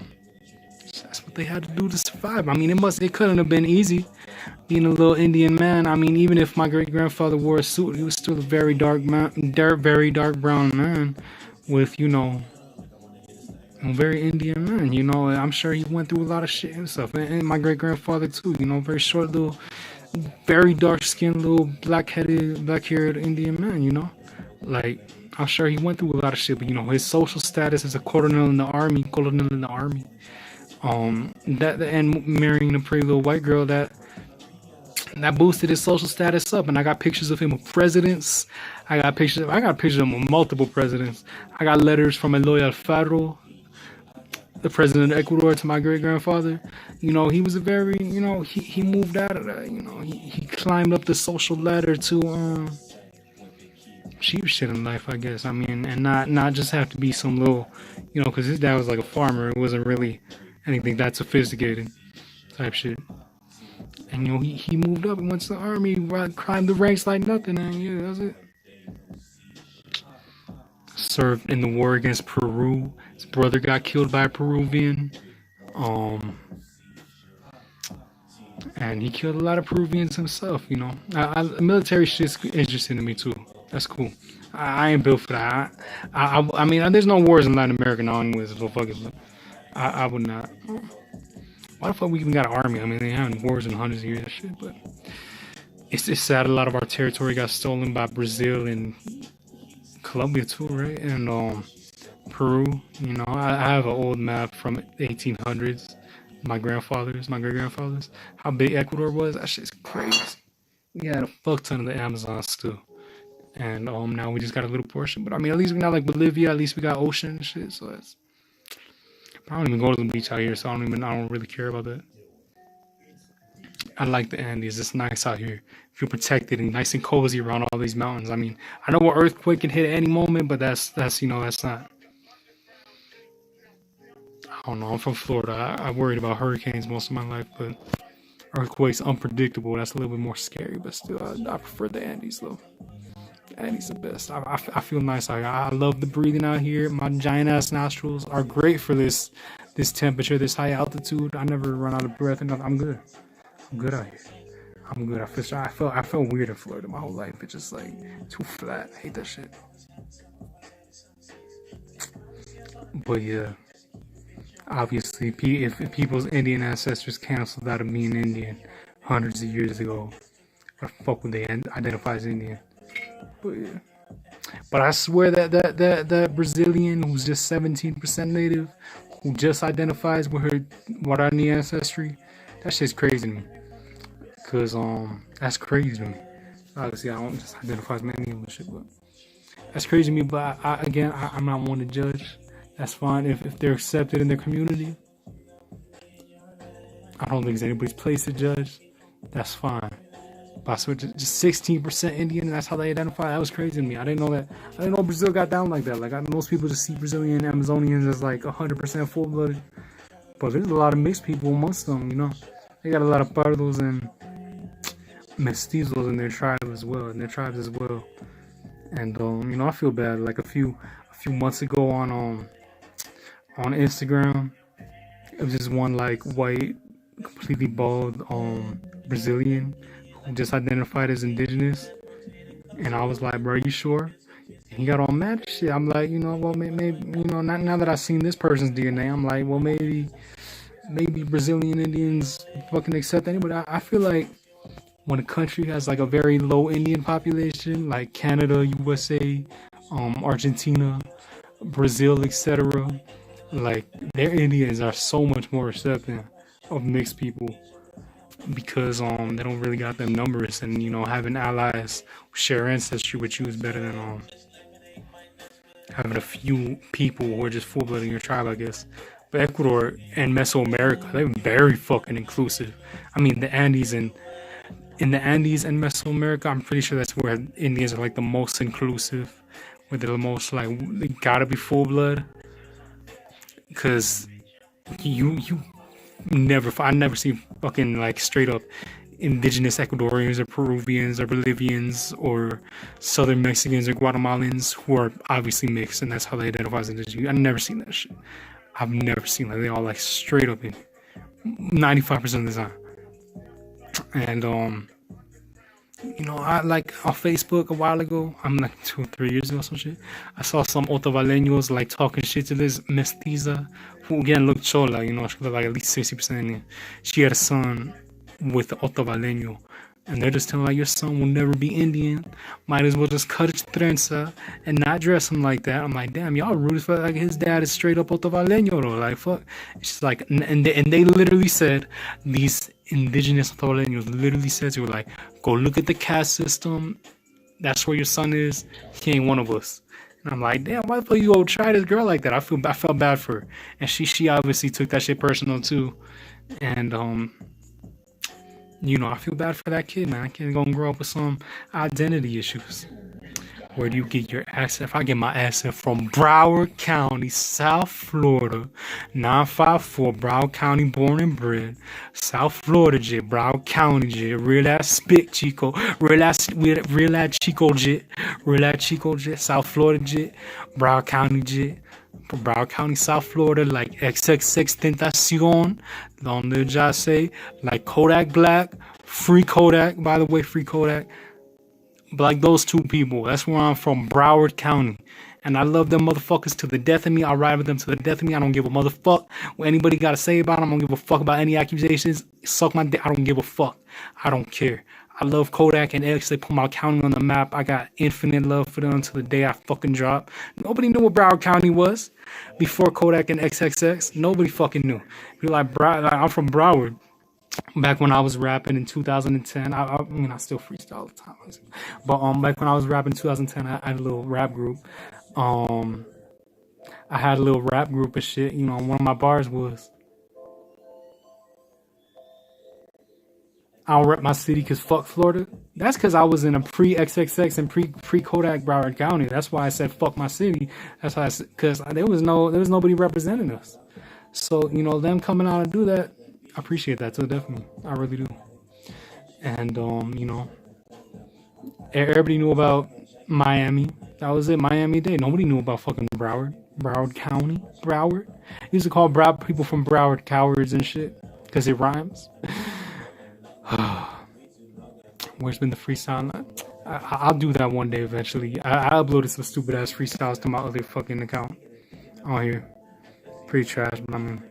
they had to do to survive. I mean, it couldn't have been easy being a little Indian man. I mean, even if my great grandfather wore a suit, he was still a very dark very dark brown man with a very Indian man. I'm sure he went through a lot of shit and stuff. And my great grandfather too. Very short little, very dark skinned little black haired Indian man. Like I'm sure he went through a lot of shit. But his social status as a colonel in the army. That and marrying a pretty little white girl that boosted his social status up. And I got pictures of him with presidents. I got pictures of him with multiple presidents. I got letters from Eloy Alfaro, the president of Ecuador, to my great grandfather. He was a very, he moved out of that. He climbed up the social ladder to cheap shit in life, I guess. I mean, and not just have to be some little, because his dad was like a farmer. It wasn't really anything that sophisticated. type shit. And he moved up and went to the army, climbed the ranks like nothing, and yeah, that's it. Served in the war against Peru. His brother got killed by a Peruvian. And he killed a lot of Peruvians himself, you know. Military shit's interesting to me too. That's cool. I ain't built for that. I mean, there's no wars in Latin America now anyways, so fuck it. But I would not. Why the fuck we even got an army? I mean, they haven't wars in hundreds of years and shit, but it's just sad a lot of our territory got stolen by Brazil and Colombia too, right? And Peru, you know. I have an old map from the 1800s. My great grandfathers, how big Ecuador was. That shit's crazy. We had a fuck ton of the Amazons too. And now we just got a little portion. But I mean, at least we not like Bolivia. At least we got ocean and shit. So it's. I don't even go to the beach out here, so I don't really care about that. I like the Andes. It's nice out here. Feel protected and nice and cozy around all these mountains. I mean, I know an earthquake can hit at any moment, but that's not. I don't know. I'm from Florida. I worried about hurricanes most of my life, but earthquakes unpredictable. That's a little bit more scary, but still, I prefer the Andes though. The Andes the best. I feel nice out here. I love the breathing out here. My giant ass nostrils are great for this temperature, this high altitude. I never run out of breath and nothing. I'm good. I'm good out here. I'm good. I felt weird in Florida my whole life. It's just like too flat. I hate that shit. But yeah. Obviously, if people's Indian ancestors canceled out of being Indian hundreds of years ago, what the fuck would they identify as Indian? But yeah. But I swear that Brazilian who's just 17% native, who just identifies with her Guarani ancestry, that shit's crazy to me. Cause that's crazy to me. Obviously, I don't just identify as many English shit, but that's crazy to me. But I'm not one to judge. That's fine if they're accepted in their community. I don't think it's anybody's place to judge. That's fine. But I swear, just 16% Indian, and that's how they identify. That was crazy to me. I didn't know that. I didn't know Brazil got down like that. Like most people just see Brazilian Amazonians as like 100% full-blooded. But there's a lot of mixed people amongst them. You know, they got a lot of pardos and mestizos in their tribe as well. And you know, I feel bad. Like a few months ago on Instagram, it was just one like white, completely bald Brazilian who just identified as indigenous, and I was like, bro, are you sure? And he got all mad and shit. I'm like, you know, well, maybe you know, not now that I've seen this person's DNA, I'm like, well, maybe Brazilian Indians fucking accept anybody. I feel like when a country has like a very low Indian population, like Canada, USA, Argentina, Brazil, etc., like their Indians are so much more accepting of mixed people because they don't really got them numbers, and you know, having allies who share ancestry with you is better than having a few people who are just full blood in your tribe, I guess. But Ecuador and Mesoamerica, they're very fucking inclusive. I mean, the Andes and in the Andes and Mesoamerica, I'm pretty sure that's where Indians are like the most inclusive, where they're the most like they gotta be full blood. Cause I never see fucking like straight up indigenous Ecuadorians or Peruvians or Bolivians or Southern Mexicans or Guatemalans who are obviously mixed, and that's how they identify as indigenous. I've never seen that shit. I've never seen that. They all like straight up in 95% of the time. And you know, I like on Facebook a while ago, I'm like 2 or 3 years ago or some shit, I saw some Otavaleños like talking shit to this mestiza who again looked chola, you know, she looked like at least 60% Indian. She had a son with the Otavaleño, and they're just telling like, your son will never be Indian, might as well just cut his trenza and not dress him like that. I'm like, damn, y'all rude for like his dad is straight up Otavaleño though, like fuck. It's just like, and they literally said, these indigenous Otavaleños literally said to her like, go look at the caste system, that's where your son is, he ain't one of us. And I'm like, damn, why the fuck you go try this girl like that? I felt bad for her, and she obviously took that shit personal too, and you know, I feel bad for that kid, man. That kid gonna grow up with some identity issues. Where do you get your accent? If I get my accent from Broward County, South Florida, 954, Broward County, born and bred. South Florida, jit, Broward County, jit, real ass spit, Chico, real ass Chico, jit, South Florida, jit, Broward County, jit. Broward County, South Florida, like XXX Tentacion, donde ya say, like Kodak Black, free Kodak, by the way, free Kodak. Like those two people. That's where I'm from, Broward County. And I love them motherfuckers to the death of me. I'll ride with them to the death of me. I don't give a motherfuck what anybody got to say about them. I don't give a fuck about any accusations. Suck my dick. I don't give a fuck. I don't care. I love Kodak and X. They put my county on the map. I got infinite love for them until the day I fucking drop. Nobody knew what Broward County was before Kodak and XXX. Nobody fucking knew. Be like, I'm from Broward. Back when I was rapping in 2010, I mean, I still freestyle all the time. But back when I was rapping in 2010, I had a little rap group. I had a little rap group and shit. You know, one of my bars was, I don't rep my city because fuck Florida. That's because I was in a pre-XXX and pre-Kodak Broward County. That's why I said fuck my city. That's why I said, because there was nobody representing us. So, you know, them coming out and do that, I appreciate that too, definitely. I really do. And, you know, everybody knew about Miami. That was it, Miami-Dade. Nobody knew about fucking Broward County. Broward. Used to call people from Broward cowards and shit because it rhymes. Where's been the freestyle? I'll do that one day eventually. I uploaded some stupid ass freestyles to my other fucking account on here. Pretty trash, but I mean,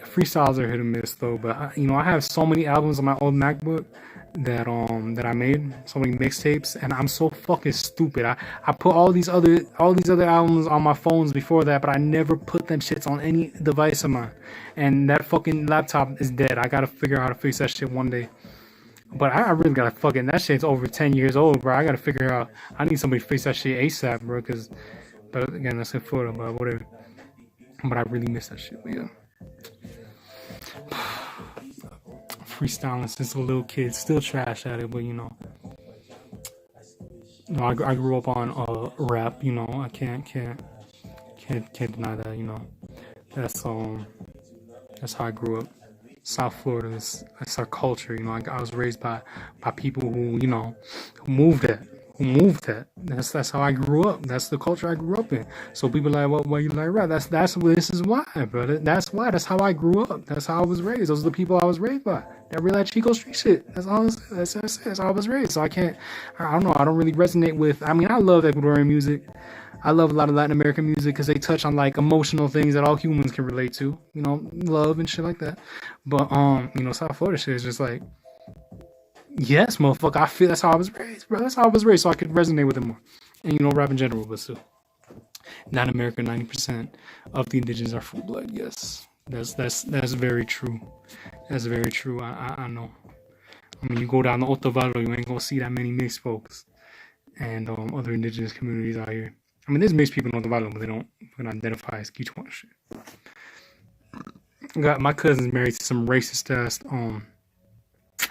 freestyles are hit or miss though. But you know, I have so many albums on my old MacBook that I made, so many mixtapes, and I'm so fucking stupid. I put all these other albums on my phones before that, but I never put them shits on any device of mine. And that fucking laptop is dead. I gotta figure out how to fix that shit one day. But I really gotta fucking, that shit's over 10 years old, bro. I gotta figure out, I need somebody to fix that shit ASAP, bro, but again, that's in Florida, but whatever. But I really miss that shit, but yeah. Freestyling since a little kid, still trash at it, but you know, I grew up on rap. You know, I can't deny that. You know, that's how I grew up. South Florida, that's our culture. You know, I was raised by people who, you know, who moved that. That's how I grew up. That's the culture I grew up in. So people are like, well, you like rap? This is why, brother. That's how I grew up. That's how I was raised. Those are the people I was raised by. That real Chico Street shit. That's how I was raised. So I don't know. I don't really resonate with. I mean, I love Ecuadorian music. I love a lot of Latin American music because they touch on like emotional things that all humans can relate to. You know, love and shit like that. But you know, South Florida shit is just like, yes, motherfucker, I feel that's how I was raised, bro. That's how I was raised, so I could resonate with it more. And you know, rap in general, but still. Not America, 90% of the indigenous are full blood, yes. That's very true. That's very true. I know. I mean, you go down to Otavalo, you ain't gonna see that many mixed folks and other indigenous communities out here. I mean, there's mixed people in Otavalo, but they don't identify as Quichua shit. Got my cousin's married to some racist ass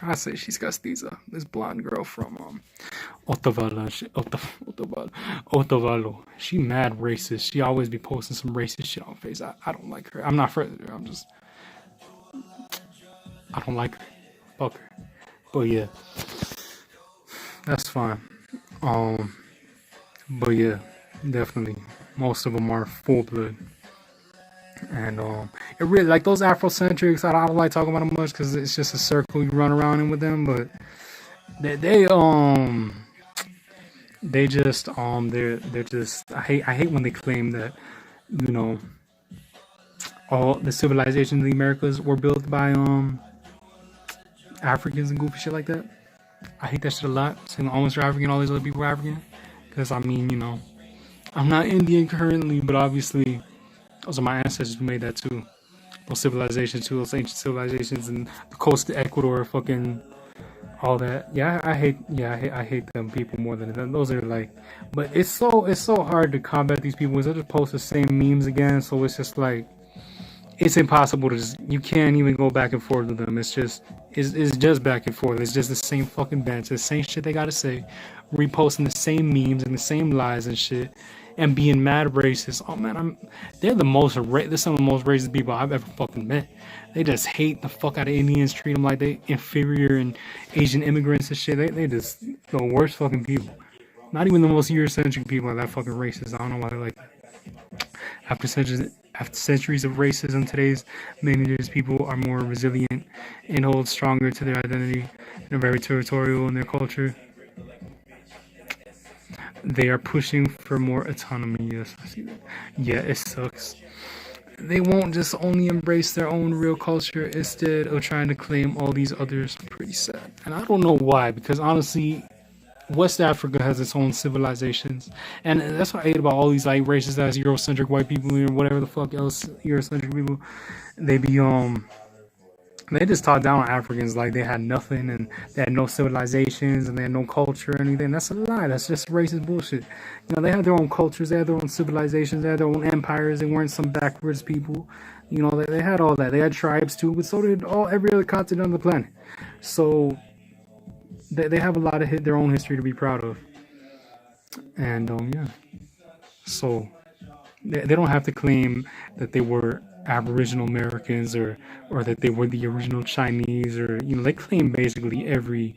I say she's castiza. This blonde girl from Otavalo. Otavalo. She mad racist. She always be posting some racist shit on face. I don't like her. I'm not friends with her. I don't like her. Fuck her. But yeah, that's fine. But yeah, definitely. Most of them are full blood. And it really, like those Afrocentrics, I don't like talking about them much because it's just a circle you run around in with them. But they're just I hate when they claim that, you know, all the civilizations in the Americas were built by Africans and goofy shit like that. I hate that shit a lot. Saying almost are African, all these other people are African. Because I mean, you know, I'm not Indian currently, but obviously those are my ancestors who made that too. Those civilizations too, those ancient civilizations and the coast of Ecuador, fucking all that. Yeah, I hate them people more than them. Those are like, but it's so hard to combat these people. They just post the same memes again, so it's just like, it's impossible to you can't even go back and forth with them. It's just back and forth. It's just the same fucking bench, the same shit they gotta say, reposting the same memes and the same lies and shit, and being mad racist. Oh man, they're they're some of the most racist people I've ever fucking met. They just hate the fuck out of Indians, treat them like they inferior, and Asian immigrants and shit. They just the worst fucking people. Not even the most Eurocentric people are that fucking racist. I don't know why they're like that. After centuries of racism, today's indigenous people are more resilient and hold stronger to their identity and are very territorial in their culture. They are pushing for more autonomy. Yes, I see that. Yeah, it sucks. They won't just only embrace their own real culture instead of trying to claim all these others. Pretty sad. And I don't know why, because honestly, West Africa has its own civilizations, and that's what I hate about all these like racist ass Eurocentric white people or whatever the fuck else Eurocentric people. They be they just talk down on Africans like they had nothing and they had no civilizations and they had no culture or anything. That's a lie. That's just racist bullshit. You know, they had their own cultures, they had their own civilizations, they had their own empires. They weren't some backwards people. You know, they had all that. They had tribes too, but so did every other continent on the planet. So they have a lot of their own history to be proud of. And yeah. So they don't have to claim that they were Aboriginal Americans or that they were the original Chinese, or you know, they claim basically every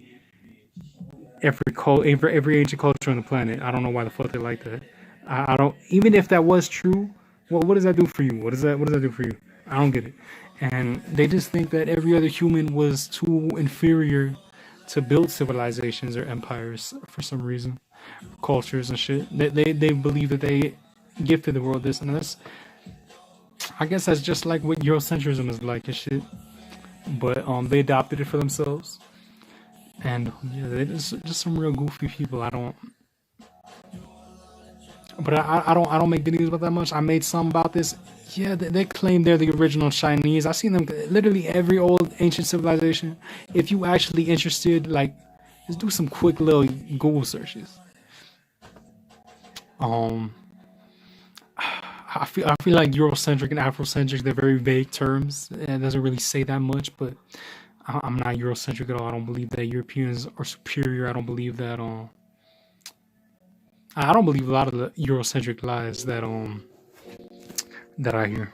ancient culture on the planet. I don't know why the fuck they like that. I don't, even if that was true, well, what does that do for you? What does that do for you? I don't get it. And they just think that every other human was too inferior to build civilizations or empires for some reason, cultures and shit. They believe that they gifted the world this and this. I guess that's just like what Eurocentrism is like and shit. But they adopted it for themselves. And yeah, they're just some real goofy people. I don't make videos about that much. I made some about this. Yeah, they claim they're the original Chinese. I've seen them literally every old ancient civilization. If you actually interested, like, just do some quick little Google searches. I feel like Eurocentric and Afrocentric, they're very vague terms. It doesn't really say that much, but I'm not Eurocentric at all. I don't believe that Europeans are superior. I don't believe that I don't believe a lot of the Eurocentric lies that I hear.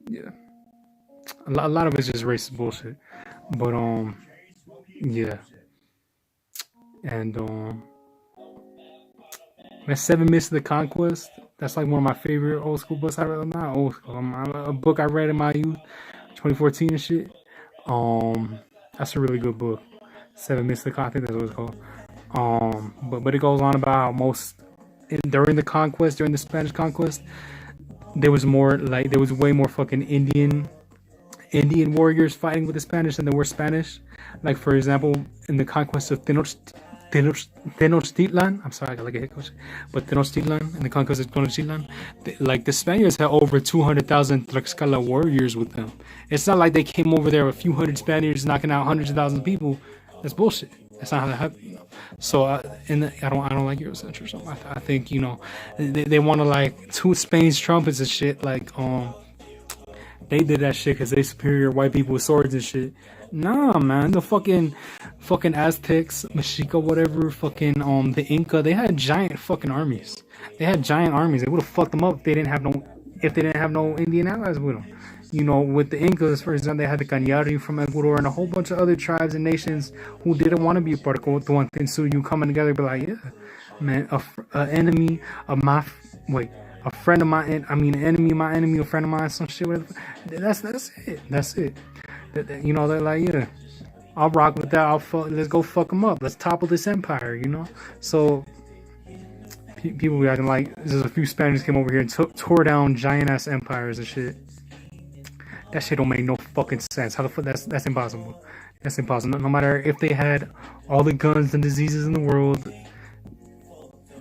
Yeah, a lot of it's just racist bullshit. But yeah, and that Seven Myths of the Conquest. That's like one of my favorite old school books I read. Not old school. A book I read in my youth, 2014 and shit. That's a really good book. Seven Myths of the Conquest. I think that's what it's called. But it goes on about how during the conquest, during the Spanish conquest, there was way more fucking Indian warriors fighting with the Spanish than there were Spanish. Like, for example, in the conquest of Tenochtitlan, I'm sorry, I got like a hiccup, but Tenochtitlan, in the conquest of Tenochtitlan, the Spaniards had over 200,000 Tlaxcala warriors with them. It's not like they came over there with a few hundred Spaniards knocking out hundreds of thousands of people. That's bullshit. That's not how that happened. You know? So I don't like Eurocentrism. I think, you know, they want to like toot Spain's trumpets and shit. Like they did that shit because they superior white people with swords and shit. Nah, man, the fucking Aztecs, Mexica, whatever, fucking the Inca, they had giant fucking armies. They had giant armies. They would have fucked them up if they didn't have no Indian allies with them. You know, with the Incas, for example, they had the Cañari from Ecuador and a whole bunch of other tribes and nations who didn't want to be a part of Tehuantepec coming together, but like, yeah, man, an enemy of my a friend of mine. I mean, an enemy of my enemy, a friend of mine, some shit. Whatever. That's it. That's it. You know, they're like, yeah, I'll rock with that. Let's go fuck them up. Let's topple this empire. You know, so. People be acting like there's a few Spaniards came over here and tore down giant ass empires and shit. That shit don't make no fucking sense. How the fuck that's impossible. That's impossible. No matter if they had all the guns and diseases in the world,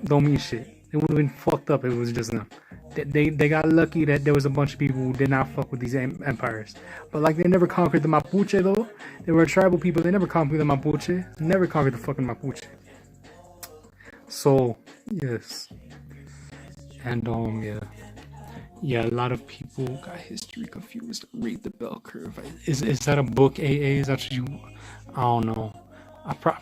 don't mean shit. It would have been fucked up if it was just them. They got lucky that there was a bunch of people who did not fuck with these empires. But like, they never conquered the Mapuche though. They were tribal people. They never conquered the Mapuche. Never conquered the fucking Mapuche. So yes, and yeah, a lot of people got history confused. Read the bell curve. Is that a book? AA? Is that what you? I don't know.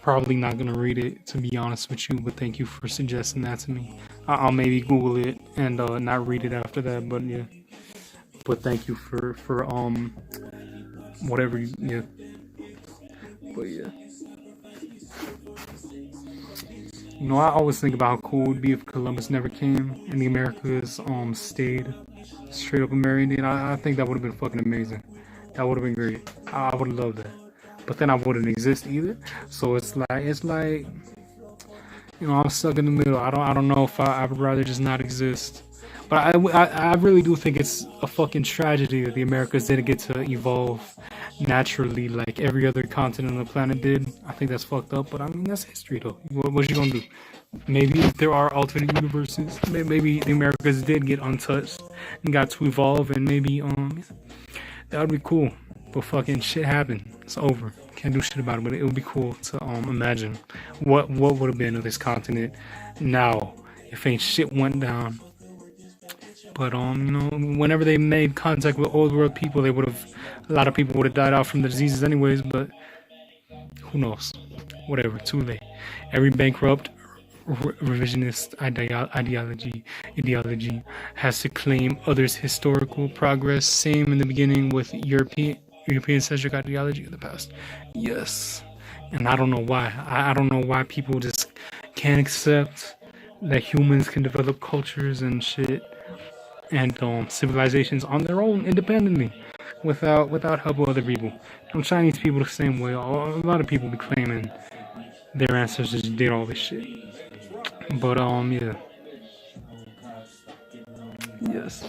Probably not gonna read it, to be honest with you, but thank you for suggesting that to me. I'll maybe Google it and not read it after that, but yeah. But thank you for whatever you, yeah. But yeah. You know, I always think about how cool it would be if Columbus never came and the Americas stayed straight up American. I think that would have been fucking amazing. That would have been great. I would have loved that. But then I wouldn't exist either. So it's like I'm stuck in the middle. I don't know if I would rather just not exist. But I really do think it's a fucking tragedy that the Americas didn't get to evolve naturally like every other continent on the planet did. I think that's fucked up, but I mean, that's history though. What you gonna do? Maybe if there are alternate universes, maybe the Americas did get untouched and got to evolve, and maybe that would be cool. But fucking shit happened. It's over. Can't do shit about it. But it would be cool to imagine what would have been of this continent now if ain't shit went down. But whenever they made contact with old world people, a lot of people would have died out from the diseases anyways. But who knows? Whatever. Too late. Every bankrupt revisionist ideology has to claim others' historical progress. Same in the beginning with European-centric ideology in the past. Yes. And I don't know why. I don't know why people just can't accept that humans can develop cultures and shit and civilizations on their own independently without help of other people. Chinese people the same way. A lot of people be claiming their ancestors did all this shit. But yeah. Yes.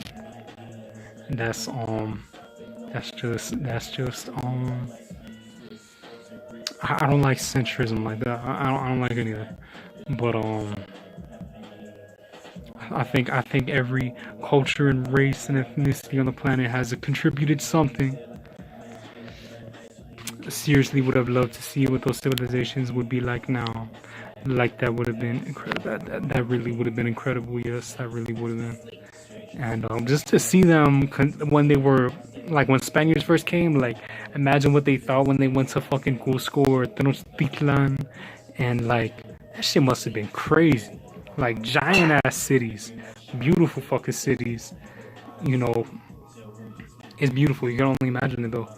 That's just I don't like centrism like that. I don't like any of that. But I think every culture and race and ethnicity on the planet has contributed something. Seriously, would have loved to see what those civilizations would be like now. Like that would have been incredible. That really would have been incredible. Yes, that really would have been. And just to see them when they were like when Spaniards first came, like imagine what they thought when they went to fucking Cusco or Tenochtitlan, and like that shit must have been crazy. Like giant ass cities, beautiful fucking cities. It's beautiful. You can only imagine it though,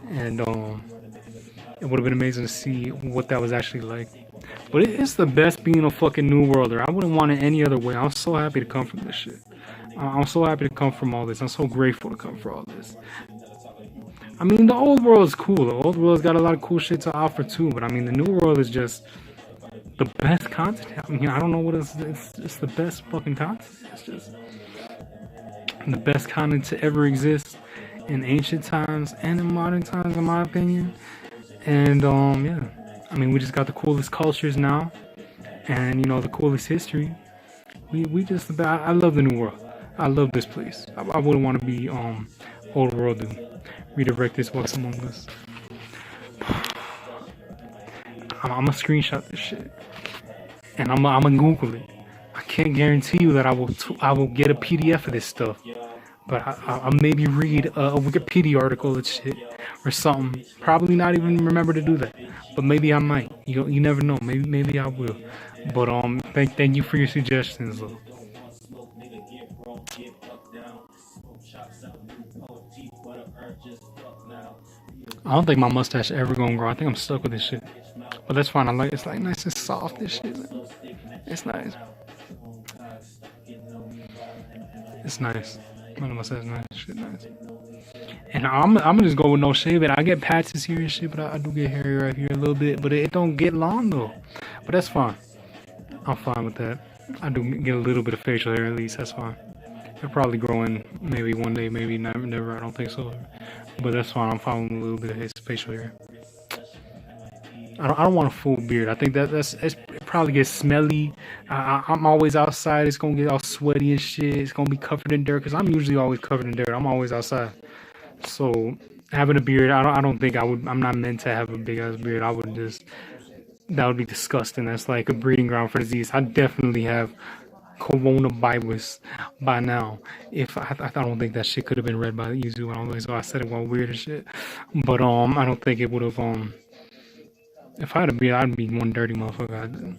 and it would have been amazing to see what that was actually like. But it's the best being a fucking New Worlder. I wouldn't want it any other way. I'm so happy to come from this shit. I'm so happy to come from all this. I'm so grateful to come from all this. I mean, the old world is cool. The old world's got a lot of cool shit to offer too. But I mean, the new world is just the best continent. I mean, I don't know what it's the best fucking continent. It's just the best continent to ever exist in ancient times and in modern times, in my opinion. And yeah, I mean, we just got the coolest cultures now, and the coolest history. We just I love the new world. I love this place. I wouldn't want to be old world and redirect this what's among us. I'm gonna screenshot this shit, and I'm gonna Google it. I can't guarantee you that I will get a PDF of this stuff, but I'll maybe read a Wikipedia article and shit or something. Probably not even remember to do that, but maybe I might. You never know. Maybe I will. But thank you for your suggestions though. I don't think my mustache ever gonna grow. I think I'm stuck with this shit. But that's fine. It's like nice and soft. This shit. It's nice. It's nice. My mustache is nice. Shit nice. And I'm gonna just go with no shave. I get patches here and shit, but I do get hairy right here a little bit. But it don't get long though. But that's fine. I'm fine with that. I do get a little bit of facial hair at least. That's fine. It'll probably grow in maybe one day, maybe never. I don't think so. But that's fine. I'm fine with a little bit of his facial hair. I don't want a full beard. I think it probably gets smelly. I'm always outside. It's gonna get all sweaty and shit. It's gonna be covered in dirt because I'm usually always covered in dirt. I'm always outside. So having a beard, I don't think I would. I'm not meant to have a big ass beard. That would be disgusting. That's like a breeding ground for disease. I definitely have coronavirus by now. If I don't think that shit could have been read by YouTube. I don't think so. I said it while weird and shit. But I don't think it would have If I had a beard, I'd be one dirty motherfucker.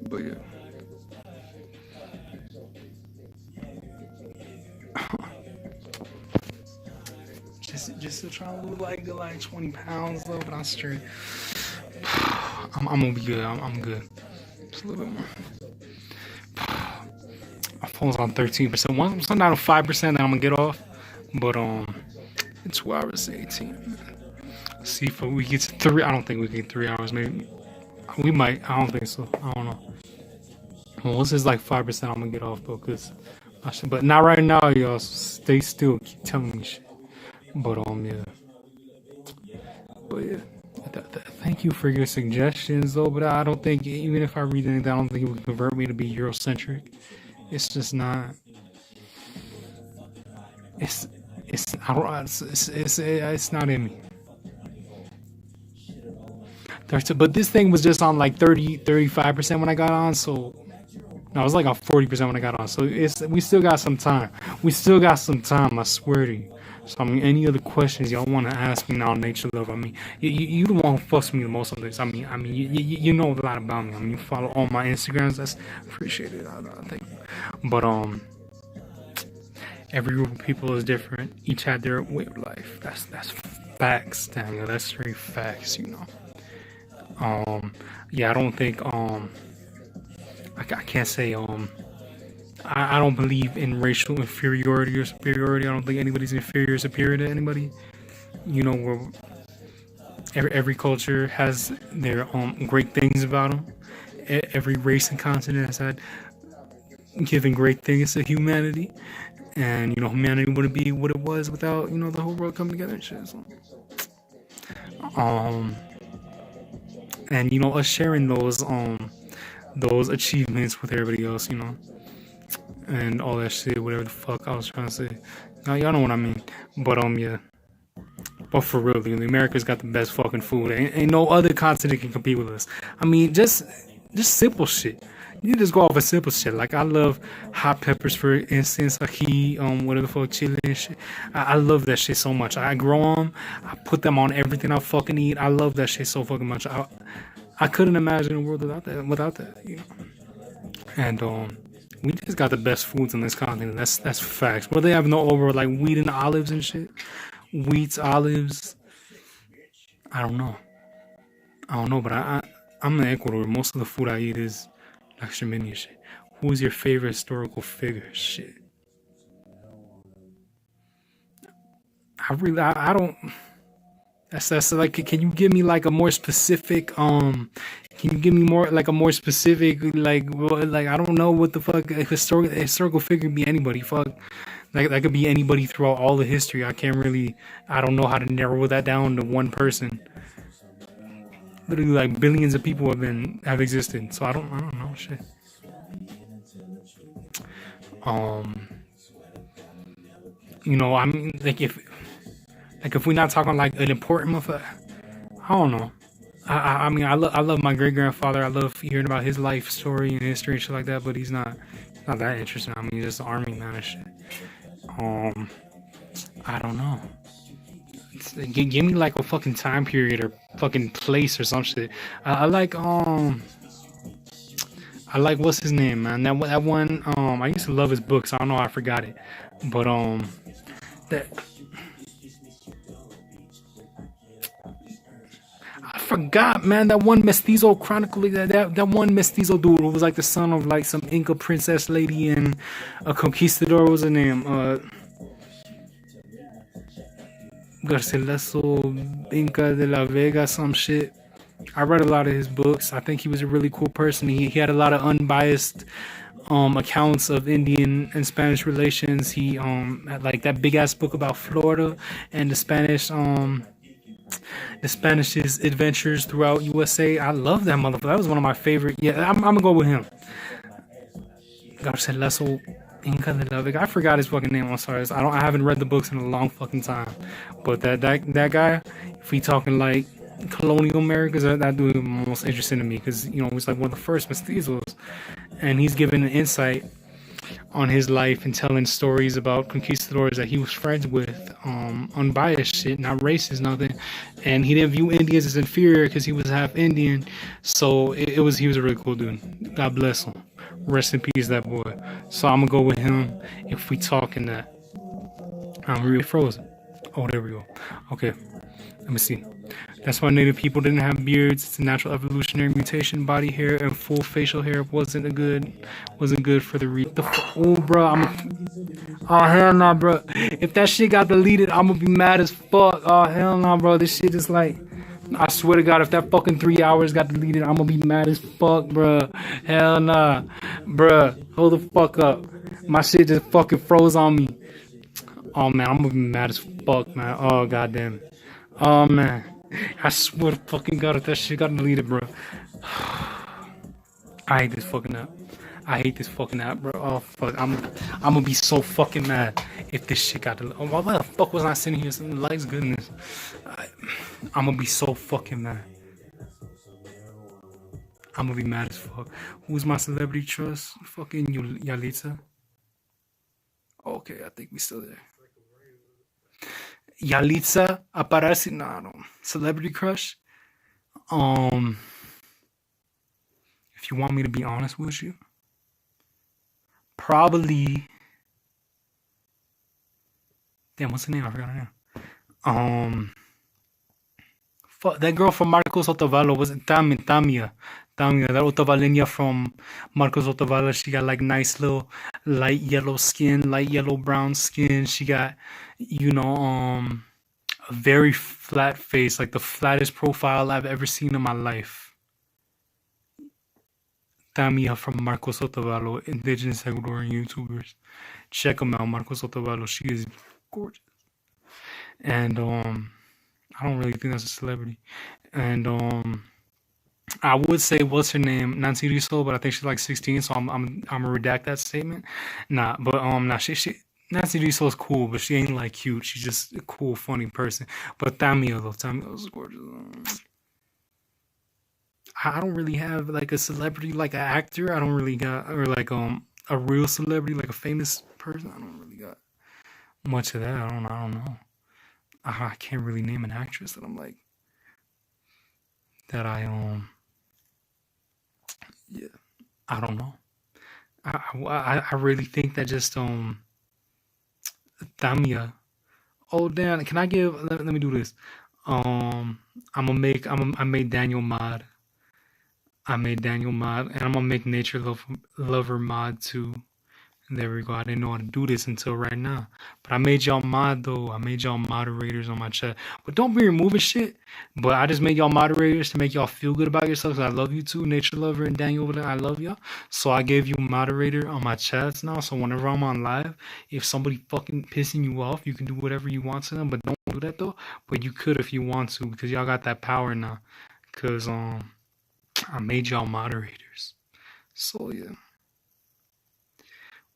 But yeah. Just to try to lose like 20 pounds though, but I'm straight. I'm gonna be good. I'm good. Just a little bit more. My phone's on 13%. Once I'm down to 5%, then I'm gonna get off. But in 2 hours, 18. See if we get to 3. I don't think we get 3 hours. Maybe we might. I don't think so. I don't know. Well, once it's like 5%, I'm gonna get off though, cause but not right now, y'all. So stay still. Keep telling me shit. But yeah. But yeah. Thank you for your suggestions though. But I don't think even if I read anything, I don't think it would convert me to be Eurocentric. It's just not. It's I don't. It's not in me. But this thing was just on like 35% when I got on, so no, it was like on 40% when I got on. So we still got some time. I swear to you. So I mean, any other questions y'all want to ask me now, Nature Love? I mean, you the one who fucks me the most on this. I mean, you know a lot about me. I mean, you follow all my Instagrams. That's appreciated. I think. But every group of people is different. Each had their way of life. That's facts, Daniel. That's straight facts. You know. Yeah, I don't think I can't say I don't believe in racial inferiority or superiority. I don't think anybody's inferior or superior to anybody. You know, where every culture has their great things about them. Every race and continent has had given great things to humanity, and you know, humanity wouldn't be what it was without the whole world coming together and shit. So, and us sharing those achievements with everybody else, and all that shit, whatever the fuck I was trying to say. Now y'all know what I mean. But yeah. But for real, dude, America's got the best fucking food. Ain't no other continent can compete with us. I mean, just simple shit. You just go off of simple shit. Like I love hot peppers, for instance, ají, whatever the fuck, chili and shit. I love that shit so much. I grow them. I put them on everything I fucking eat. I love that shit so fucking much. I couldn't imagine a world without that. And we just got the best foods on this continent. That's facts. But they have no over like wheat and olives and shit. Wheats, olives. I don't know, but I'm in Ecuador. Most of the food I eat is extremely shit. Who's your favorite historical figure? Shit. I don't. That's like. Can you give me like a more specific? Can you give me a more specific like I don't know what the fuck a historical figure could be anybody. Fuck. Like that could be anybody throughout all the history. I don't know how to narrow that down to one person. Literally like billions of people have existed. So I don't know shit. I mean like if we're not talking like an important motherfucker, I don't know. I mean I love my great grandfather. I love hearing about his life story and history and shit like that, but he's not that interesting. I mean he's just an army man and shit. I don't know. Give me like a fucking time period or fucking place or some shit. I like what's his name, man? That one. I used to love his books. I don't know. I forgot it, but that. I forgot, man. That one mestizo chronicle. That one mestizo dude who was like the son of like some Inca princess lady and a conquistador. What was her name? Garcilaso Inca de la Vega, some shit. I read a lot of his books. I think he was a really cool person. He had a lot of unbiased accounts of Indian and Spanish relations. He had like that big ass book about Florida and the Spanish's adventures throughout USA. I love that motherfucker. That was one of my favorite. Yeah, I'm gonna go with him. Garcilaso Inca de la Vega. I forgot his fucking name. I'm sorry. I haven't read the books in a long fucking time. But that guy, if we talking like colonial Americas, that dude most interesting to me because he's like one of the first mestizos, and he's giving an insight on his life and telling stories about conquistadors that he was friends with, unbiased shit, not racist, nothing. And he didn't view Indians as inferior because he was half Indian. So he was a really cool dude. God bless him. Rest in peace, that boy. So I'm gonna go with him if we talking that. I'm really frozen. Oh, there we go. Okay, let me see. That's why Native people didn't have beards. It's a natural evolutionary mutation. Body hair and full facial hair wasn't good for the oh, bro. Oh hell nah, bro. If that shit got deleted, I'm gonna be mad as fuck. Oh hell nah, bro. This shit is like, I swear to God, if that fucking 3 hours got deleted, I'm gonna be mad as fuck, bro. Hell nah, bro. Hold the fuck up. My shit just fucking froze on me. Oh man, I'm gonna be mad as fuck, man. Oh goddamn. Oh man, I swear to fucking God, if that shit got deleted, bro. I hate this fucking app. I hate this fucking app, bro. Oh fuck, I'm gonna be so fucking mad if this shit got deleted. Oh, why the fuck was I sitting here? Some likes goodness. I'm gonna be so fucking mad. I'm gonna be mad as fuck. Who's my celebrity trust? Fucking Yalitza. Okay, I think we still there. Yalitza aparece. No, no. Celebrity crush. If you want me to be honest with you, probably. Damn, what's the name? I forgot her name. Fuck, that girl from Marcos Otavalo was it Tamia. Tamia, that Otavaleña from Marcos Otavalo. She got like nice little light yellow skin, light yellow brown skin. She got, you know, a very flat face, like the flattest profile I've ever seen in my life. Tamia from Marcos Otavalo, indigenous Ecuadorian YouTubers. Check them out, Marcos Otavalo. She is gorgeous. And I don't really think that's a celebrity. And I would say what's her name, Nancy Rizzo, but I think she's like 16, so I'm gonna redact that statement. Nah, but nah, she Nancy Rizzo is cool, but she ain't like cute. She's just a cool, funny person. But Tamia though, Tamia was gorgeous. I don't really have like a celebrity, like an actor. I don't really got, or like a real celebrity, like a famous person. I don't really got much of that. I don't know. I can't really name an actress that I'm like that. Yeah, I don't know. I really think that just Thamia. Oh damn! Can I give? Let me do this. I made Daniel mod. I made Daniel mod, and I'm gonna make Lover mod too. There we go. I didn't know how to do this until right now. But I made y'all mod though. I made y'all moderators on my chat. But don't be removing shit. But I just made y'all moderators to make y'all feel good about yourselves. I love you too, Nature Lover and Daniel over there. I love y'all. So I gave you moderator on my chats now. So whenever I'm on live, if somebody fucking pissing you off, you can do whatever you want to them. But don't do that though. But you could if you want to, because y'all got that power now. Cause I made y'all moderators. So yeah.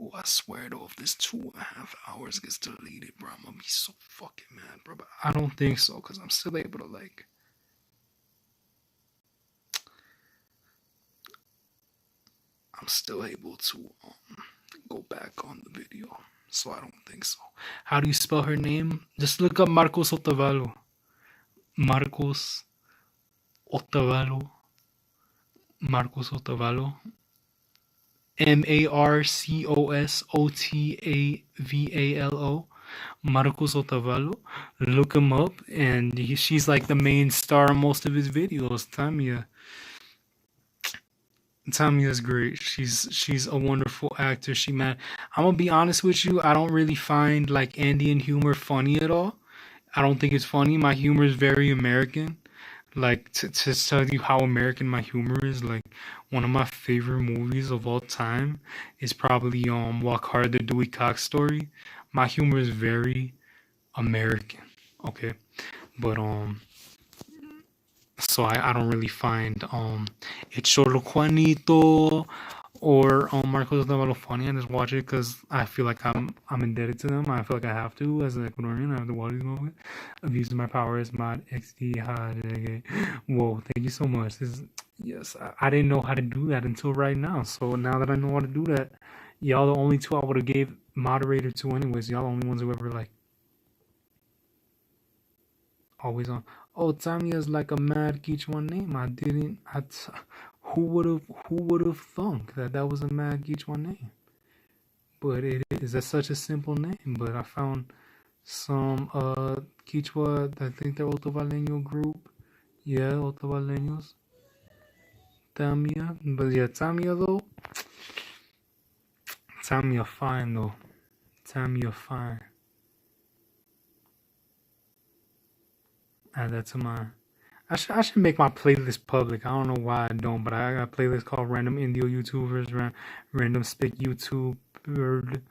Oh, I swear though, if this 2.5 hours gets deleted, bro, I'm gonna be so fucking mad, bro. But I don't think so, because I'm still able to, like, I'm still able to go back on the video. So I don't think so. How do you spell her name? Just look up Marcos Otavalo. Marcos Otavalo. Marcos Otavalo. Marcosotavalo. Marcos Otavalo. Look him up, and she's like the main star in most of his videos. Tamia's great. She's a wonderful actor. I'm gonna be honest with you. I don't really find like Andean humor funny at all. I don't think it's funny. My humor is very American. Like to tell you how American my humor is, like one of my favorite movies of all time is probably Walk Hard, the Dewey Cox story. My humor is very American. Okay. But so I don't really find it's Cholo Juanito or Marcos Otavalo funny. I just watch it because I feel like I'm indebted to them. I feel like I have to as an Ecuadorian. I have to watch these movies. Abusing my power as mod XD. Whoa, thank you so much. Yes, I didn't know how to do that until right now. So now that I know how to do that, Y'all the only two I would have gave moderator to anyways. Y'all the only ones who ever like always on. Oh, Tamia's like a mad Geach one name. I didn't. Who would have thunk that that was a mad Geach one name? But it is. That's such a simple name. But I found some Quichua. I think they're Otavaleño group. Yeah, Otavaleños. Tamia. But yeah, Tamia though. Tamia fine though. Tamia fine. Add that to mine. I should make my playlist public. I don't know why I don't, but I got a playlist called Random Indio YouTubers, Random Spick YouTube, Bird,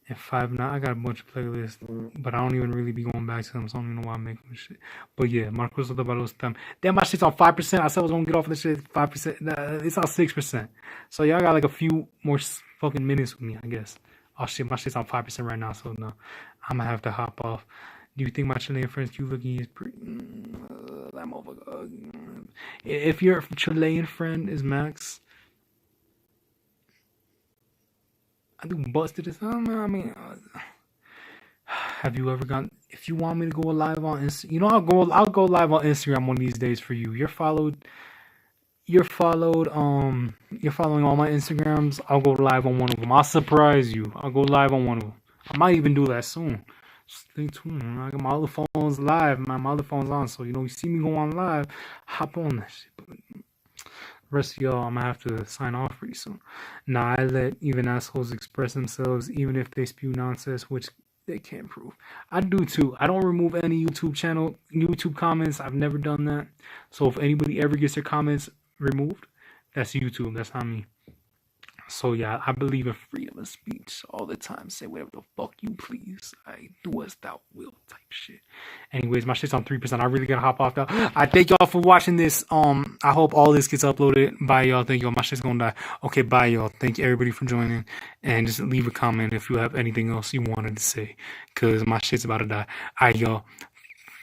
and Five Nine. I got a bunch of playlists, but I don't even really be going back to them, so I don't even know why I'm making this shit. But yeah, Marcos Otabalos time. Damn, my shit's on 5%. I said I was gonna get off of this shit 5%. It's on 6%. So y'all got like a few more fucking minutes with me, I guess. Oh shit, my shit's on 5% right now, so no, I'm gonna have to hop off. Do you think my Chilean friends cute looking is pretty? That motherfucker. If your Chilean friend is Max, I do busted this. I mean, have you ever gone? If you want me to go live on Instagram, you know, I'll go live on Instagram one of these days for you. You're followed. You're followed. You're following all my Instagrams. I'll go live on one of them. I'll surprise you. I'll go live on one of them. I might even do that soon. Stay tuned. I got my other phone's live. My other phone's on, so you know, you see me go on live, hop on that shit. But the rest of y'all, I'm gonna have to sign off pretty soon. Nah, I let even assholes express themselves, even if they spew nonsense, which they can't prove. I do too. I don't remove any YouTube comments. I've never done that. So if anybody ever gets their comments removed, that's YouTube. That's not me. So yeah, I believe in freedom of speech all the time. Say whatever the fuck you please. I do as thou will type shit. Anyways, my shit's on 3%. I really gotta hop off now. I thank y'all for watching this. I hope all this gets uploaded. Bye y'all. Thank y'all. My shit's gonna die. Okay, bye y'all. Thank you everybody for joining. And just leave a comment if you have anything else you wanted to say. Cause my shit's about to die. Alright y'all.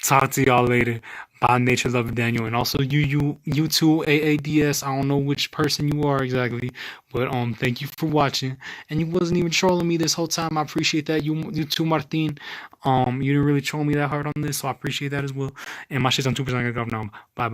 Talk to y'all later. Bye, Nature Lover Daniel, and also you too, AADS. I don't know which person you are exactly, but thank you for watching. And you wasn't even trolling me this whole time. I appreciate that. You too, Martin. You didn't really troll me that hard on this, so I appreciate that as well. And my shit's on 2%. I gotta go now. Bye.